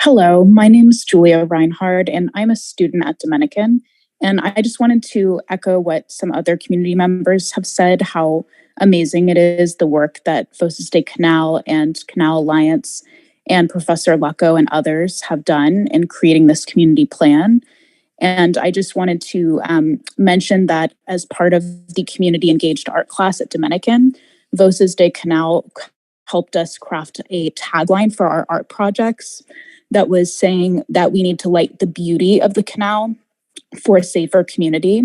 Hello, my name is Julia Reinhard, and I'm a student at Dominican. And I just wanted to echo what some other community members have said, how amazing it is, the work that Voces del Canal and Canal Alliance and Professor Lucco and others have done in creating this community plan. And I just wanted to mention that as part of the community engaged art class at Dominican, Voces del Canal helped us craft a tagline for our art projects that was saying that we need to light the beauty of the canal for a safer community.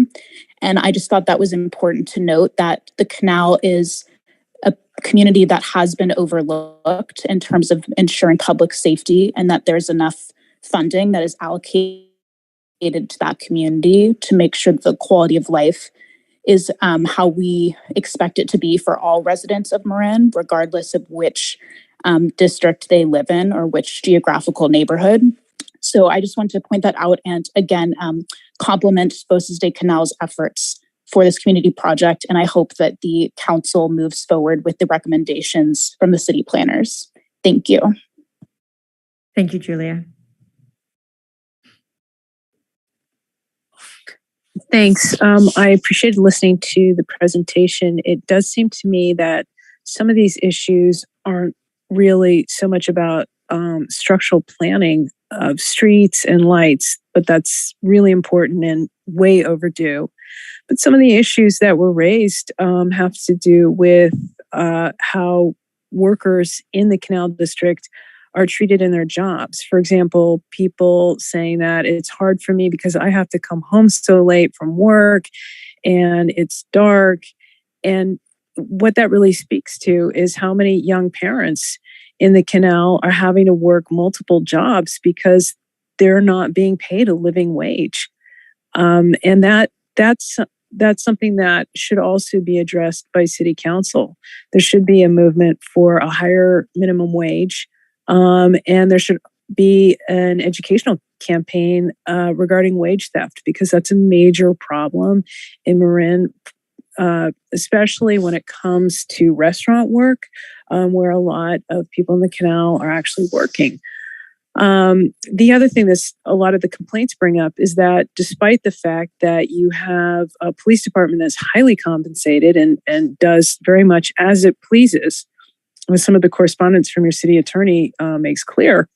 And I just thought that was important to note that the canal is a community that has been overlooked in terms of ensuring public safety, and that there's enough funding that is allocated to that community to make sure that the quality of life is how we expect it to be for all residents of Marin, regardless of which district they live in or which geographical neighborhood. So I just wanted to point that out and again, compliment Voces del Canal's efforts for this community project. And I hope that the council moves forward with the recommendations from the city planners. Thank you. Thank you, Julia. Thanks. I appreciated listening to the presentation. It does seem to me that some of these issues aren't really so much about structural planning of streets and lights, but that's really important and way overdue. But some of the issues that were raised have to do with how workers in the Canal District are treated in their jobs. For example, people saying that it's hard for me because I have to come home so late from work and it's dark. And what that really speaks to is how many young parents in the Canal are having to work multiple jobs because they're not being paid a living wage. And that's something that should also be addressed by City Council. There should be a movement for a higher minimum wage. And there should be an educational campaign regarding wage theft, because that's a major problem in Marin, especially when it comes to restaurant work, where a lot of people in the Canal are actually working. The other thing that a lot of the complaints bring up is that despite the fact that you have a police department that's highly compensated and does very much as it pleases, with some of the correspondence from your city attorney makes clear,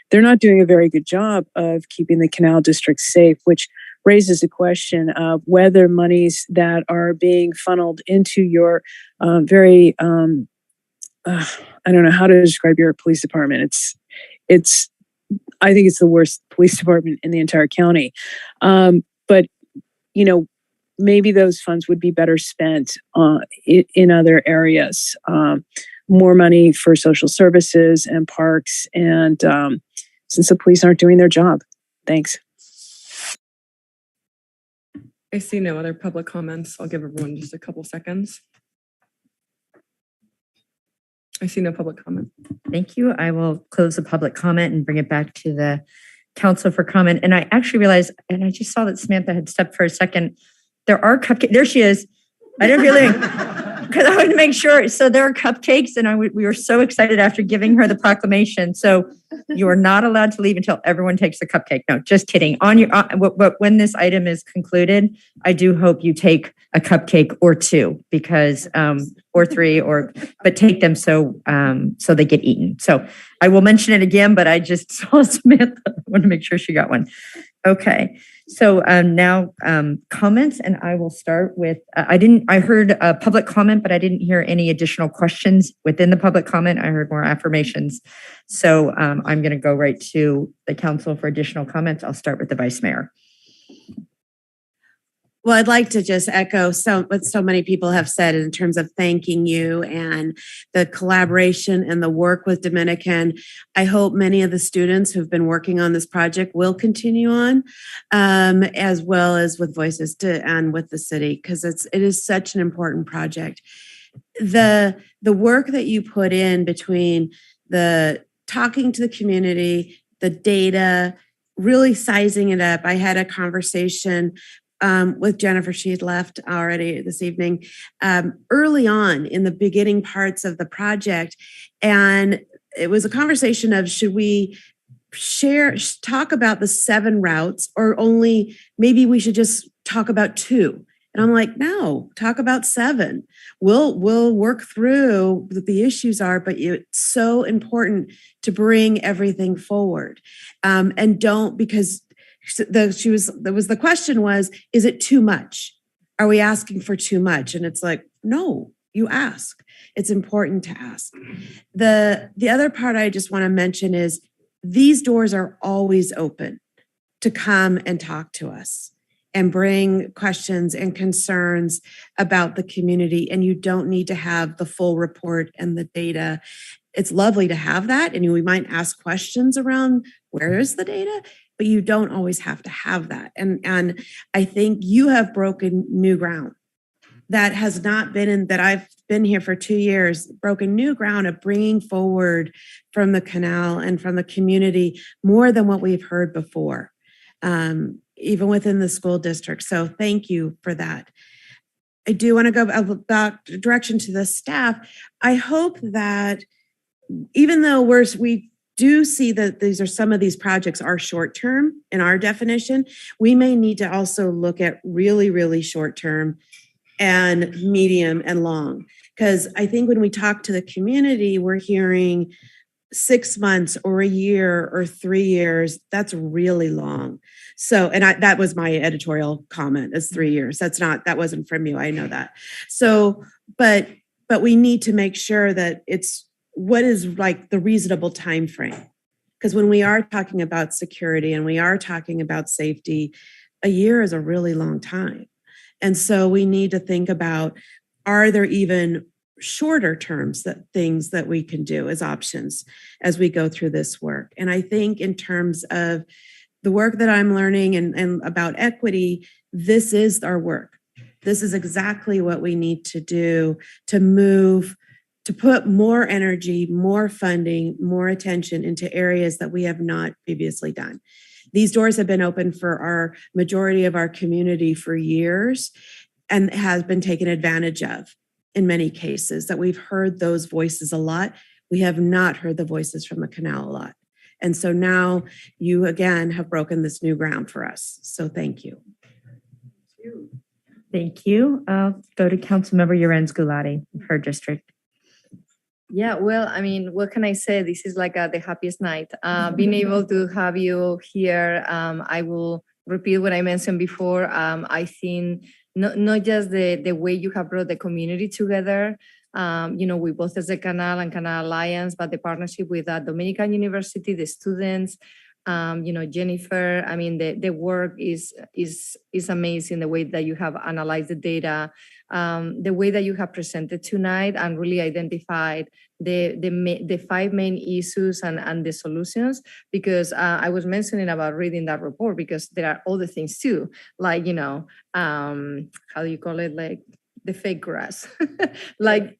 they're not doing a very good job of keeping the Canal District safe, which raises the question of whether monies that are being funneled into your very, I don't know how to describe your police department. I think it's the worst police department in the entire county. But, you know, maybe those funds would be better spent in other areas. More money for social services and parks, and since the police aren't doing their job. Thanks. I see no other public comments. I'll give everyone just a couple seconds. I see no public comment. Thank you. I will close the public comment and bring it back to the council for comment. And I actually realized, and I just saw that Samantha had stepped for a second. There are cupcakes. There she is. I didn't really, because I wanted to make sure. So there are cupcakes, and we were so excited after giving her the proclamation. So you are not allowed to leave until everyone takes the cupcake. No, just kidding. But when this item is concluded, I do hope you take a cupcake or two, because or three, but take them so they get eaten. So I will mention it again, but I just saw Samantha. I want to make sure she got one. Okay. So now comments, and I will start with, I heard a public comment, but I didn't hear any additional questions within the public comment. I heard more affirmations. So I'm going to go right to the council for additional comments. I'll start with the vice mayor. Well, I'd like to just echo what so many people have said in terms of thanking you and the collaboration and the work with Dominican. I hope many of the students who've been working on this project will continue on, as well as with Voices and with the city, because it is such an important project. The work that you put in between the talking to the community, the data, really sizing it up. I had a conversation with Jennifer. She had left already this evening, early on in the beginning parts of the project. And it was a conversation of, should we talk about the 7 routes, or only maybe we should just talk about 2? And I'm like, no, talk about 7. We'll work through what the issues are, but it's so important to bring everything forward. And don't, because the question was, is it too much? Are we asking for too much? And it's like, no, you ask. It's important to ask. The other part I just want to mention is these doors are always open to come and talk to us and bring questions and concerns about the community. And you don't need to have the full report and the data. It's lovely to have that. And we might ask questions around, where is the data? But you don't always have to have that. And I think you have broken new ground. That has not been that I've been here for 2 years, broken new ground of bringing forward from the Canal and from the community more than what we've heard before. even within the school district. So thank you for that. I do want to go about direction to the staff. I hope that even though we do see that some of these projects are short-term in our definition, we may need to also look at really, really short-term and medium and long. Because I think when we talk to the community, we're hearing 6 months or a year or 3 years. That's really long. So, and that was my editorial comment, is 3 years. That wasn't from you. I know that. So, but we need to make sure that it's what is like the reasonable time frame. Because when we are talking about security and we are talking about safety, a year is a really long time. And so we need to think about, are there even shorter terms things that we can do as options as we go through this work? And I think in terms of the work that I'm learning and about equity, this is our work. This is exactly what we need to do to put more energy, more funding, more attention into areas that we have not previously done. These doors have been open for our majority of our community for years and has been taken advantage of in many cases, that we've heard those voices a lot. We have not heard the voices from the canal a lot. And so now you again have broken this new ground for us. So thank you. Thank you. I'll go to Councilmember Gulati, her district. Yeah, well, I mean, what can I say? This is like the happiest night. Being able to have you here, I will repeat what I mentioned before. I think not just the way you have brought the community together, we both as the Canal and Canal Alliance, but the partnership with Dominican University, the students, Jennifer, I mean, the work is amazing, the way that you have analyzed the data, the way that you have presented tonight and really identified the 5 main issues and the solutions, because I was mentioning about reading that report, because there are other things too, like, how do you call it? Like the fake grass, like,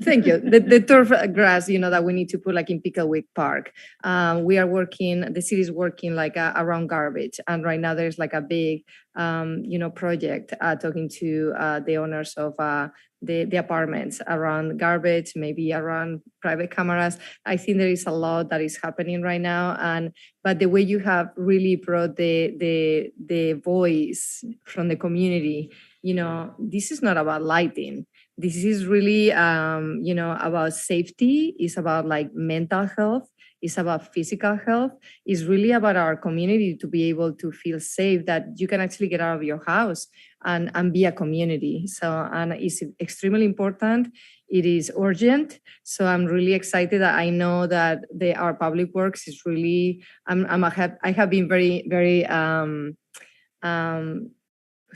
thank you. The turf grass, that we need to put like in Picklewick Park. The city is working like around garbage. And right now there's like a big, project talking to the owners of the apartments around garbage, maybe around private cameras. I think there is a lot that is happening right now. But the way you have really brought the voice from the community, this is not about lighting. This is really, about safety. It's about like mental health. It's about physical health. It's really about our community to be able to feel safe, that you can actually get out of your house and be a community. So, and it's extremely important. It is urgent. So I'm really excited that I know that our public works is really, I have been very, very,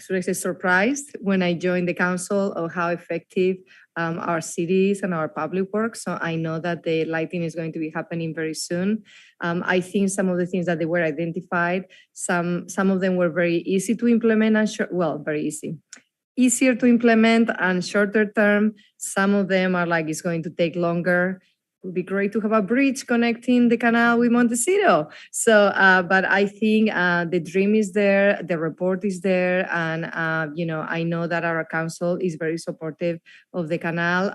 should I say, surprised when I joined the council of how effective our cities and our public works. So I know that the lighting is going to be happening very soon. I think some of the things that they were identified, some of them were very easy to implement and very easy. Easier to implement and shorter term. Some of them are like, it's going to take longer. It would be great to have a bridge connecting the canal with Montecito. So, but I think the dream is there, the report is there, and I know that our council is very supportive of the canal.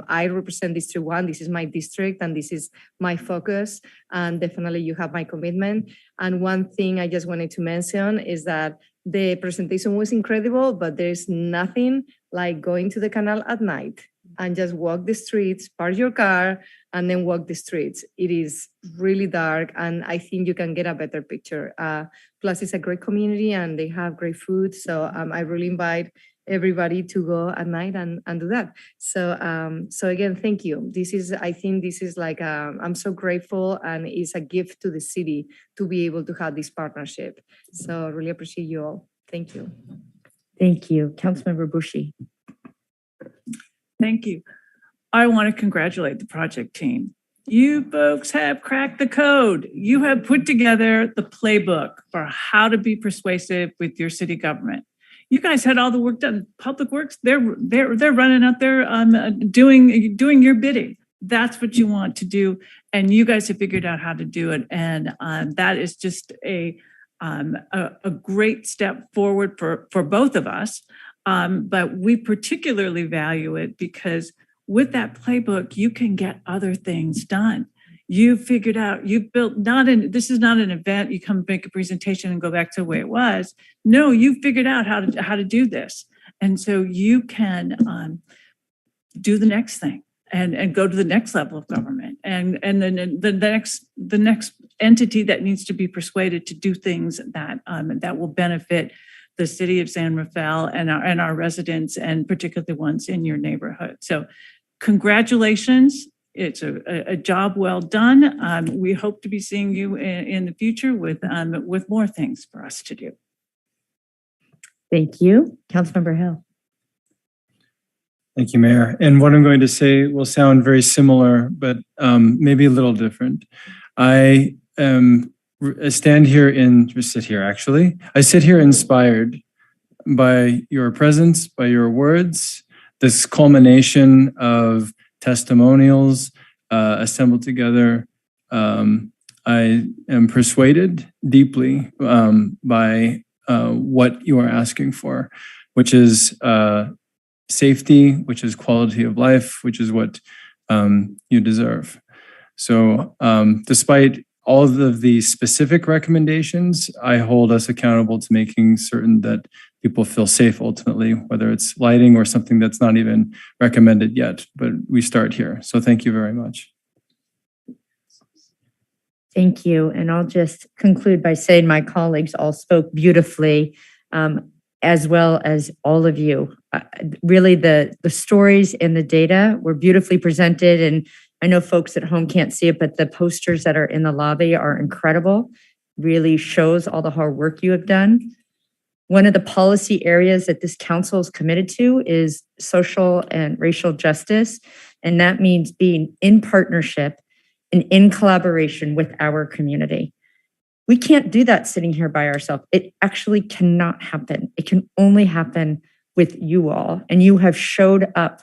I represent District 1. This is my district, and this is my focus. And definitely, you have my commitment. And one thing I just wanted to mention is that the presentation was incredible, but there's nothing like going to the canal at night and just walk the streets, park your car, and then walk the streets. It is really dark, and I think you can get a better picture. Plus, it's a great community, and they have great food. So I really invite everybody to go at night and do that. So again, thank you. I think this is like, I'm so grateful, and it's a gift to the city to be able to have this partnership. So really appreciate you all. Thank you. Thank you. Councilmember Bushy. Thank you. I want to congratulate the project team. You folks have cracked the code. You have put together the playbook for how to be persuasive with your city government. You guys had all the work done. Public Works, they're running out there doing your bidding. That's what you want to do, and you guys have figured out how to do it. And that is just a a great step forward for both of us. But we particularly value it because with that playbook, you can get other things done. You figured out, you've built, this is not an event, you come make a presentation and go back to the way it was. No, you figured out how to do this. And so you can do the next thing and go to the next level of government. And then the next entity that needs to be persuaded to do things that will benefit the city of San Rafael and our residents, and particularly the ones in your neighborhood. So congratulations. It's a job well done. We hope to be seeing you in the future with more things for us to do. Thank you. Councilmember Hill. Thank you, Mayor. And what I'm going to say will sound very similar, but maybe a little different. I sit here inspired by your presence, by your words, this culmination of testimonials assembled together. I am persuaded deeply by what you are asking for, which is safety, which is quality of life, which is what you deserve. So despite all of the specific recommendations, I hold us accountable to making certain that people feel safe ultimately, whether it's lighting or something that's not even recommended yet, but we start here. So thank you very much. Thank you. And I'll just conclude by saying my colleagues all spoke beautifully, as well as all of you. Really, the stories and the data were beautifully presented. And I know folks at home can't see it, but the posters that are in the lobby are incredible. Really shows all the hard work you have done. One of the policy areas that this council is committed to is social and racial justice. And that means being in partnership and in collaboration with our community. We can't do that sitting here by ourselves. It actually cannot happen. It can only happen with you all. And you have showed up.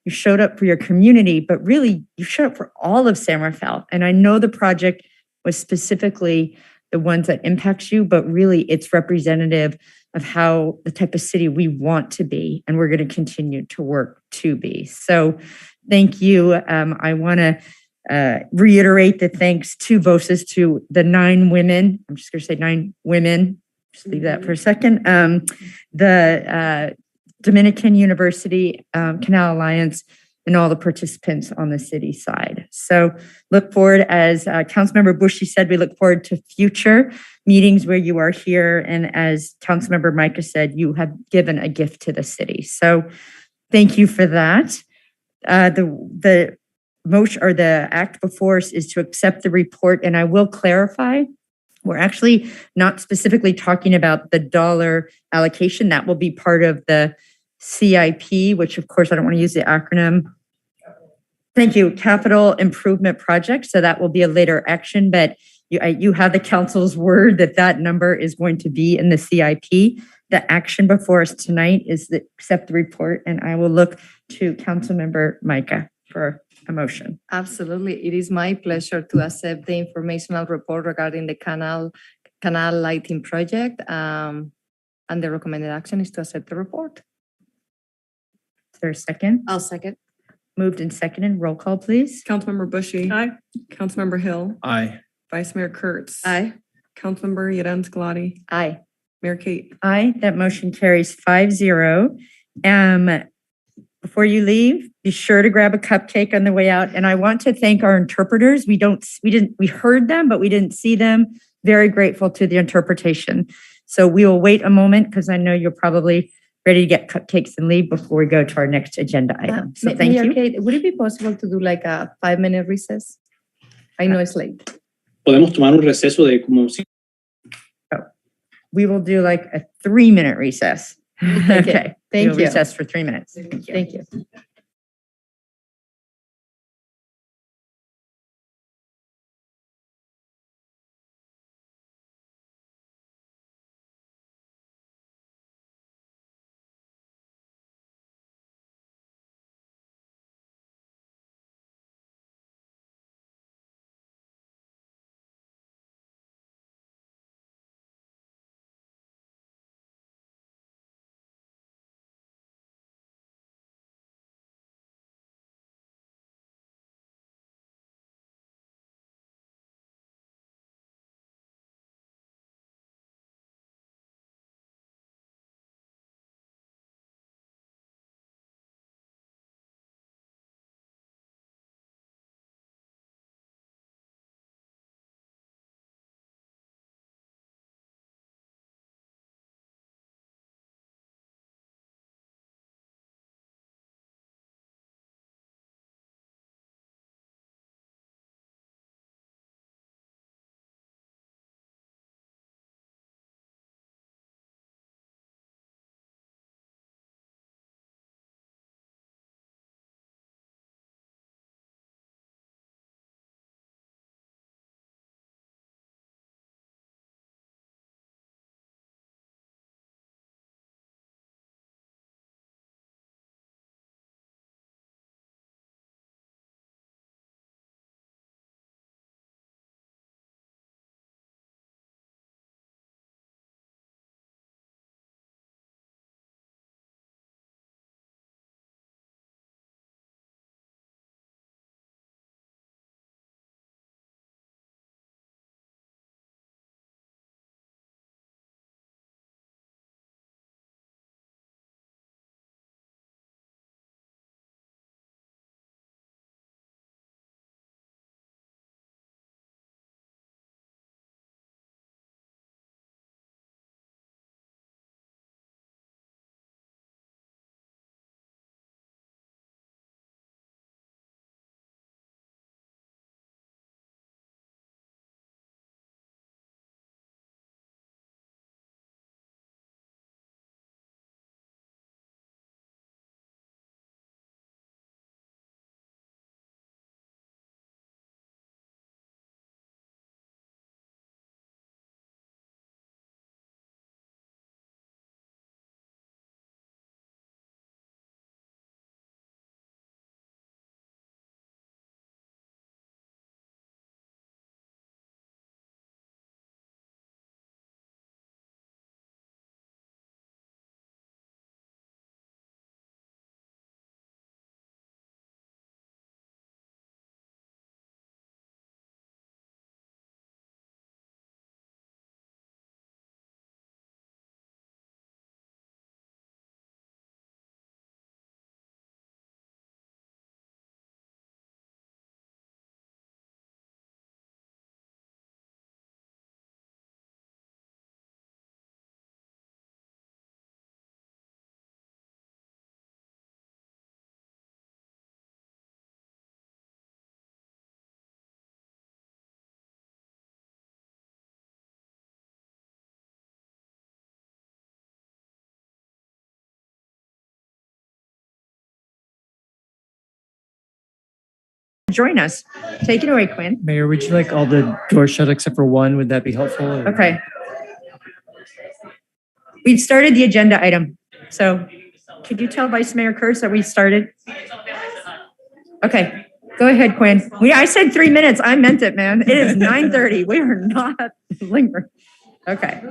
You showed up for your community, but really you showed up for all of San Rafael. And I know the project was specifically the ones that impacts you, but really it's representative of how the type of city we want to be, and we're going to continue to work to be. So thank you. I want to reiterate the thanks to voices to the 9 women. I'm just going to say 9 women. Just leave that for a second. The Dominican University Canal Alliance, and all the participants on the city side. So look forward, as Councilmember Bushy said, we look forward to future meetings where you are here. And as Councilmember Micah said, you have given a gift to the city. So thank you for that. The motion or the act before us is to accept the report. And I will clarify, we're actually not specifically talking about the dollar allocation. That will be part of the CIP, which of course I don't want to use the acronym. Thank you, Capital Improvement Project. So that will be a later action, but you have the council's word that that number is going to be in the CIP. The action before us tonight is to accept the report, and I will look to Councilmember Micah for a motion. Absolutely. It is my pleasure to accept the informational report regarding the canal lighting project. And the recommended action is to accept the report. Is there a second? I'll second. Moved and seconded. Roll call, please. Councilmember Bushy. Aye. Councilmember Hill. Aye. Vice Mayor Kurtz. Aye. Councilmember Galati. Aye. Mayor Kate. Aye. That motion carries 5-0. Before you leave, be sure to grab a cupcake on the way out. And I want to thank our interpreters. We heard them, but we didn't see them. Very grateful to the interpretation. So we will wait a moment because I know you're probably ready to get cupcakes and leave before we go to our next agenda item. So thank Mayor you. Kate, would it be possible to do like a 5-minute recess? I know it's late. Podemos tomar un receso de como We will do like a 3-minute recess. Okay. Thank We'll you. recess for 3 minutes. Thank you. join us. Take it away, Quinn. Mayor, would you like all the doors shut except for one? Would that be helpful? Or? Okay. We started the agenda item. So could you tell Vice Mayor Kurtz that we started? Okay, go ahead, Quinn. I said 3 minutes. I meant it, man. It is 9:30. We are not lingering. Okay.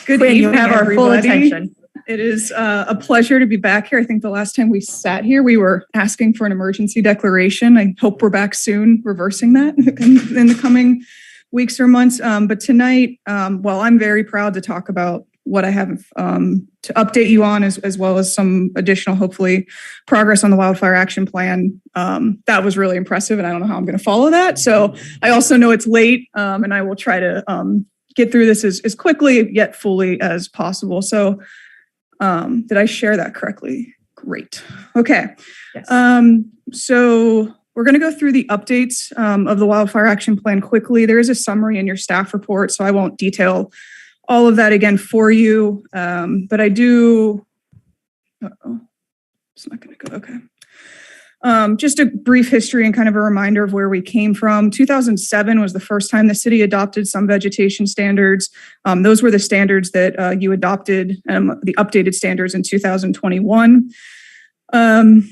Good Quinn, you evening, have our full everybody. attention. It is a pleasure to be back here. I think the last time we sat here, we were asking for an emergency declaration. I hope we're back soon, reversing that in the coming weeks or months. But tonight, well, I'm very proud to talk about what I have to update you on, as well as some additional, hopefully, progress on the wildfire action plan. That was really impressive, and I don't know how I'm going to follow that. So I also know it's late, and I will try to get through this as quickly yet fully as possible. So did I share that correctly? Great. Okay. Yes. So we're going to go through the updates of the wildfire action plan quickly. There is a summary in your staff report, so I won't detail all of that again for you. But I do, it's not going to go, okay. Just a brief history and kind of a reminder of where we came from. 2007 was the first time the city adopted some vegetation standards. Those were the standards that you adopted, the updated standards in 2021.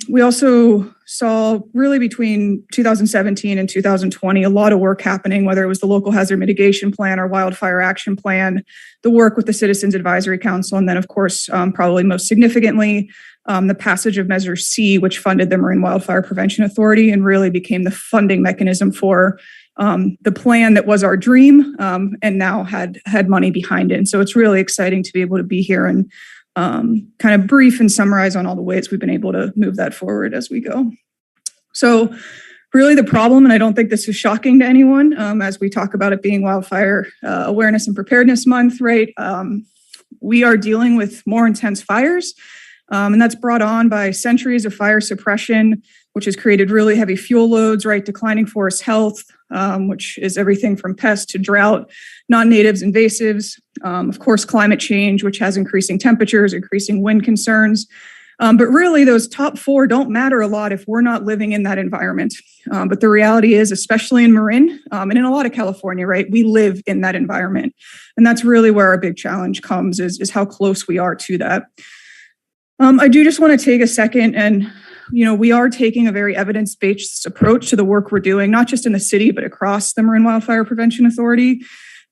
We also saw really between 2017 and 2020 a lot of work happening, whether it was the local hazard mitigation plan or wildfire action plan, the work with the Citizens Advisory Council, and then of course, probably most significantly, the passage of Measure C, which funded the Marine Wildfire Prevention Authority and really became the funding mechanism for the plan that was our dream and now had money behind it. And so it's really exciting to be able to be here and kind of brief and summarize on all the ways we've been able to move that forward as we go. So really the problem, and I don't think this is shocking to anyone as we talk about it being Wildfire Awareness and Preparedness Month, right? We are dealing with more intense fires, and that's brought on by centuries of fire suppression, which has created really heavy fuel loads, right? Declining forest health, which is everything from pest to drought, non-natives, invasives, of course, climate change, which has increasing temperatures, increasing wind concerns. But really, those top four don't matter a lot if we're not living in that environment. But the reality is, especially in Marin and in a lot of California, right, we live in that environment. And that's really where our big challenge comes, is how close we are to that. I do just want to take a second and we are taking a very evidence-based approach to the work we're doing, not just in the city, but across the Marine Wildfire Prevention Authority.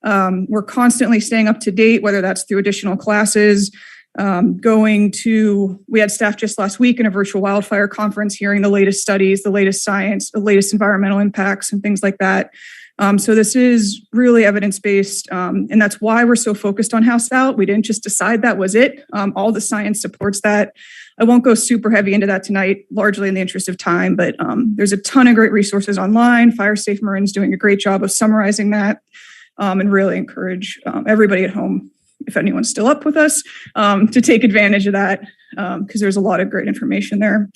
We're constantly staying up to date, whether that's through additional classes, we had staff just last week in a virtual wildfire conference, hearing the latest studies, the latest science, the latest environmental impacts and things like that. So this is really evidence-based, and that's why we're so focused on house out. We didn't just decide that was it. All the science supports that. I won't go super heavy into that tonight, largely in the interest of time, but there's a ton of great resources online. Fire Safe Marin's doing a great job of summarizing that, and really encourage everybody at home, if anyone's still up with us, to take advantage of that, because there's a lot of great information there.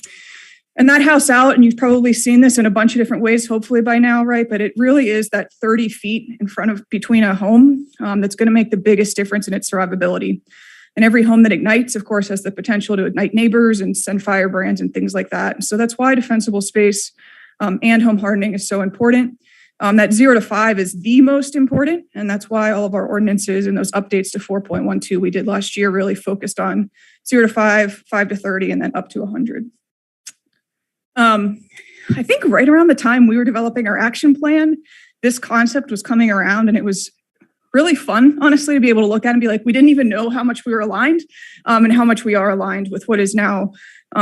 And that house out, and you've probably seen this in a bunch of different ways, hopefully by now, right? But it really is that 30 feet between a home that's going to make the biggest difference in its survivability. And every home that ignites, of course, has the potential to ignite neighbors and send firebrands and things like that. So that's why defensible space and home hardening is so important. That 0 to 5 is the most important, and that's why all of our ordinances and those updates to 4.12 we did last year really focused on 0 to 5, 5 to 30, and then up to 100. I think right around the time we were developing our action plan, this concept was coming around, and it was really fun, honestly, to be able to look at and be like, we didn't even know how much we were aligned and how much we are aligned with what is now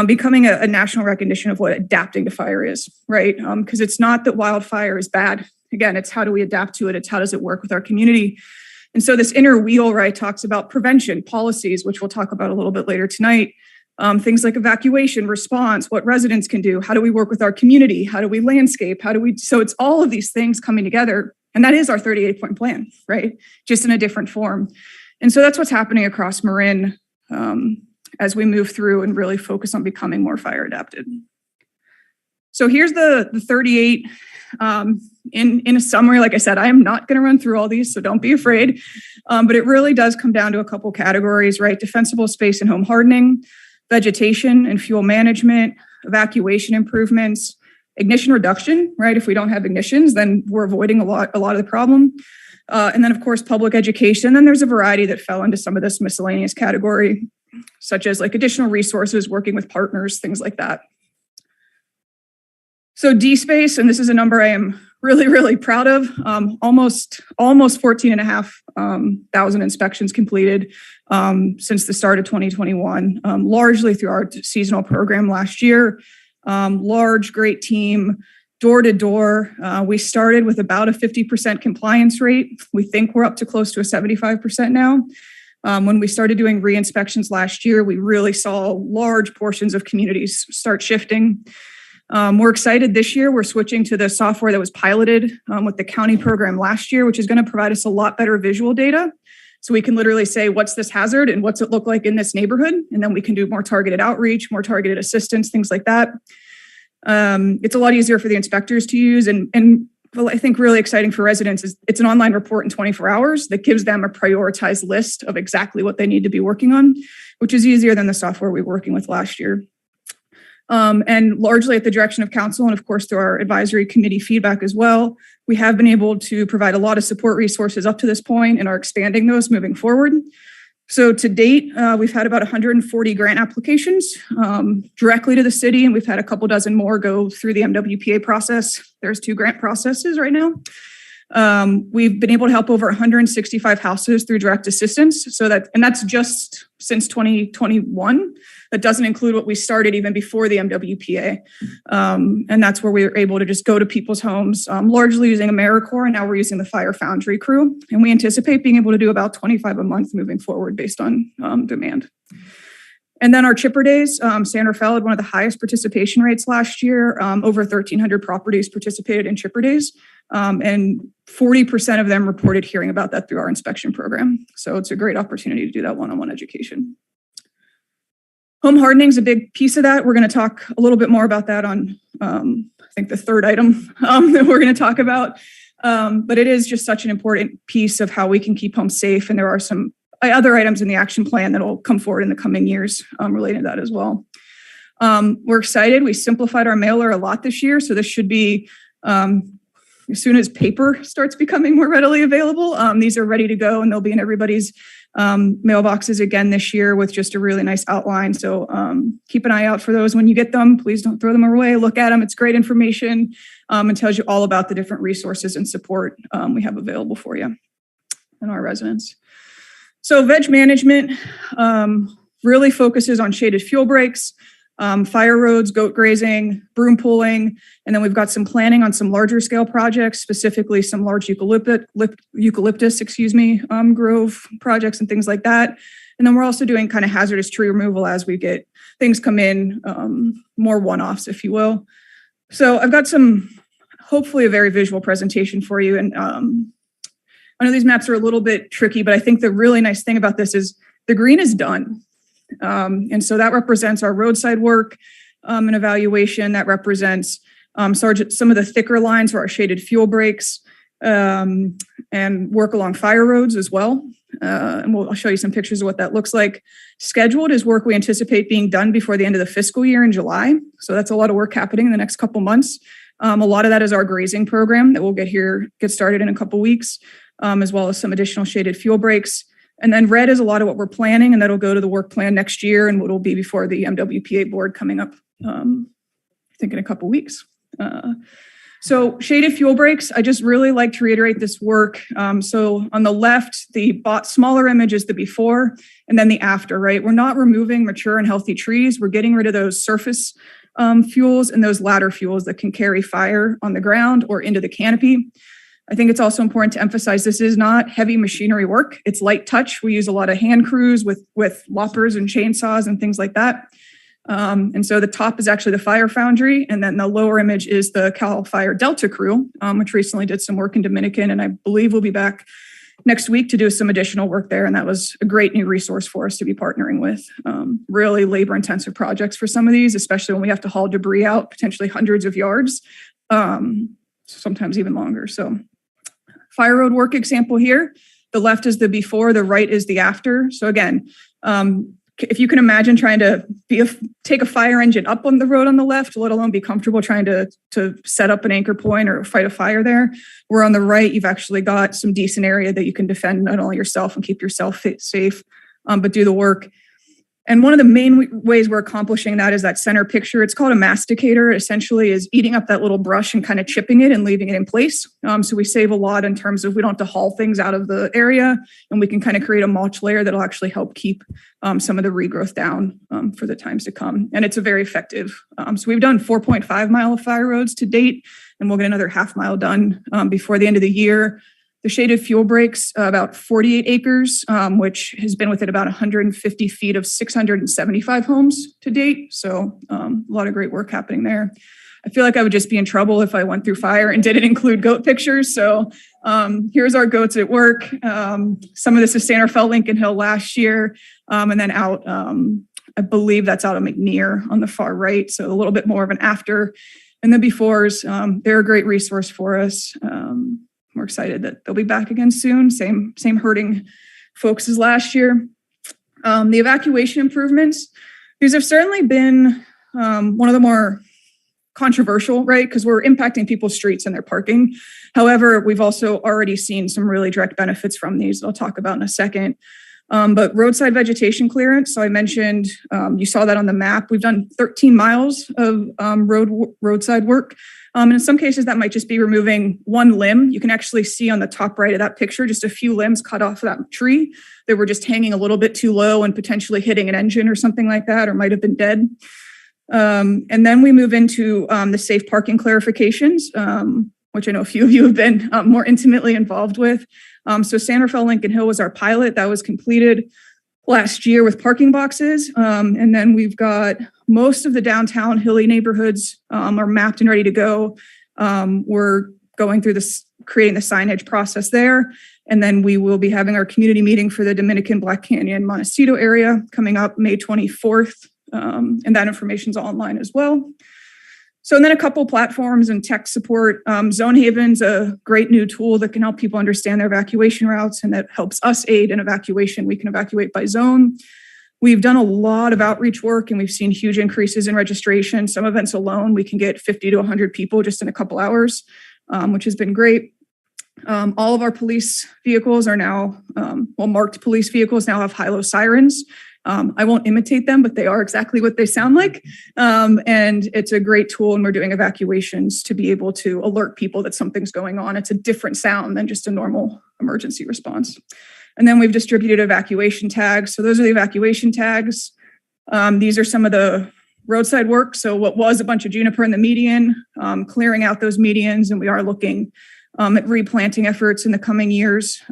becoming a national recognition of what adapting to fire is, right? Because it's not that wildfire is bad. Again, it's how do we adapt to it? It's how does it work with our community? And so this inner wheel, right, talks about prevention, policies, which we'll talk about a little bit later tonight. Things like evacuation, response, what residents can do, how do we work with our community, how do we landscape, so it's all of these things coming together. And that is our 38-point plan, right? Just in a different form. And so that's what's happening across Marin as we move through and really focus on becoming more fire adapted. So here's the 38 in a summary. Like I said, I am not going to run through all these, so don't be afraid. But it really does come down to a couple categories, right? Defensible space and home hardening, vegetation and fuel management, evacuation improvements, ignition reduction, right? If we don't have ignitions, then we're avoiding a lot of the problem. And then of course, public education. Then there's a variety that fell into some of this miscellaneous category, such as like additional resources, working with partners, things like that. So D-Space, and this is a number I am really, really proud of, almost 14,500 inspections completed since the start of 2021, largely through our seasonal program last year. Large, great team, door to door. We started with about a 50% compliance rate. We think we're up to close to a 75% now. When we started doing re-inspections last year, we really saw large portions of communities start shifting. We're excited this year. We're switching to the software that was piloted with the county program last year, which is going to provide us a lot better visual data. So we can literally say, what's this hazard and what's it look like in this neighborhood? And then we can do more targeted outreach, more targeted assistance, things like that. It's a lot easier for the inspectors to use. And well, I think really exciting for residents is it's an online report in 24 hours that gives them a prioritized list of exactly what they need to be working on, which is easier than the software we were working with last year. And largely at the direction of council, and of course through our advisory committee feedback as well, we have been able to provide a lot of support resources up to this point and are expanding those moving forward. So to date, we've had about 140 grant applications directly to the city, and we've had a couple dozen more go through the MWPA process. There's 2 grant processes right now. We've been able to help over 165 houses through direct assistance. And that's just since 2021. That doesn't include what we started even before the MWPA. And that's where we were able to just go to people's homes, largely using AmeriCorps, and now we're using the Fire Foundry crew. And we anticipate being able to do about 25 a month moving forward based on demand. And then our chipper days, San Rafael had one of the highest participation rates last year. Over 1,300 properties participated in chipper days. And 40% of them reported hearing about that through our inspection program. So it's a great opportunity to do that one-on-one education. Home hardening is a big piece of that. We're going to talk a little bit more about that on, I think, the third item that we're going to talk about. But it is just such an important piece of how we can keep homes safe. And there are some other items in the action plan that will come forward in the coming years related to that as well. We're excited. We simplified our mailer a lot this year. So this should be, as soon as paper starts becoming more readily available, these are ready to go and they'll be in everybody's mailboxes again this year with just a really nice outline. So keep an eye out for those when you get them. Please don't throw them away. Look at them. It's great information and tells you all about the different resources and support we have available for you and our residents. So veg management really focuses on shaded fuel breaks, fire roads, goat grazing, broom pulling, and then we've got some planning on some larger scale projects, specifically some large eucalyptus, grove projects and things like that. And then we're also doing kind of hazardous tree removal as we get things come in, more one-offs, if you will. So I've got hopefully a very visual presentation for you. And I know these maps are a little bit tricky, but I think the really nice thing about this is the green is done. And so that represents our roadside work and evaluation. That represents some of the thicker lines for our shaded fuel breaks and work along fire roads as well. And I'll show you some pictures of what that looks like. Scheduled is work we anticipate being done before the end of the fiscal year in July. So that's a lot of work happening in the next couple months. A lot of that is our grazing program that will get started in a couple weeks, as well as some additional shaded fuel breaks. And then red is a lot of what we're planning, and that'll go to the work plan next year and what will be before the MWPA board coming up, I think in a couple weeks. So shaded fuel breaks, I just really like to reiterate this work. So on the left, the smaller image is the before and then the after, right? We're not removing mature and healthy trees. We're getting rid of those surface fuels and those ladder fuels that can carry fire on the ground or into the canopy. I think it's also important to emphasize this is not heavy machinery work. It's light touch. We use a lot of hand crews with loppers and chainsaws and things like that. And so the top is actually the Fire Foundry, and then the lower image is the Cal Fire Delta crew, which recently did some work in Dominican, and I believe we'll be back next week to do some additional work there. And that was a great new resource for us to be partnering with. Really labor-intensive projects for some of these, especially when we have to haul debris out potentially hundreds of yards, sometimes even longer. So fire road work example here. The left is the before, the right is the after. So again, if you can imagine trying to take a fire engine up on the road on the left, let alone be comfortable trying to set up an anchor point or fight a fire there, where on the right, you've actually got some decent area that you can defend not only yourself and keep yourself safe, but do the work. And one of the main ways we're accomplishing that is that center picture. It's called a masticator. It essentially is eating up that little brush and kind of chipping it and leaving it in place. So we save a lot in terms of we don't have to haul things out of the area, and we can kind of create a mulch layer that'll actually help keep some of the regrowth down for the times to come. And it's a very effective. So we've done 4.5 mile of fire roads to date, and we'll get another half mile done before the end of the year. The shaded fuel breaks, about 48 acres, which has been within about 150 feet of 675 homes to date. So a lot of great work happening there. I feel like I would just be in trouble if I went through fire and didn't include goat pictures. So here's our goats at work. Some of this is San Rafael, Lincoln Hill last year, and then out, I believe that's out of McNear on the far right. So a little bit more of an after. And the befores, they're a great resource for us. We're excited that they'll be back again soon. Same herding folks as last year. The evacuation improvements, these have certainly been one of the more controversial, right? Because we're impacting people's streets and their parking. However, we've also already seen some really direct benefits from these that I'll talk about in a second. But roadside vegetation clearance. So I mentioned, you saw that on the map. We've done 13 miles of roadside work. And in some cases, that might just be removing one limb. You can actually see on the top right of that picture, just a few limbs cut off of that tree that were just hanging a little bit too low and potentially hitting an engine or something like that, or might have been dead. And then we move into the safe parking clarifications, which I know a few of you have been more intimately involved with. So San Rafael Lincoln Hill was our pilot that was completed last year with parking boxes. And then we've got most of the downtown hilly neighborhoods are mapped and ready to go. We're going through this, creating the signage process there. And then we will be having our community meeting for the Dominican Black Canyon Montecito area coming up May 24th. And that information's online as well. So and then a couple platforms and tech support. Zone Haven's a great new tool that can help people understand their evacuation routes, and that helps us aid in evacuation. We can evacuate by zone. We've done a lot of outreach work, and we've seen huge increases in registration. Some events alone, we can get 50 to 100 people just in a couple hours, which has been great. All of our police vehicles are now, marked police vehicles now have high-low sirens. I won't imitate them, but they are exactly what they sound like. And it's a great tool, and we're doing evacuations to be able to alert people that something's going on. It's a different sound than just a normal emergency response. And then we've distributed evacuation tags. So those are the evacuation tags. These are some of the roadside work. So what was a bunch of juniper in the median, clearing out those medians, and we are looking at replanting efforts in the coming years,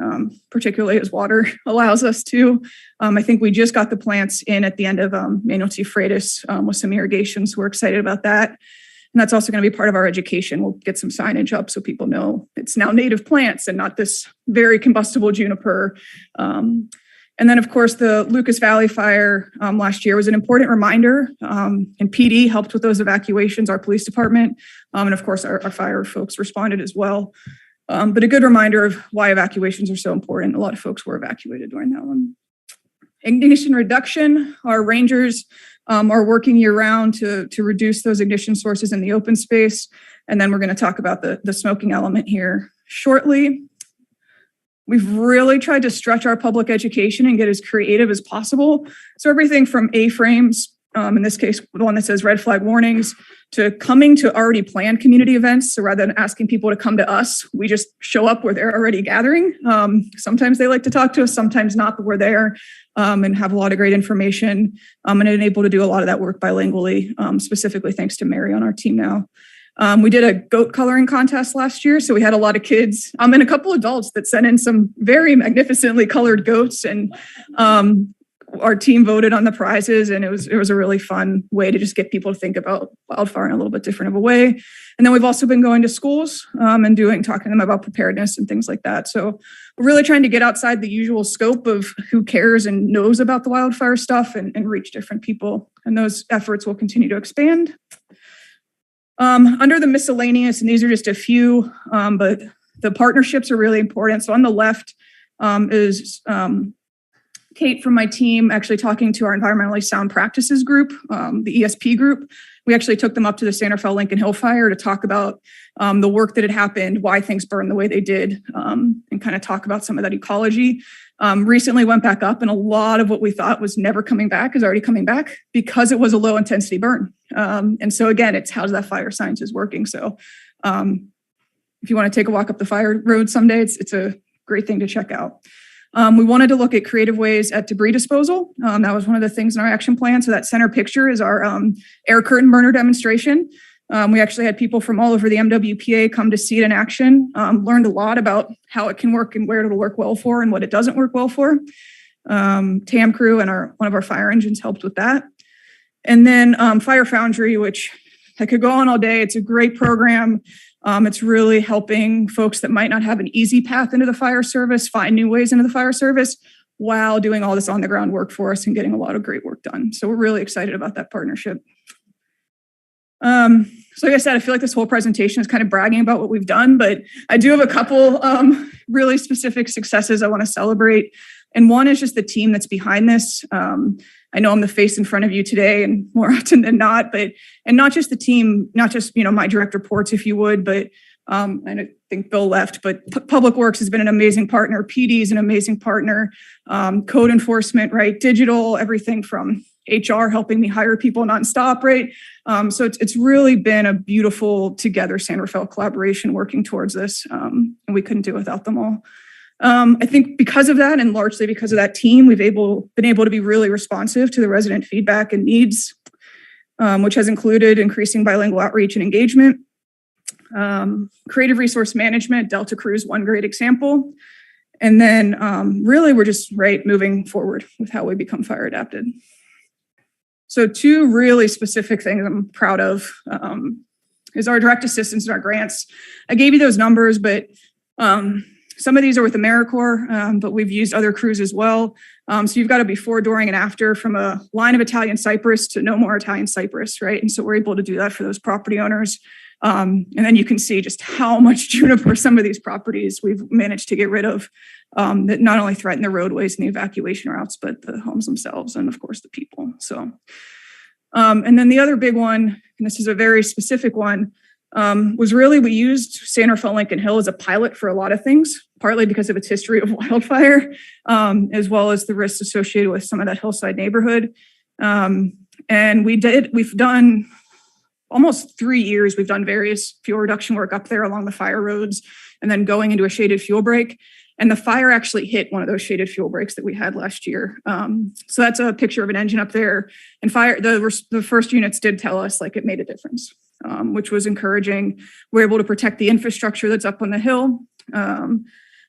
particularly as water allows us to. I think we just got the plants in at the end of Manuel T. Freitas with some irrigation, so we're excited about that. And that's also going to be part of our education. We'll get some signage up so people know it's now native plants and not this very combustible juniper. And then, of course, the Lucas Valley fire last year was an important reminder, and PD helped with those evacuations, our police department, and of course, our fire folks responded as well. But a good reminder of why evacuations are so important. A lot of folks were evacuated during that one. Ignition reduction, our rangers are working year-round to reduce those ignition sources in the open space, and then we're going to talk about the smoking element here shortly. We've really tried to stretch our public education and get as creative as possible. So everything from A-frames, in this case, the one that says red flag warnings, to coming to already planned community events. So rather than asking people to come to us, we just show up where they're already gathering. Sometimes they like to talk to us, sometimes not, but we're there and have a lot of great information and able to do a lot of that work bilingually, specifically thanks to Mary on our team now. We did a goat coloring contest last year. So we had a lot of kids and a couple adults that sent in some very magnificently colored goats, and our team voted on the prizes, and it was a really fun way to just get people to think about wildfire in a little bit different of a way. And then we've also been going to schools and talking to them about preparedness and things like that. So we're really trying to get outside the usual scope of who cares and knows about the wildfire stuff and reach different people. And those efforts will continue to expand. Under the miscellaneous, and these are just a few, but the partnerships are really important. So on the left is Kate from my team actually talking to our environmentally sound practices group, the ESP group. We actually took them up to the San Rafael Lincoln Hill fire to talk about the work that had happened, why things burned the way they did, and kind of talk about some of that ecology. Recently went back up, and a lot of what we thought was never coming back is already coming back because it was a low intensity burn. And so again, it's how's that fire science is working. So if you want to take a walk up the fire road someday, it's a great thing to check out. We wanted to look at creative ways at debris disposal. That was one of the things in our action plan. So that center picture is our air curtain burner demonstration. We actually had people from all over the MWPA come to see it in action, learned a lot about how it can work and where it'll work well for and what it doesn't work well for. TAM crew and one of our fire engines helped with that. And then Fire Foundry, which I could go on all day. It's a great program. It's really helping folks that might not have an easy path into the fire service find new ways into the fire service while doing all this on the ground work for us and getting a lot of great work done. So we're really excited about that partnership. So like I said, I feel like this whole presentation is kind of bragging about what we've done, but I do have a couple really specific successes I want to celebrate. And one is just the team that's behind this. I know I'm the face in front of you today and more often than not, and not just the team, not just, my direct reports, if you would, but I think Bill left, but Public Works has been an amazing partner. PD is an amazing partner. Code enforcement, right? Digital, everything from HR helping me hire people nonstop, right? So it's really been a beautiful together San Rafael collaboration working towards this, and we couldn't do it without them all. I think because of that, and largely because of that team, we've been able to be really responsive to the resident feedback and needs, which has included increasing bilingual outreach and engagement. Creative resource management, Delta Crew's one great example. And then really we're just moving forward with how we become fire adapted. So two really specific things I'm proud of is our direct assistance and our grants. I gave you those numbers, but some of these are with AmeriCorps, but we've used other crews as well. So you've got a before, during, and after from a line of Italian cypress to no more Italian cypress, right? And so we're able to do that for those property owners. And then you can see just how much juniper some of these properties we've managed to get rid of that not only threaten the roadways and the evacuation routes, but the homes themselves and of course the people. So, and then the other big one, and this is a very specific one, was really we used San Rafael Lincoln Hill as a pilot for a lot of things, partly because of its history of wildfire, as well as the risks associated with some of that hillside neighborhood. And we've done almost 3 years, we've done various fuel reduction work up there along the fire roads and then going into a shaded fuel break. And the fire actually hit one of those shaded fuel breaks that we had last year. So that's a picture of an engine up there. And the first units did tell us like it made a difference, which was encouraging. We're able to protect the infrastructure that's up on the hill.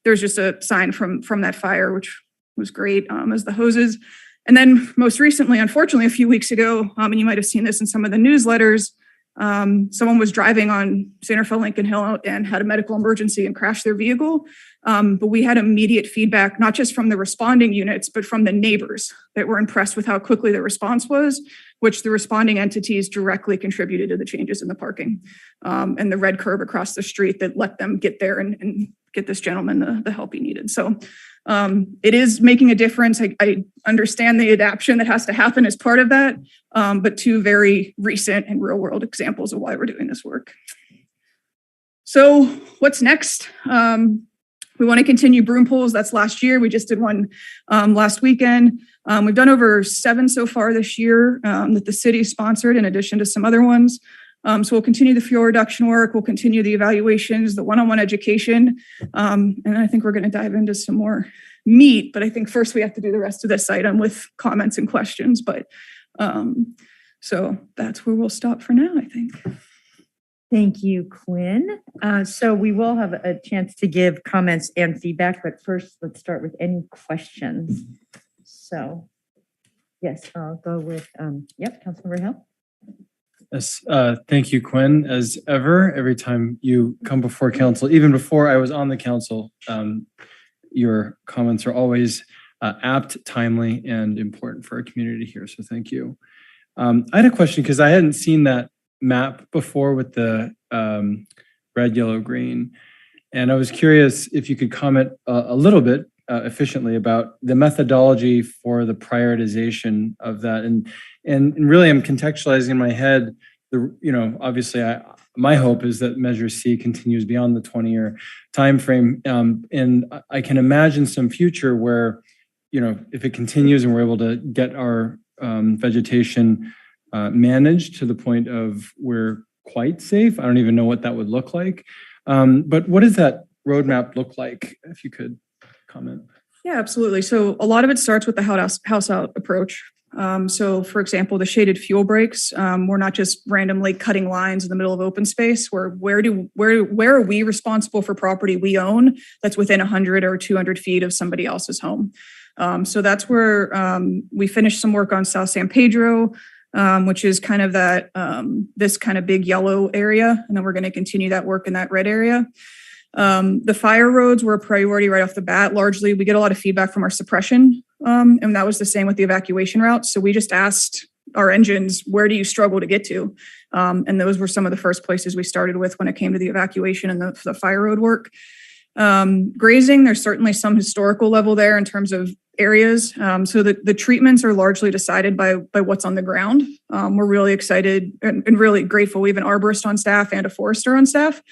There's just a sign from that fire, which was great, as the hoses. And then most recently, unfortunately, a few weeks ago, and you might have seen this in some of the newsletters, someone was driving on San Rafael Lincoln Hill and had a medical emergency and crashed their vehicle. But we had immediate feedback, not just from the responding units, but from the neighbors that were impressed with how quickly the response was, which the responding entities directly contributed to the changes in the parking and the red curb across the street that let them get there and get this gentleman the help he needed. So it is making a difference. I understand the adaptation that has to happen as part of that, but two very recent and real world examples of why we're doing this work. So what's next? We want to continue broom pulls. That's last year. We just did one last weekend. We've done over 7 so far this year that the city sponsored in addition to some other ones. So we'll continue the fuel reduction work. We'll continue the evaluations, the one-on-one education. And I think we're going to dive into some more meat, but I think first we have to do the rest of this item with comments and questions. But so that's where we'll stop for now, I think. Thank you, Quinn. So we will have a chance to give comments and feedback, but first let's start with any questions. So yes, I'll go with, Councilmember Hill. Yes, thank you, Quinn. As ever, every time you come before council, even before I was on the council, your comments are always apt, timely, and important for our community here. So thank you. I had a question because I hadn't seen that map before with the red, yellow, green. And I was curious if you could comment a little bit, efficiently about the methodology for the prioritization of that. And really I'm contextualizing in my head, obviously my hope is that Measure C continues beyond the 20-year timeframe. And I can imagine some future where, if it continues and we're able to get our vegetation managed to the point of we're quite safe. I don't even know what that would look like. But what does that roadmap look like, if you could comment? Yeah, absolutely. So a lot of it starts with the house out approach. So for example, the shaded fuel breaks, we're not just randomly cutting lines in the middle of open space. Where are we responsible for property we own that's within 100 or 200 feet of somebody else's home? So that's where we finished some work on South San Pedro, which is kind of that this kind of big yellow area, and then we're going to continue that work in that red area. The fire roads were a priority right off the bat. Largely, we get a lot of feedback from our suppression, and that was the same with the evacuation routes. So we just asked our engines, where do you struggle to get to? And those were some of the first places we started with when it came to the evacuation and the fire road work. Grazing, there's certainly some historical level there in terms of areas. So the treatments are largely decided by what's on the ground. We're really excited and really grateful. We have an arborist on staff and a forester on staff.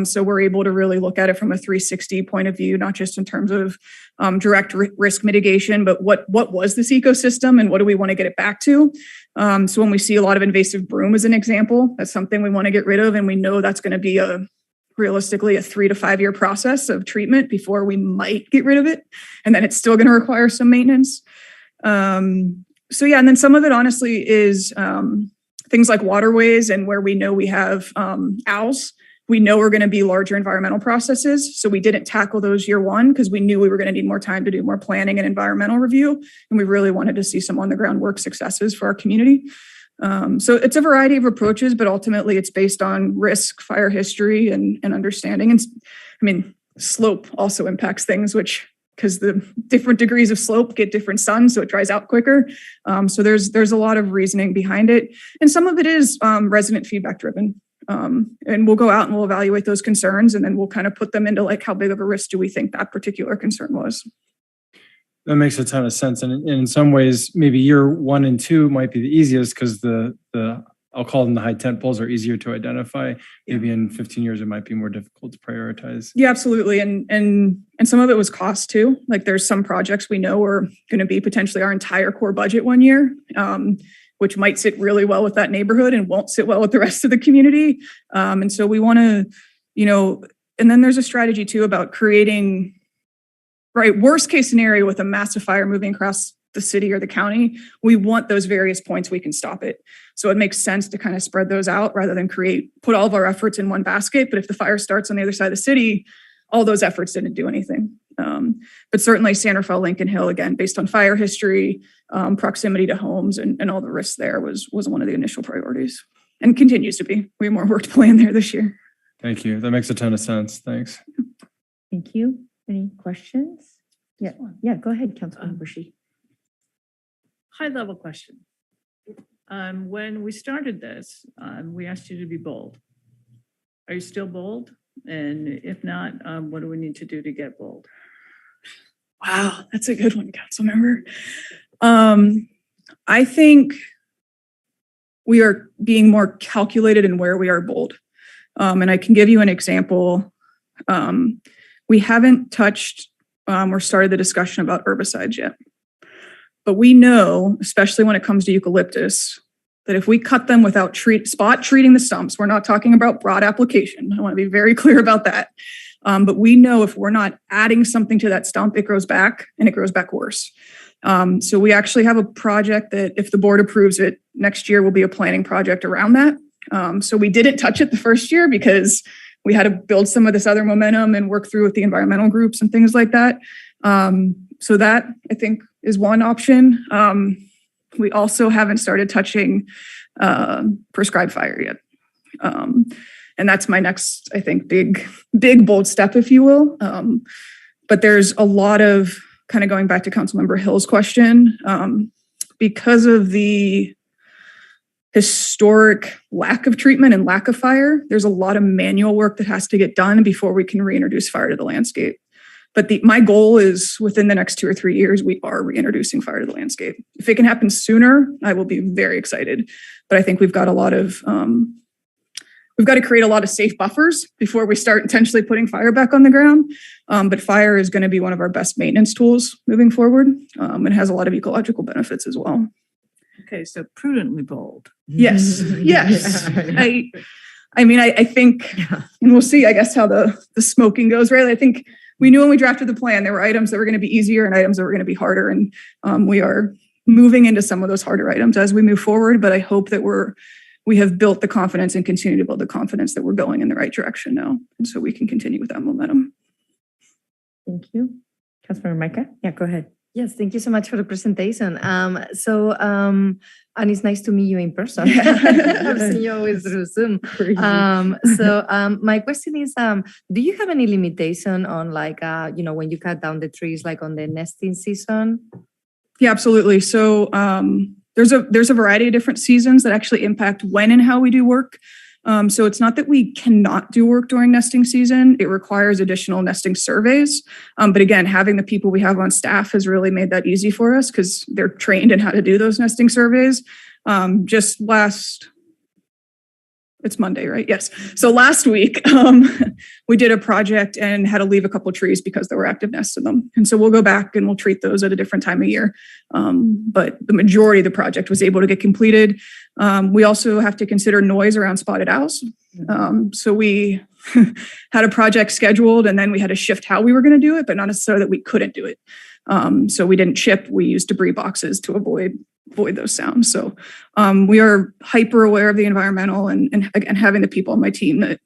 So we're able to really look at it from a 360 point of view, not just in terms of direct risk mitigation, but what was this ecosystem and what do we want to get it back to? So when we see a lot of invasive broom as an example, that's something we want to get rid of. And we know that's going to be realistically a 3 to 5 year process of treatment before we might get rid of it. And then it's still going to require some maintenance. So yeah, and then some of it honestly is things like waterways and where we know we have owls. We know we're going to be larger environmental processes. So we didn't tackle those year one because we knew we were going to need more time to do more planning and environmental review. And we really wanted to see some on the ground work successes for our community. So it's a variety of approaches, but ultimately it's based on risk, fire history, and understanding. And slope also impacts things, because the different degrees of slope get different sun, so it dries out quicker. So there's a lot of reasoning behind it. And some of it is resident feedback driven. And we'll go out and we'll evaluate those concerns, and then we'll kind of put them into like, how big of a risk do we think that particular concern was? That makes a ton of sense. And in some ways, maybe year 1 and 2 might be the easiest because the I'll call them the high tent poles are easier to identify. Maybe in 15 years, it might be more difficult to prioritize. Yeah, absolutely. And some of it was cost too. Like there's some projects we know are going to be potentially our entire core budget one year, which might sit really well with that neighborhood and won't sit well with the rest of the community. And so we want to, and then there's a strategy too about creating, right, worst case scenario with a massive fire moving across the city or the county, we want those various points we can stop it. So it makes sense to kind of spread those out rather than put all of our efforts in one basket. But if the fire starts on the other side of the city, all those efforts didn't do anything. But certainly San Rafael, Lincoln Hill, again, based on fire history, proximity to homes and all the risks there was one of the initial priorities and continues to be. We have more work to plan there this year. Thank you. That makes a ton of sense. Thanks. Thank you. Any questions? Yeah, go ahead, Councilmember Shi. High level question. When we started this, we asked you to be bold. Are you still bold? And if not, what do we need to do to get bold? Wow, that's a good one, Councilmember. I think we are being more calculated in where we are bold. And I can give you an example. We haven't touched or started the discussion about herbicides yet. But we know, especially when it comes to eucalyptus, that if we cut them without spot treating the stumps, we're not talking about broad application. I want to be very clear about that. But we know if we're not adding something to that stump, it grows back and it grows back worse. So we actually have a project that if the board approves it, next year will be a planning project around that. So we didn't touch it the first year because we had to build some of this other momentum and work through with the environmental groups and things like that. So that I think is one option. We also haven't started touching prescribed fire yet. And that's my next, I think, big, bold step, if you will. But there's a lot of kind of going back to Councilmember Hill's question, because of the historic lack of treatment and lack of fire, there's a lot of manual work that has to get done before we can reintroduce fire to the landscape. But my goal is within the next 2 or 3 years, we are reintroducing fire to the landscape. If it can happen sooner, I will be very excited. But I think we've got to create a lot of safe buffers before we start intentionally putting fire back on the ground. But fire is going to be one of our best maintenance tools moving forward. It has a lot of ecological benefits as well. Okay, so prudently bold. Yes, yes. I think, and we'll see, I guess, how the smoking goes, right? I think we knew when we drafted the plan, there were items that were going to be easier and items that were going to be harder. And we are moving into some of those harder items as we move forward. But I hope that we have built the confidence and continue to build the confidence that we're going in the right direction now. And so we can continue with that momentum. Thank you. Councilmember Micah? Yeah, go ahead. Yes, thank you so much for the presentation. And it's nice to meet you in person. I've seen you always through Zoom. My question is, do you have any limitation on when you cut down the trees, like on the nesting season? Yeah, absolutely. So there's a variety of different seasons that actually impact when and how we do work. So it's not that we cannot do work during nesting season. It requires additional nesting surveys. But again, having the people we have on staff has really made that easy for us because they're trained in how to do those nesting surveys. It's Monday, right? Yes. So last week, we did a project and had to leave a couple of trees because there were active nests in them. And so we'll go back and we'll treat those at a different time of year. But the majority of the project was able to get completed. We also have to consider noise around spotted owls. So we had a project scheduled and then we had to shift how we were going to do it, but not necessarily that we couldn't do it. So we didn't chip, we used debris boxes to avoid those sounds. So we are hyper aware of the environmental and again, having the people on my team that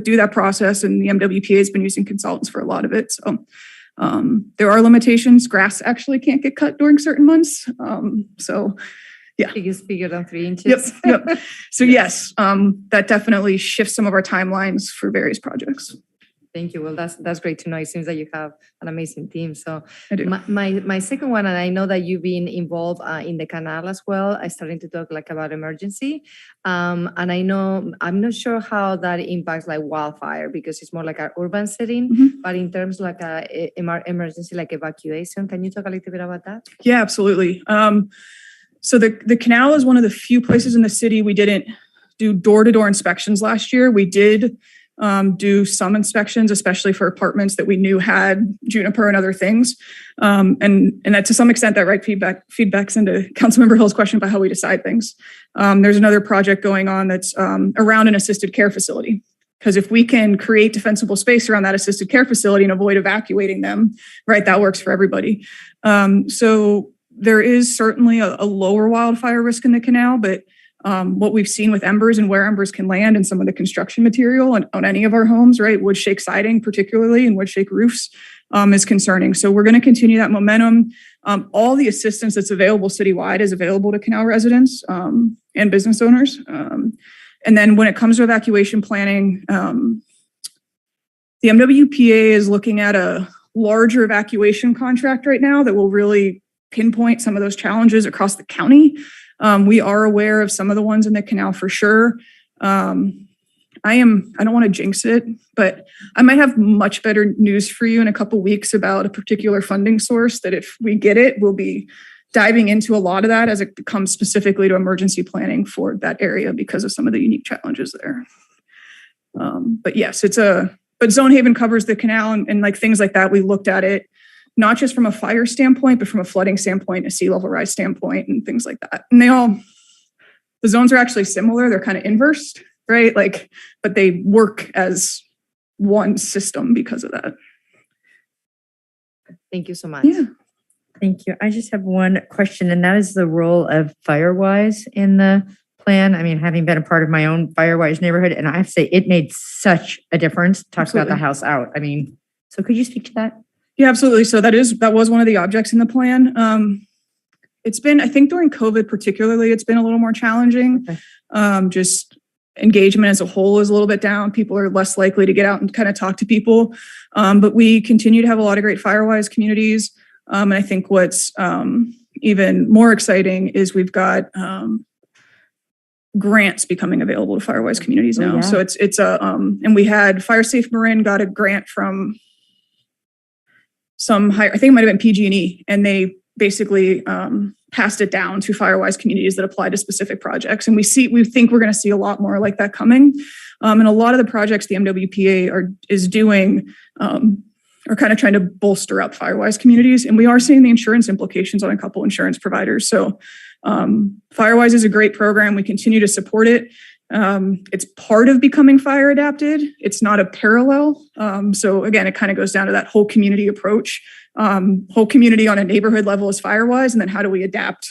do that process, and the MWPA has been using consultants for a lot of it. So there are limitations. Grass actually can't get cut during certain months. Yeah. Biggest bigger than 3 inches. Yep. So yes, that definitely shifts some of our timelines for various projects. Thank you. Well, that's great to know. It seems that you have an amazing team. So I do. My second one, and I know that you've been involved in the Canal as well. I started to talk about emergency. And I know, I'm not sure how that impacts Wildfire because it's more like an urban setting, but in terms emergency, like evacuation, can you talk a little bit about that? Yeah, absolutely. So the Canal is one of the few places in the city we didn't do door-to-door inspections last year. We did do some inspections, especially for apartments that we knew had juniper and other things. And that to some extent, that feedbacks into Councilmember Hill's question about how we decide things. There's another project going on that's around an assisted care facility. Because if we can create defensible space around that assisted care facility and avoid evacuating them, right, that works for everybody. So there is certainly a lower wildfire risk in the Canal, but what we've seen with embers and where embers can land and some of the construction material on any of our homes, right, wood shake siding particularly and wood shake roofs is concerning. So we're going to continue that momentum. All the assistance that's available citywide is available to Canal residents and business owners. And then when it comes to evacuation planning, the MWPA is looking at a larger evacuation contract right now that will really pinpoint some of those challenges across the county. We are aware of some of the ones in the Canal for sure. I don't want to jinx it, but I might have much better news for you in a couple weeks about a particular funding source that if we get it, we'll be diving into a lot of that as it comes specifically to emergency planning for that area because of some of the unique challenges there. But yes, but Zone Haven covers the Canal and like things like that. We looked at it not just from a fire standpoint, but from a flooding standpoint, a sea level rise standpoint, and things like that. And the zones are actually similar. They're kind of inversed, right? But they work as one system because of that. Thank you so much. Yeah. Thank you. I just have one question, and that is the role of Firewise in the plan. I mean, having been a part of my own Firewise neighborhood, and I have to say it made such a difference. Talks about the house out. I mean, so could you speak to that? Yeah, absolutely. So that was one of the objects in the plan. It's been, I think during COVID particularly, it's been a little more challenging. Okay. Just engagement as a whole is a little bit down. People are less likely to get out and kind of talk to people. But we continue to have a lot of great Firewise communities. And I think what's even more exciting is we've got grants becoming available to Firewise communities now. So it's and we had Fire Safe Marin got a grant from some higher, I think it might have been PG&E, and they basically passed it down to Firewise communities that apply to specific projects. And we think we're going to see a lot more like that coming. And a lot of the projects the MWPA is doing are kind of trying to bolster up Firewise communities. And we are seeing the insurance implications on a couple insurance providers. So Firewise is a great program. We continue to support it. It's part of becoming fire adapted. It's not a parallel. So again, it kind of goes down to that whole community approach. Whole community on a neighborhood level is Firewise, and then how do we adapt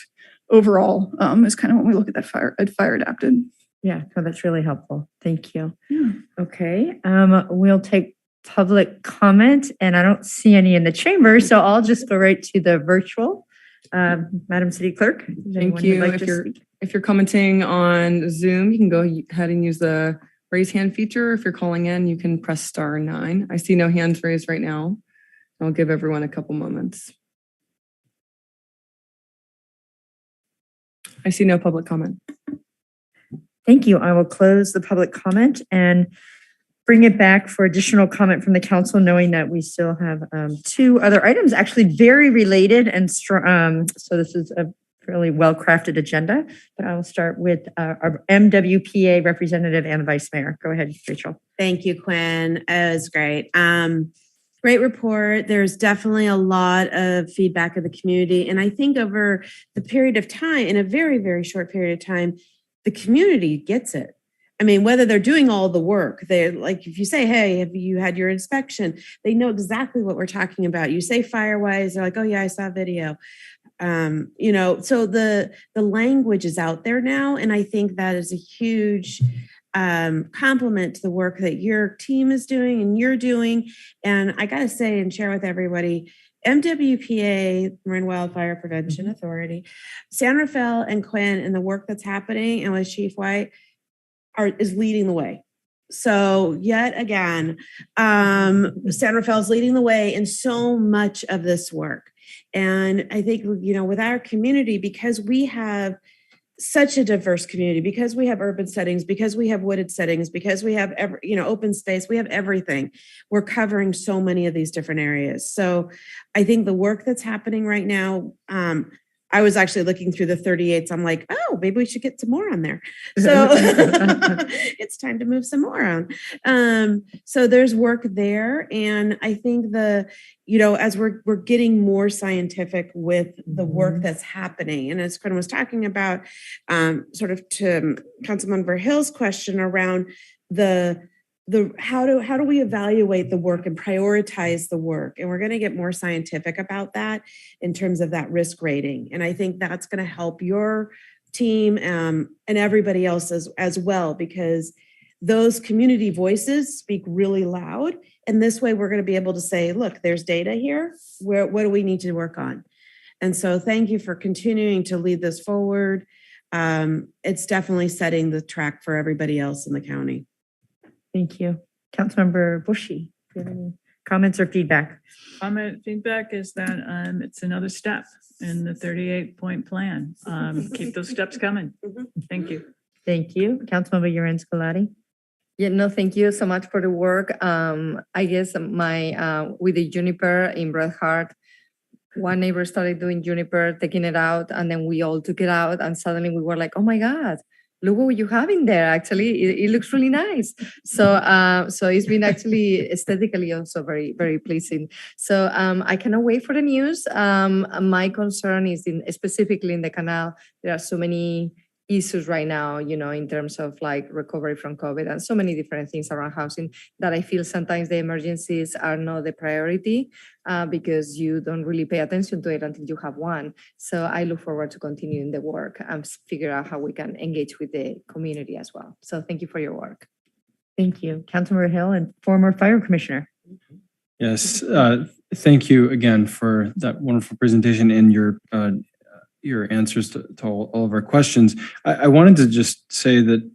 overall is kind of when we look at that fire adapted. Yeah, so that's really helpful. Thank you. Yeah. Okay, we'll take public comment, and I don't see any in the chamber, so I'll just go right to the virtual. Madam City Clerk. Thank you. If you're commenting on Zoom, you can go ahead and use the raise hand feature. If you're calling in, you can press *9. I see no hands raised right now. I'll give everyone a couple moments. I see no public comment. Thank you. I will close the public comment and bring it back for additional comment from the council, knowing that we still have 2 other items, actually very related and strong. So this is a really well-crafted agenda, but I will start with our MWPA representative and vice mayor. Go ahead, Rachel. Thank you, Quinn. It was great. Great report. There's definitely a lot of feedback of the community. And I think over the period of time, in a very, very short period of time, the community gets it. I mean, whether they're doing all the work, they're like, if you say, hey, have you had your inspection? They know exactly what we're talking about. You say Firewise, they're like, oh yeah, I saw a video. So the language is out there now. And I think that is a huge compliment to the work that your team is doing and you're doing. And I got to say and share with everybody, MWPA, Marin Wildfire Prevention Authority, San Rafael and Quinn, and the work that's happening, and with Chief White is leading the way. So yet again, San Rafael is leading the way in so much of this work. And I think, with our community, because we have such a diverse community, because we have urban settings, because we have wooded settings, because we have open space, we have everything. We're covering so many of these different areas. So I think the work that's happening right now, I was actually looking through the 38s. I'm like, oh, maybe we should get some more on there. So it's time to move some more on. So there's work there. And I think as we're getting more scientific with the work that's happening, and as Quinn was talking about, sort of to Councilmember Hill's question around how do we evaluate the work and prioritize the work? And we're going to get more scientific about that in terms of that risk rating. And I think that's going to help your team and everybody else as well, because those community voices speak really loud. And this way we're going to be able to say, look, there's data here. What do we need to work on? And so thank you for continuing to lead this forward. It's definitely setting the track for everybody else in the county. Thank you. Councilmember Bushy, do you have any comments or feedback? Feedback is that it's another step in the 38-point plan. Keep those steps coming. Thank you. Thank you. Councilmember Urens-Colati. Yeah, no, thank you so much for the work. I guess with the juniper in Red Heart, one neighbor started doing juniper, taking it out, and then we all took it out, and suddenly we were like, oh my God, look what you have in there. Actually, it looks really nice. So it's been actually aesthetically also very, very pleasing. So I cannot wait for the news. My concern is specifically in the Canal. There are so many issues right now, in terms of like recovery from COVID and so many different things around housing that I feel sometimes the emergencies are not the priority because you don't really pay attention to it until you have one. So I look forward to continuing the work and figure out how we can engage with the community as well. So thank you for your work. Thank you. Councilmember Hill and former fire commissioner. Yes, thank you again for that wonderful presentation and your answers to all of our questions. I wanted to just say that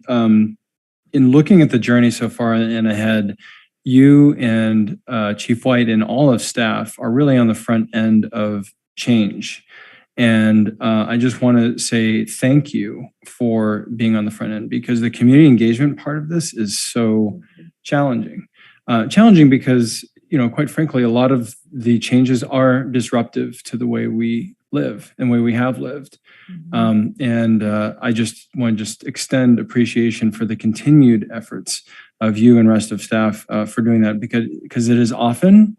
in looking at the journey so far and ahead, you and Chief White and all of staff are really on the front end of change. And I just want to say thank you for being on the front end, because the community engagement part of this is so challenging. Challenging because quite frankly, a lot of the changes are disruptive to the way we live and way we have lived. I just want to extend appreciation for the continued efforts of you and rest of staff for doing that, because it is often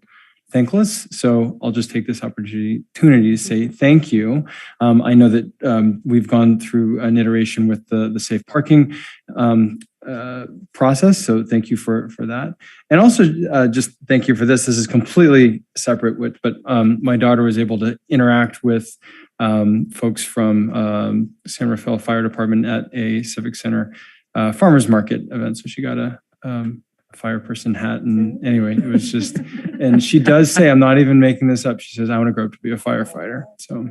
thankless. So I'll just take this opportunity to say thank you. I know that we've gone through an iteration with the safe parking process. So thank you for that. And also just thank you for this. This is completely separate, but my daughter was able to interact with folks from San Rafael Fire Department at a Civic Center farmers market event. So she got a fire person hat, and anyway, it was just, and she does say, I'm not even making this up, she says, I want to grow up to be a firefighter. So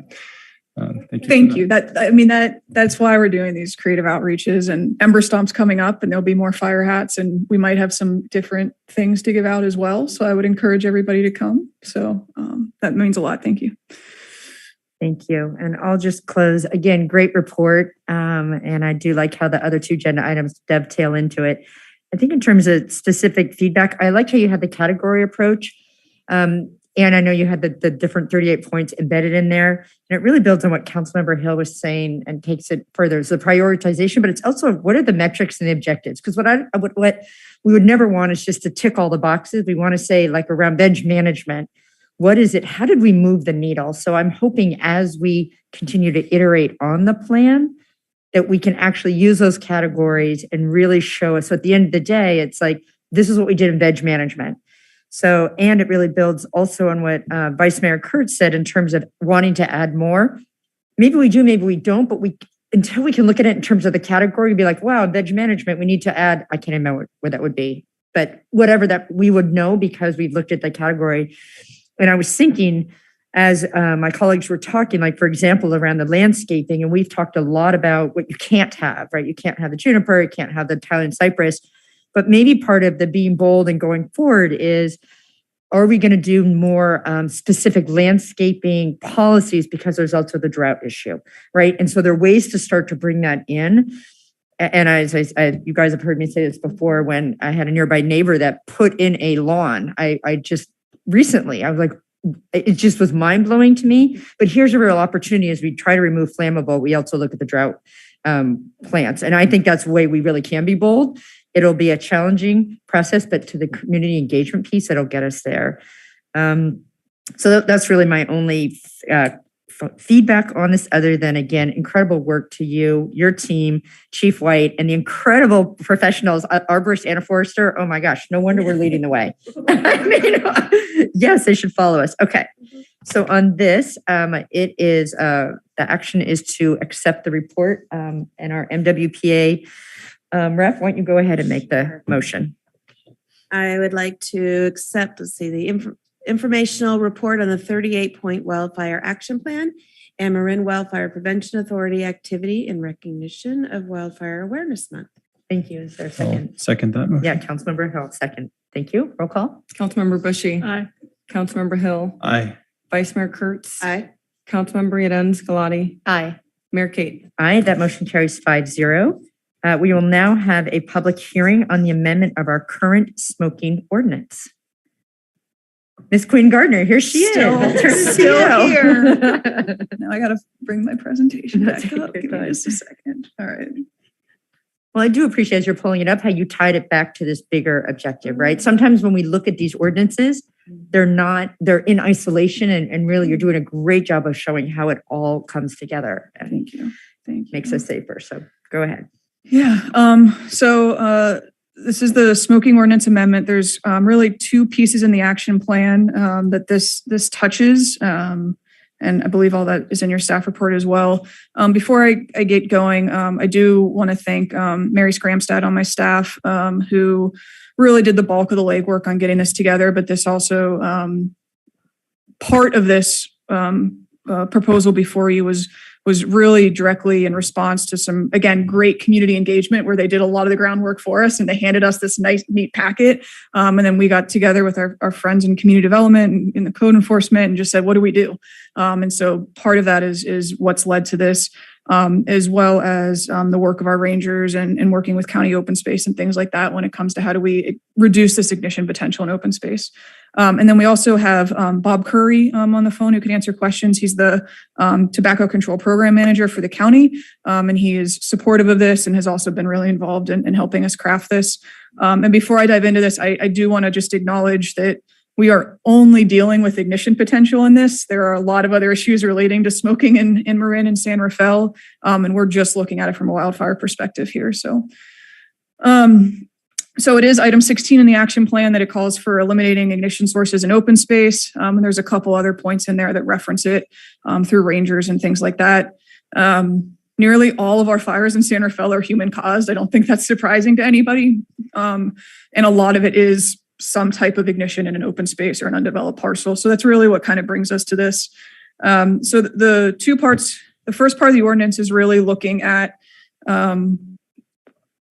thank you. That's why we're doing these creative outreaches, and Ember Stomp's coming up, and there'll be more fire hats, and we might have some different things to give out as well. So I would encourage everybody to come. So that means a lot. Thank you. Thank you. And I'll just close again, great report. And I do like how the other two agenda items dovetail into it. I think in terms of specific feedback, I like how you had the category approach. And I know you had the different 38 points embedded in there. And it really builds on what Councilmember Hill was saying and takes it further. It's the prioritization, but it's also what are the metrics and the objectives? Because what we would never want is just to tick all the boxes. We want to say, like around veg management, what is it? How did we move the needle? So I'm hoping as we continue to iterate on the plan, that we can actually use those categories and really show us. So at the end of the day, it's like, this is what we did in veg management. So, and it really builds also on what Vice Mayor Kurtz said in terms of wanting to add more. Maybe we do, maybe we don't, but until we can look at it in terms of the category, be like, wow, veg management, we need to add, I can't remember what that would be, but whatever that we would know because we've looked at the category. And I was thinking, as my colleagues were talking, like, for example, around the landscaping, and we've talked a lot about what you can't have, right? You can't have the juniper, you can't have the Thailand cypress, but maybe part of the being bold and going forward is, are we going to do more specific landscaping policies because there's also the drought issue, right? And so there are ways to start to bring that in. And as you guys have heard me say this before, when I had a nearby neighbor that put in a lawn, I just recently, I was like, it just was mind blowing to me. But here's a real opportunity as we try to remove flammable. We also look at the drought plants. And I think that's the way we really can be bold. It'll be a challenging process, but to the community engagement piece, it'll get us there. So that's really my only feedback on this, other than, again, incredible work to you, your team, Chief White, and the incredible professionals, Arborist and a forester. Oh my gosh, no wonder we're leading the way. I mean, yes, they should follow us. Okay, so on this, it is, the action is to accept the report, and our MWPA rep, why don't you go ahead and make the motion? I would like to accept, the informational report on the 38-point wildfire action plan and Marin Wildfire Prevention Authority activity in recognition of Wildfire Awareness Month. Thank you. Is there a second? I'll second that motion. Yeah, Councilmember Hill, second. Thank you. Roll call. Councilmember Bushy. Aye. Councilmember Hill. Aye. Vice Mayor Kurtz. Aye. Councilmember Yerens Galati. Aye. Mayor Kate. Aye, that motion carries 5-0. We will now have a public hearing on the amendment of our current smoking ordinance. Miss Queen Gardner, here she is. I'll turn it to you. Here. Now I got to bring my presentation back up. Give me just a second. All right. Well, I do appreciate as you're pulling it up, how you tied it back to this bigger objective, right? Sometimes when we look at these ordinances, they're in isolation, and really you're doing a great job of showing how it all comes together. And Thank you. Thank you. makes us safer. So go ahead. Yeah. This is the smoking ordinance amendment. There's really two pieces in the action plan that this touches, and I believe all that is in your staff report as well. Before I get going, I do want to thank Mary Scramstad on my staff, who really did the bulk of the legwork on getting this together. But this also, part of this proposal before you was really directly in response to some, again, great community engagement where they did a lot of the groundwork for us and they handed us this nice, neat packet. And then we got together with our friends in community development and in the code enforcement and just said, what do we do? And so part of that is what's led to this. as well as the work of our rangers and working with county open space and things like that when it comes to how do we reduce this ignition potential in open space. And then we also have Bob Curry on the phone who can answer questions. He's the Tobacco Control Program Manager for the county, and he is supportive of this and has also been really involved in helping us craft this. And before I dive into this, I do want to just acknowledge that we are only dealing with ignition potential in this. There are a lot of other issues relating to smoking in Marin and San Rafael, and we're just looking at it from a wildfire perspective here. So it is item 16 in the action plan that it calls for eliminating ignition sources in open space. And there's a couple other points in there that reference it through rangers and things like that. Nearly all of our fires in San Rafael are human caused. I don't think that's surprising to anybody. And a lot of it is some type of ignition in an open space or an undeveloped parcel. So that's really what kind of brings us to this. So the two parts, the first part of the ordinance is really looking at, I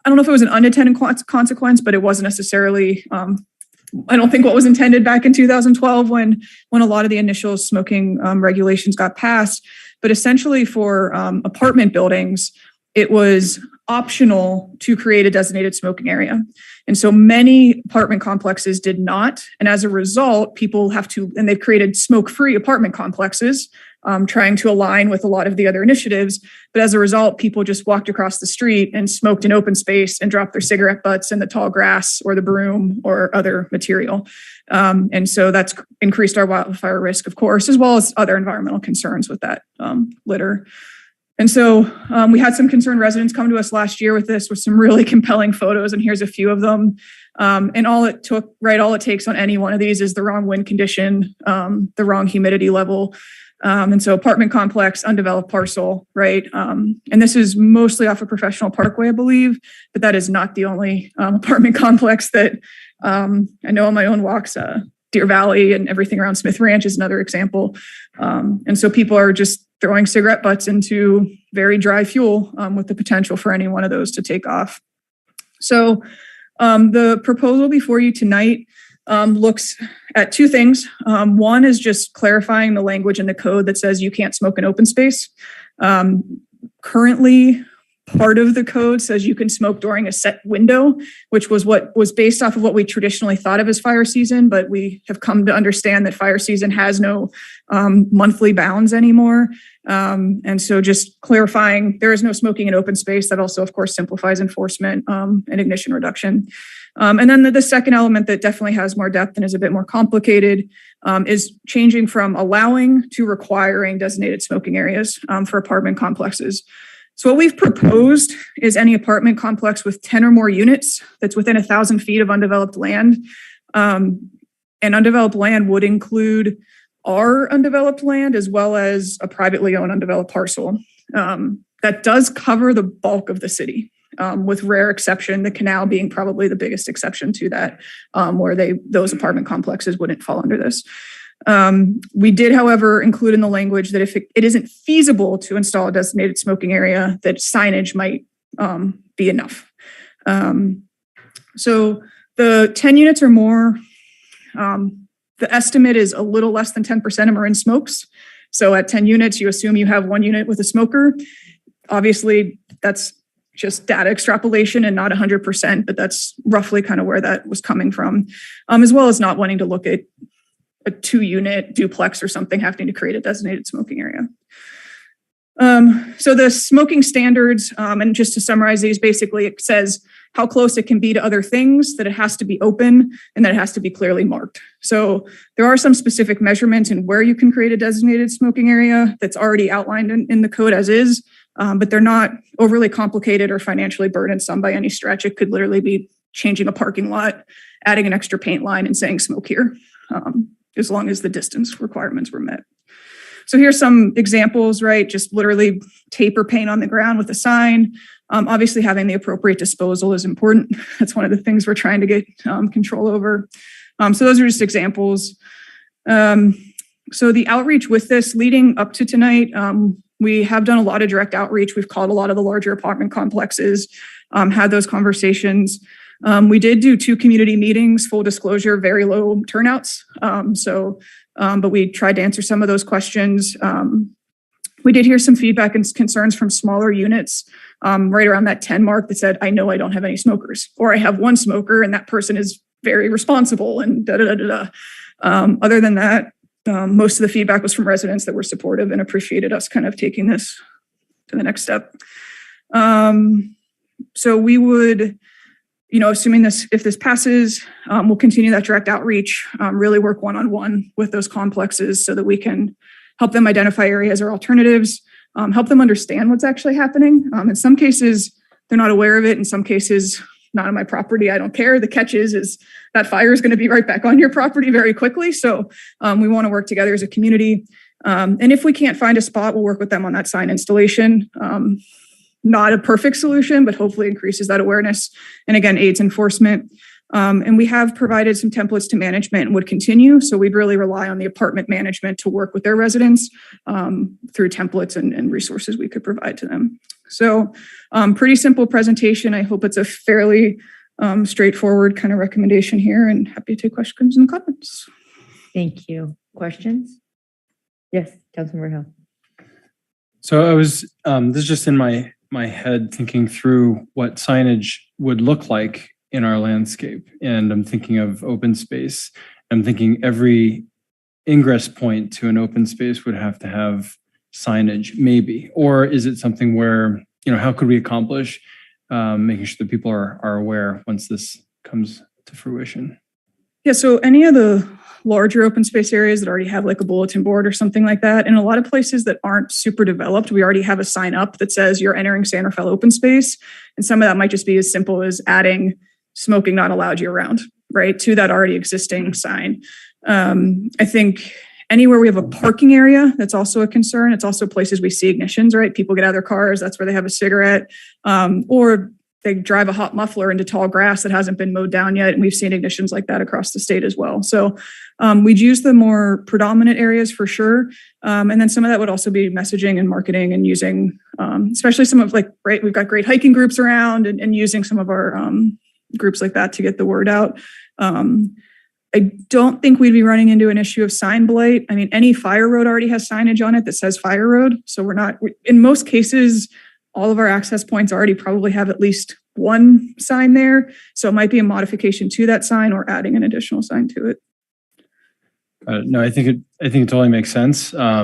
don't know if it was an unintended consequence, but it wasn't necessarily, I don't think what was intended back in 2012 when a lot of the initial smoking regulations got passed. But essentially for apartment buildings, it was optional to create a designated smoking area. And so many apartment complexes did not. And as a result, people have to, and they've created smoke-free apartment complexes, trying to align with a lot of the other initiatives. But as a result, people just walked across the street and smoked in open space and dropped their cigarette butts in the tall grass or the broom or other material. And so that's increased our wildfire risk, of course, as well as other environmental concerns with that litter. And so we had some concerned residents come to us last year with this, with some really compelling photos, and here's a few of them. And all it took, right, all it takes on any one of these is the wrong wind condition, the wrong humidity level. And so apartment complex, undeveloped parcel, right? And this is mostly off of Professional Parkway, I believe, but that is not the only apartment complex that I know on my own walks. Deer Valley and everything around Smith Ranch is another example. And so people are just throwing cigarette butts into very dry fuel with the potential for any one of those to take off. So the proposal before you tonight looks at two things. One is just clarifying the language in the code that says you can't smoke in open space. Currently, part of the code says you can smoke during a set window, which was what was based off of what we traditionally thought of as fire season, but we have come to understand that fire season has no monthly bounds anymore. And so just clarifying, there is no smoking in open space. That also, of course, simplifies enforcement and ignition reduction. And then the second element that definitely has more depth and is a bit more complicated is changing from allowing to requiring designated smoking areas for apartment complexes. So what we've proposed is any apartment complex with 10 or more units that's within 1,000 feet of undeveloped land. And undeveloped land would include our undeveloped land as well as a privately owned undeveloped parcel. That does cover the bulk of the city, with rare exception, the Canal being probably the biggest exception to that, where those apartment complexes wouldn't fall under this. We did, however, include in the language that if it isn't feasible to install a designated smoking area, that signage might be enough. So the 10 units or more, the estimate is a little less than 10% of Marin smokes. So at 10 units, you assume you have one unit with a smoker. Obviously, that's just data extrapolation and not 100%, but that's roughly kind of where that was coming from, as well as not wanting to look at a 2-unit duplex or something having to create a designated smoking area. So the smoking standards, and just to summarize these, basically it says how close it can be to other things, that it has to be open, and that it has to be clearly marked. So there are some specific measurements in where you can create a designated smoking area that's already outlined in the code as is, but they're not overly complicated or financially burdensome by any stretch. It could literally be changing a parking lot, adding an extra paint line and saying smoke here, as long as the distance requirements were met. So here's some examples, right? Just literally tape or paint on the ground with a sign. Obviously, having the appropriate disposal is important. That's one of the things we're trying to get control over. So those are just examples. So the outreach with this leading up to tonight, we have done a lot of direct outreach. We've called a lot of the larger apartment complexes, had those conversations. We did do 2 community meetings, full disclosure, very low turnouts. But we tried to answer some of those questions. We did hear some feedback and concerns from smaller units right around that 10 mark that said, I know I don't have any smokers, or I have one smoker and that person is very responsible and da da da da. Other than that, most of the feedback was from residents that were supportive and appreciated us kind of taking this to the next step. So we would, assuming if this passes, we'll continue that direct outreach, really work one-on-one with those complexes so that we can help them identify areas or alternatives, help them understand what's actually happening. In some cases, they're not aware of it. In some cases, not on my property, I don't care. The catch is that fire is going to be right back on your property very quickly. So we want to work together as a community. And if we can't find a spot, we'll work with them on that sign installation. Not a perfect solution, but hopefully increases that awareness and again, aids enforcement. And we have provided some templates to management and would continue. So we'd really rely on the apartment management to work with their residents through templates and resources we could provide to them. So pretty simple presentation. I hope it's a fairly straightforward kind of recommendation here, and happy to take questions and comments. Thank you. Questions? Yes, Councilmember Hill. So I was, this is just in my head thinking through what signage would look like in our landscape. And I'm thinking of open space. I'm thinking every ingress point to an open space would have to have signage, maybe. Or is it something where, how could we accomplish making sure that people are aware once this comes to fruition? Yeah, so any of the larger open space areas that already have like a bulletin board or something like that, in a lot of places that aren't super developed, we already have a sign up that says you're entering San Rafael open space. And some of that might just be as simple as adding smoking not allowed year round, right, to that already existing sign. I think anywhere we have a parking area, that's also a concern. It's also places we see ignitions, right? People get out of their cars, that's where they have a cigarette, or they drive a hot muffler into tall grass that hasn't been mowed down yet. And we've seen ignitions like that across the state as well. So we'd use the more predominant areas for sure. And then some of that would also be messaging and marketing and using, especially some of we've got great hiking groups around and using some of our groups like that to get the word out. I don't think we'd be running into an issue of sign blight. I mean, any fire road already has signage on it that says fire road. So in most cases, all of our access points already probably have at least one sign there. So it might be a modification to that sign or adding an additional sign to it. No, I think it totally makes sense. I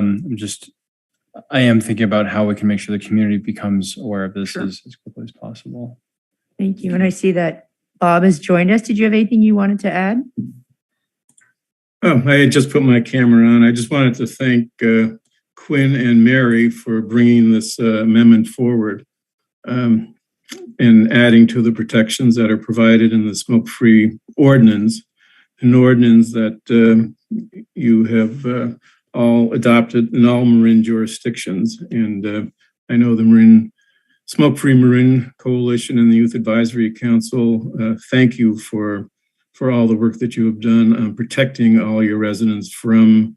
am thinking about how we can make sure the community becomes aware of this as quickly as possible. Thank you. And I see that Bob has joined us. Did you have anything you wanted to add? Oh, I had just put my camera on. I just wanted to thank Quinn and Mary for bringing this amendment forward and adding to the protections that are provided in the smoke-free ordinance, an ordinance that you have all adopted in all Marin jurisdictions. And I know the Smoke-Free Marin Coalition and the Youth Advisory Council, thank you for all the work that you have done on protecting all your residents from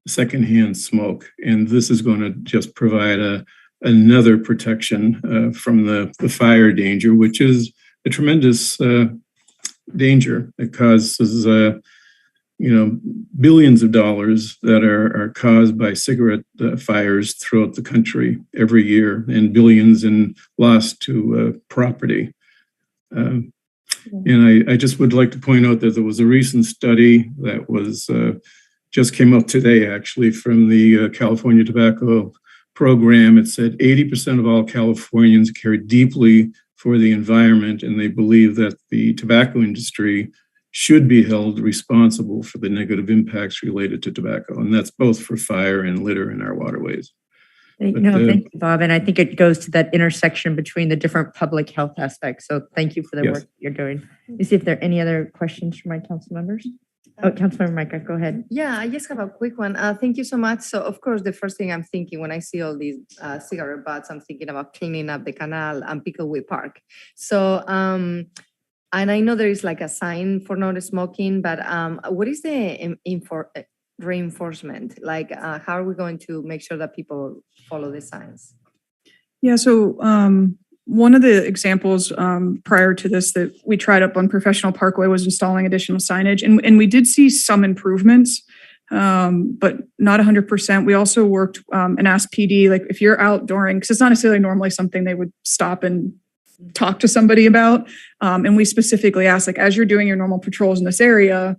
secondhand smoke. And this is going to just provide another protection from the fire danger, which is a tremendous danger. It causes billions of dollars that are caused by cigarette fires throughout the country every year, and billions in loss to property. And I just would like to point out that there was a recent study that was just came out today, actually, from the California Tobacco Program. It said 80% of all Californians care deeply for the environment, and they believe that the tobacco industry should be held responsible for the negative impacts related to tobacco. And that's both for fire and litter in our waterways. Thank you, Bob. And I think it goes to that intersection between the different public health aspects. So thank you for the work you're doing. Let me see if there are any other questions from my council members. Oh, Councilmember Micah, go ahead. Yeah, I just have a quick one. Thank you so much. So of course, the first thing I'm thinking when I see all these cigarette butts, I'm thinking about cleaning up the canal and Pickleway Park. So, and I know there is like a sign for no smoking, but what is the reinforcement? Like, how are we going to make sure that people follow the signs? Yeah, so one of the examples prior to this that we tried up on Professional Parkway was installing additional signage, and we did see some improvements. but not 100%. We also worked and asked PD, like if you're out during, because it's not necessarily normally something they would stop and talk to somebody about. And we specifically asked, like, as you're doing your normal patrols in this area,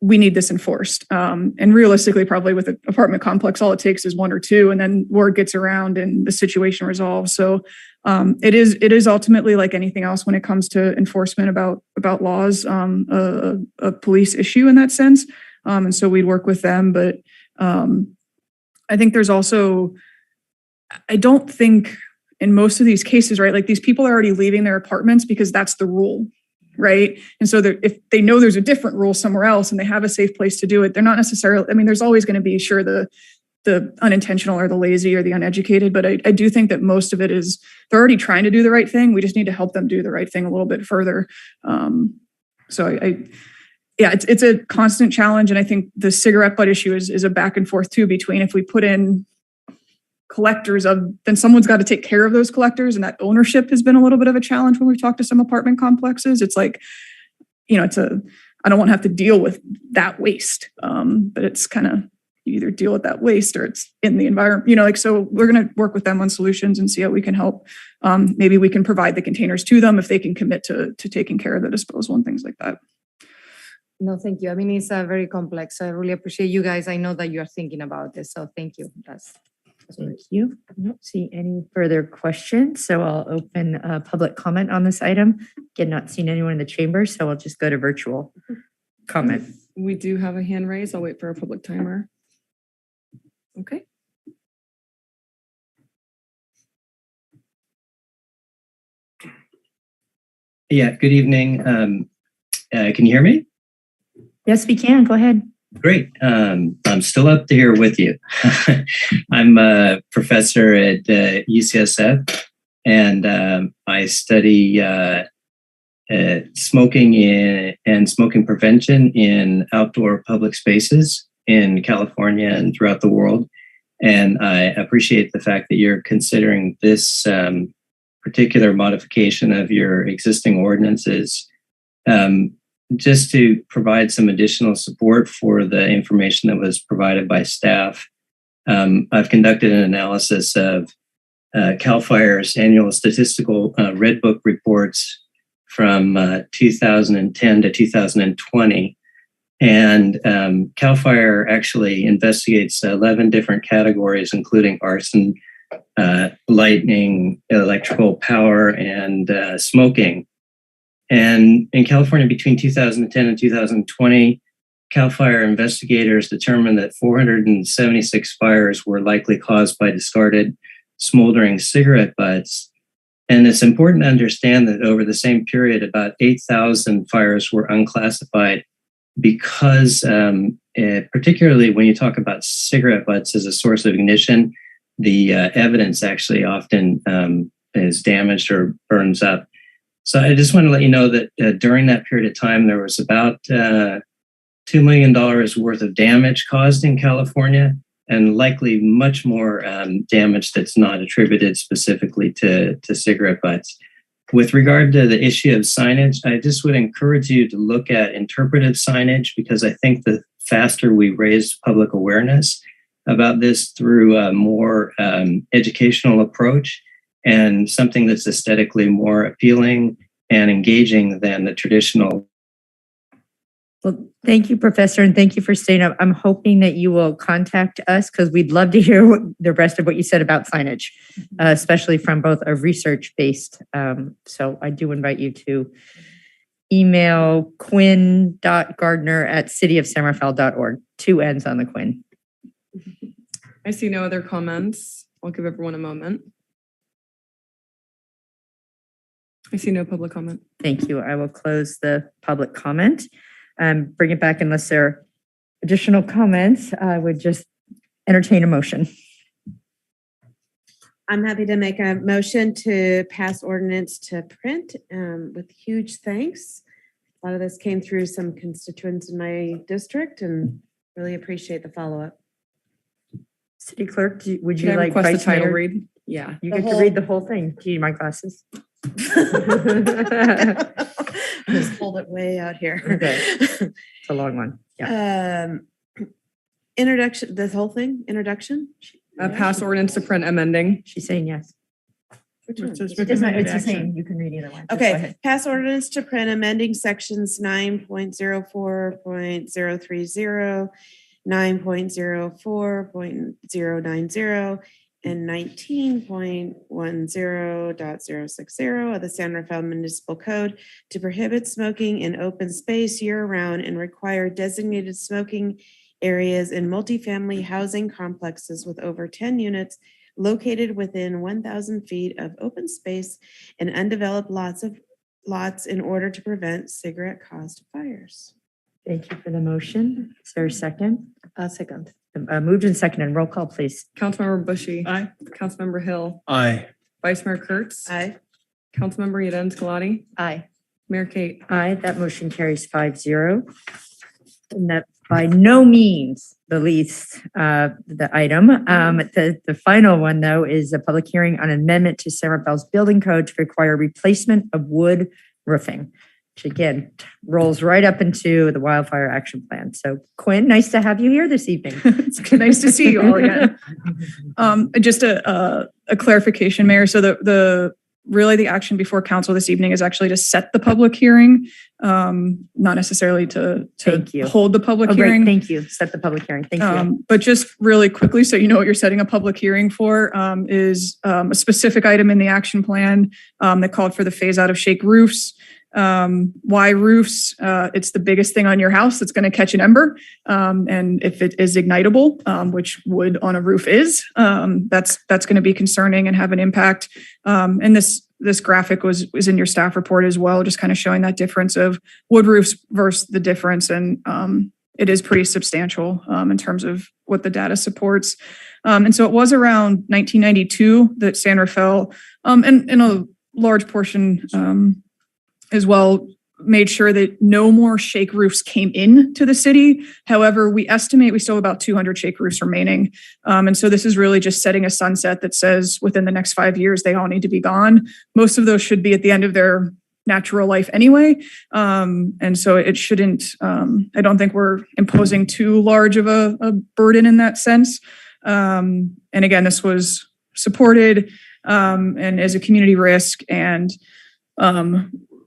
we need this enforced. And realistically, probably with an apartment complex, all it takes is one or two, and then word gets around and the situation resolves. So it is ultimately like anything else when it comes to enforcement about laws, a police issue in that sense. And so we'd work with them. But I think there's also, I don't think in most of these cases, right, like these people are already leaving their apartments because that's the rule. Right. And so if they know there's a different rule somewhere else and they have a safe place to do it, they're not necessarily, I mean, there's always going to be the unintentional or the lazy or the uneducated, but I do think that most of it is they're already trying to do the right thing. We just need to help them do the right thing a little bit further. So it's a constant challenge. And I think the cigarette butt issue is a back and forth too, between if we put in collectors then someone's got to take care of those collectors, and that ownership has been a little bit of a challenge when we've talked to some apartment complexes. It's like, I don't want to have to deal with that waste, but it's kind of, you either deal with that waste or it's in the environment, so we're going to work with them on solutions and see how we can help. Maybe we can provide the containers to them if they can commit to taking care of the disposal and things like that. No, thank you. I mean, it's very complex. I really appreciate you guys. I know that you are thinking about this, so thank you. Thank you. I don't see any further questions, so I'll open public comment on this item. Again, not seeing anyone in the chamber, so I'll just go to virtual comment. We do have a hand raised. I'll wait for a public timer. Okay. Yeah, good evening. Can you hear me? Yes, we can. Go ahead. Great. I'm still up here with you. I'm a professor at UCSF, and I study smoking and smoking prevention in outdoor public spaces in California and throughout the world. And I appreciate the fact that you're considering this particular modification of your existing ordinances. Just to provide some additional support for the information that was provided by staff, I've conducted an analysis of CAL FIRE's annual statistical Red Book reports from 2010 to 2020. And CAL FIRE actually investigates 11 different categories, including arson, lightning, electrical power, and smoking. And in California, between 2010 and 2020, CAL FIRE investigators determined that 476 fires were likely caused by discarded smoldering cigarette butts. And it's important to understand that over the same period, about 8,000 fires were unclassified because, particularly when you talk about cigarette butts as a source of ignition, the evidence actually often is damaged or burns up. So I just want to let you know that during that period of time, there was about $2 million worth of damage caused in California, and likely much more damage that's not attributed specifically to cigarette butts. With regard to the issue of signage, I just would encourage you to look at interpretive signage, because I think the faster we raise public awareness about this through a more educational approach, and something that's aesthetically more appealing and engaging than the traditional. Well, thank you, Professor, and thank you for staying up. I'm hoping that you will contact us because we'd love to hear the rest of what you said about signage, especially from both a research-based. So I do invite you to email quinn.gardner@cityofsanrafael.org. 2 N's on the Quinn. I see no other comments. I'll give everyone a moment. I see no public comment. Thank you. I will close the public comment. Bring it back unless there are additional comments. I would just entertain a motion. I'm happy to make a motion to pass ordinance to print with huge thanks. A lot of this came through some constituents in my district, and really appreciate the follow-up. City Clerk, would Can you I like request the Vice title Mayor? read? Yeah. You get to read the whole thing. Do you need my glasses? Just hold it way out here. Okay. It's a long one. Yeah. Introduction, the whole thing, introduction? Pass ordinance to print amending. She's saying yes. Which one? It's the same. You can read either one. Just go Okay, ahead. pass ordinance to print amending sections 9.04.030, 9.04.090, and 19.10.060 of the San Rafael Municipal Code to prohibit smoking in open space year-round and require designated smoking areas in multifamily housing complexes with over 10 units located within 1,000 feet of open space and undeveloped lots in order to prevent cigarette-caused fires. Thank you for the motion. Is there a second? Second. Moved and seconded. Roll call, please. Councilmember Bushy. Aye. Councilmember Hill. Aye. Vice Mayor Kurtz. Aye. Councilmember Yeden Scalati. Aye. Mayor Kate. Aye, that motion carries 5-0. And that by no means the least, the item. The final one, though, is a public hearing on amendment to San Rafael's building code to require replacement of wood roofing, which again rolls right up into the wildfire action plan. So Quinn, nice to have you here this evening. It's nice to see you all again. Just a clarification, Mayor. So the action before council this evening is actually to set the public hearing, not necessarily to hold the public hearing. Thank you. Set the public hearing. Thank you. But just really quickly, so you know what you're setting a public hearing for, is a specific item in the action plan that called for the phase out of shake roofs. Why roofs? It's the biggest thing on your house that's going to catch an ember. And if it is ignitable, which wood on a roof is, that's going to be concerning and have an impact. And this graphic was in your staff report as well, just kind of showing that difference of wood roofs versus the difference. And it is pretty substantial in terms of what the data supports. And so it was around 1992 that San Rafael, and in a large portion as well, made sure that no more shake roofs came into the city. However, we estimate we still have about 200 shake roofs remaining. And so this is really just setting a sunset that says within the next 5 years, they all need to be gone. Most of those should be at the end of their natural life anyway. And so it shouldn't, I don't think we're imposing too large of a burden in that sense. And again, this was supported and as a community risk. And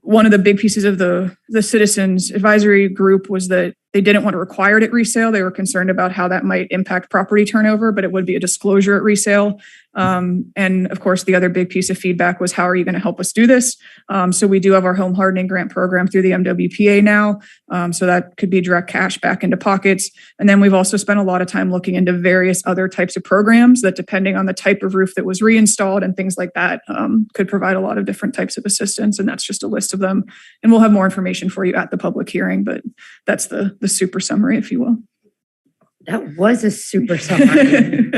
one of the big pieces of the citizens advisory group was that they didn't want to require it at resale. They were concerned about how that might impact property turnover, but it would be a disclosure at resale. And of course, the other big piece of feedback was, how are you going to help us do this? So we do have our home hardening grant program through the MWPA now. So that could be direct cash back into pockets. And then we've also spent a lot of time looking into various other types of programs that, depending on the type of roof that was reinstalled and things like that, could provide a lot of different types of assistance. And that's just a list of them. And we'll have more information for you at the public hearing, but that's the super summary, if you will. That was a super summary.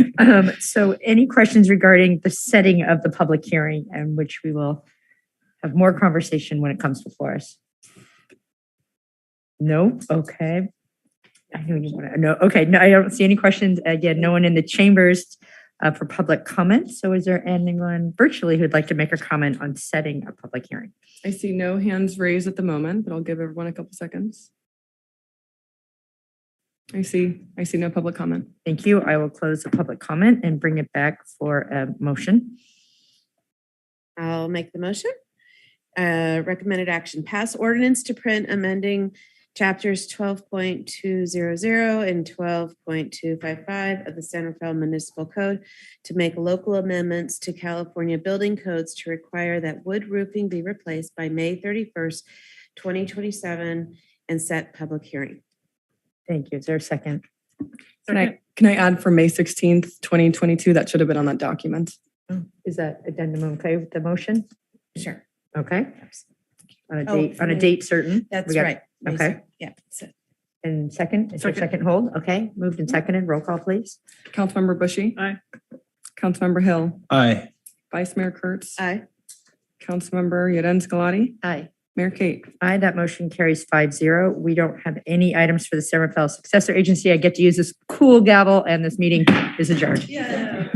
So any questions regarding the setting of the public hearing, and which we will have more conversation when it comes before us? No? Okay. I know you want to know. Okay, no, I don't see any questions. Again, no one in the chambers for public comment. So is there anyone virtually who'd like to make a comment on setting a public hearing? I see no hands raised at the moment, but I'll give everyone a couple seconds. I see no public comment. Thank you. I will close the public comment and bring it back for a motion. I'll make the motion. Recommended action, pass ordinance to print amending chapters 12.200 and 12.255 of the San Rafael Municipal Code to make local amendments to California building codes to require that wood roofing be replaced by May 31st, 2027, and set public hearing. Thank you. Is there a second? Can I add for May 16th, 2022? That should have been on that document. Is that addendum okay with the motion? Sure. Okay. On a date certain. That's right. Okay. Yeah. So. And second, is there a second hold? Okay. Moved and seconded. Roll call, please. Councilmember Bushy. Aye. Councilmember Hill. Aye. Vice Mayor Kurtz. Aye. Councilmember Yeden Scalati. Aye. Mayor Kate. Aye, that motion carries 5-0. We don't have any items for the San Rafael Successor Agency. I get to use this cool gavel, and this meeting is adjourned. Yeah.